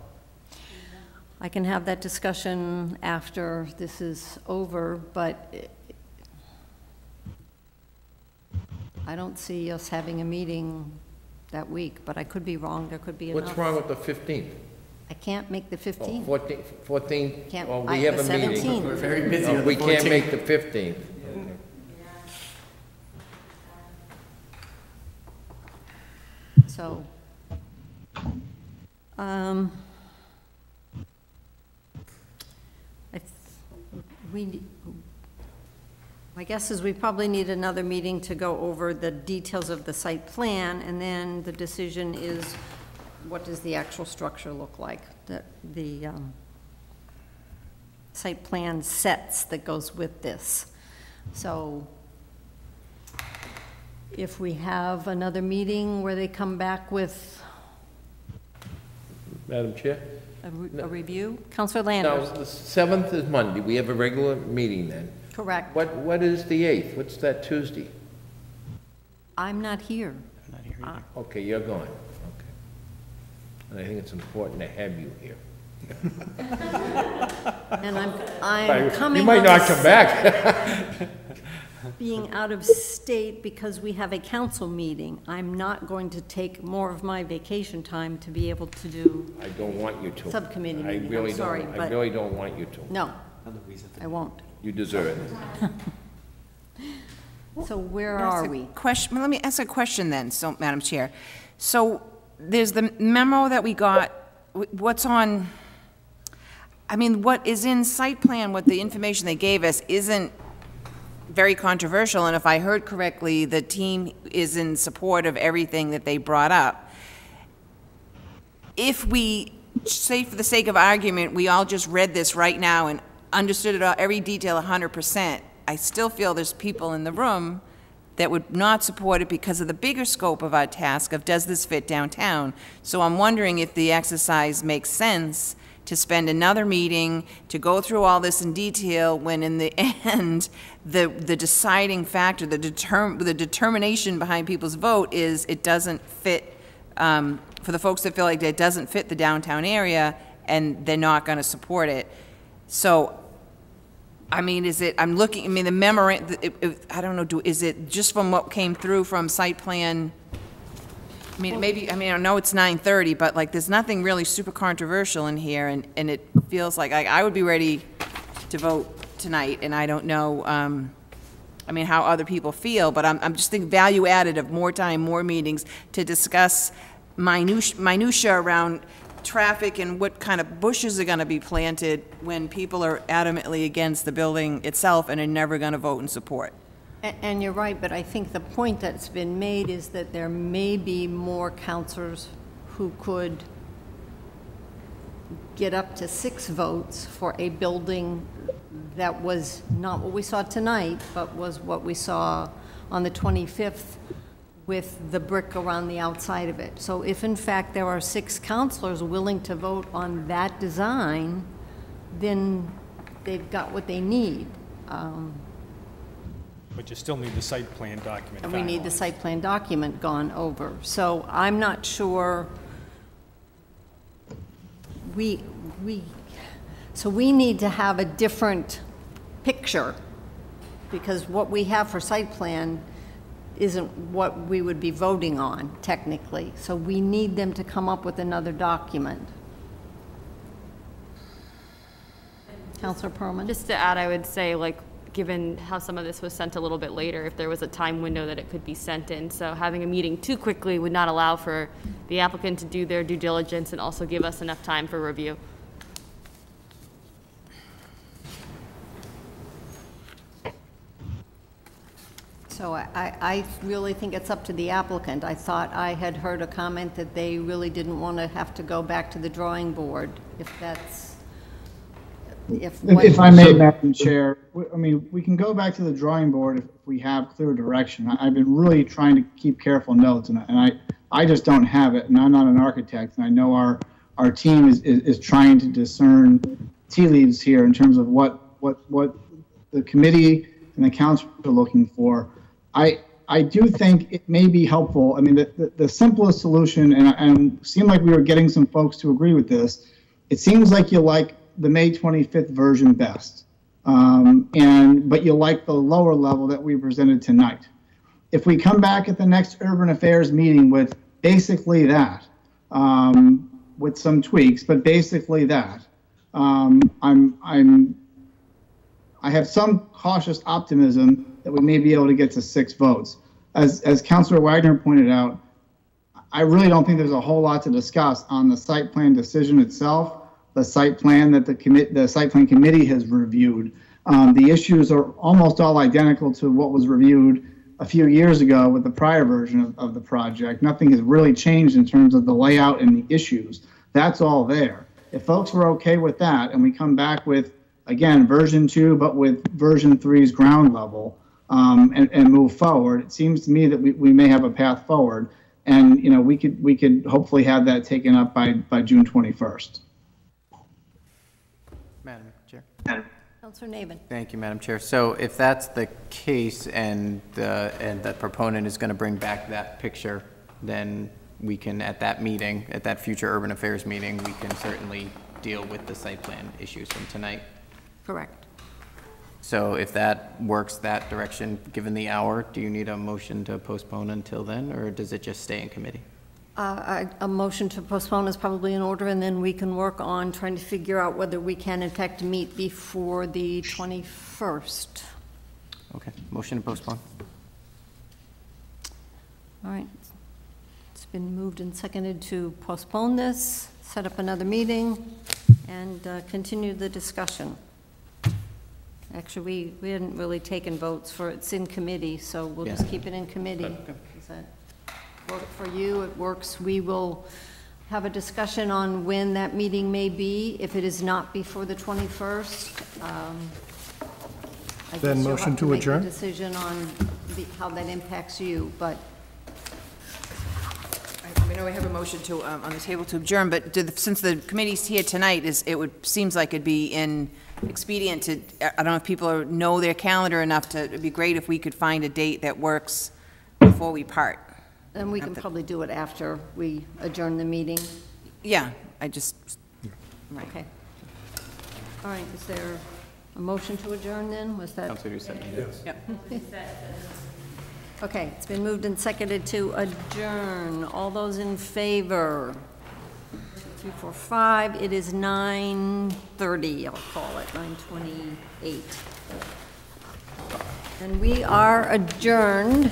I can have that discussion after this is over, but I don't see us having a meeting that week, but I could be wrong. There could be enough. What's wrong with the 15th? I can't make the 15th. 14th? Can't, Oh, we have a the meeting. 17th. We're very busy on the We can't 14th. make the 15th. So, my guess is we probably need another meeting to go over the details of the site plan, and then the decision is, what does the actual structure look like? The site plan sets that goes with this. So if we have another meeting where they come back with Madam Chair? a review? Councilor Landers? No, the 7th is Monday. We have a regular meeting then. Correct. What is the 8th? What's that Tuesday? I'm not here. Okay, you're gone. Okay. And I think it's important to have you here. And I'm coming. You might on not the come back. Being out of state because we have a council meeting, I'm not going to take more of my vacation time to be able to do, I don't want you to. Subcommittee meeting. I really I'm sorry, don't. I but- really don't want you to. no, I won't. You deserve it. So where are we? Question, let me ask a question then, so, Madam Chair. So there's the memo that we got, what's on, I mean, what is in site plan, what the information they gave us isn't very controversial, and if I heard correctly, the team is in support of everything that they brought up. If we, say for the sake of argument, we all just read this right now and understood it all, every detail 100%, I still feel there's people in the room that would not support it because of the bigger scope of our task of does this fit downtown? So I'm wondering if the exercise makes sense to spend another meeting to go through all this in detail when in the end, the deciding factor, the determination behind people's vote is it doesn't fit, for the folks that feel like it doesn't fit the downtown area and they're not going to support it. So, I mean, is it, I'm looking, I mean, the memorandum, I don't know, is it just from what came through from site plan? I mean, maybe, I mean, I know it's 9:30, but like, there's nothing really super controversial in here, and it feels like I would be ready to vote tonight, and I don't know, I mean, how other people feel, but I'm just thinking value added of more time, more meetings to discuss minutia around traffic and what kind of bushes are going to be planted when people are adamantly against the building itself and are never going to vote in support. And you're right, but I think the point that's been made is that there may be more counselors who could get up to 6 votes for a building that was not what we saw tonight, but was what we saw on the 25th with the brick around the outside of it. So if in fact there are 6 counselors willing to vote on that design, then they've got what they need. But you still need the site plan document. And we need the finalized. site plan document gone over. So I'm not sure, so we need to have a different picture, because what we have for site plan isn't what we would be voting on technically. So we need them to come up with another document. Councilor Perlman? Just to add, I would say, like, given how some of this was sent a little bit later, if there was a time window that it could be sent in. So having a meeting too quickly would not allow for the applicant to do their due diligence and also give us enough time for review. So I really think it's up to the applicant. I thought I had heard a comment that they really didn't want to have to go back to the drawing board, if that's, If I may, Madam Chair, I mean, we can go back to the drawing board if we have clear direction. I've been really trying to keep careful notes, and I just don't have it, and I'm not an architect, and I know our team is trying to discern tea leaves here in terms of what the committee and the council are looking for. I do think it may be helpful. I mean, the simplest solution, and it seemed like we were getting some folks to agree with this, it seems like you like the May 25th version best, but you like the lower level that we presented tonight. If we come back at the next Urban Affairs meeting with basically that, with some tweaks, but basically that, I have some cautious optimism that we may be able to get to 6 votes. As Councilor Wagner pointed out, I really don't think there's a whole lot to discuss on the site plan decision itself, the site plan that the site plan committee has reviewed. The issues are almost all identical to what was reviewed a few years ago with the prior version of the project. Nothing has really changed in terms of the layout and the issues. That's all there. If folks were okay with that and we come back with, again, version 2, but with version 3's ground level, and move forward, it seems to me that we may have a path forward. And, you know, we could hopefully have that taken up by June 21st. Madam Chair. Councilor Navin. Thank you, Madam Chair. So if that's the case and the proponent is going to bring back that picture, then we can, at that meeting, at that future urban affairs meeting, we can certainly deal with the site plan issues from tonight. Correct. So if that works that direction, given the hour, do you need a motion to postpone until then, or does it just stay in committee? A motion to postpone is probably in order, and then we can work on trying to figure out whether we can in fact meet before the 21st. Okay, motion to postpone. All right. It's been moved and seconded to postpone this, set up another meeting, and continue the discussion. Actually, we hadn't really taken votes for it's in committee, so we'll just keep it in committee. Does that work for you? It works. We will have a discussion on when that meeting may be. If it is not before the 21st, I Then guess you'll motion have to make adjourn? a decision on how that impacts you, but We know we have a motion to, on the table to adjourn, but since the committee's here tonight, seems like it'd be expedient to, I don't know if people know their calendar enough to, it'd be great if we could find a date that works before we part. then we can probably do it after we adjourn the meeting. Yeah, right. Okay. All right, is there a motion to adjourn then? Was that? Councilor Doucette. Yep. Okay, it's been moved and seconded to adjourn. All those in favor? 2, 3, 4, 5. It is 9:30, I'll call it, 9:28. And we are adjourned.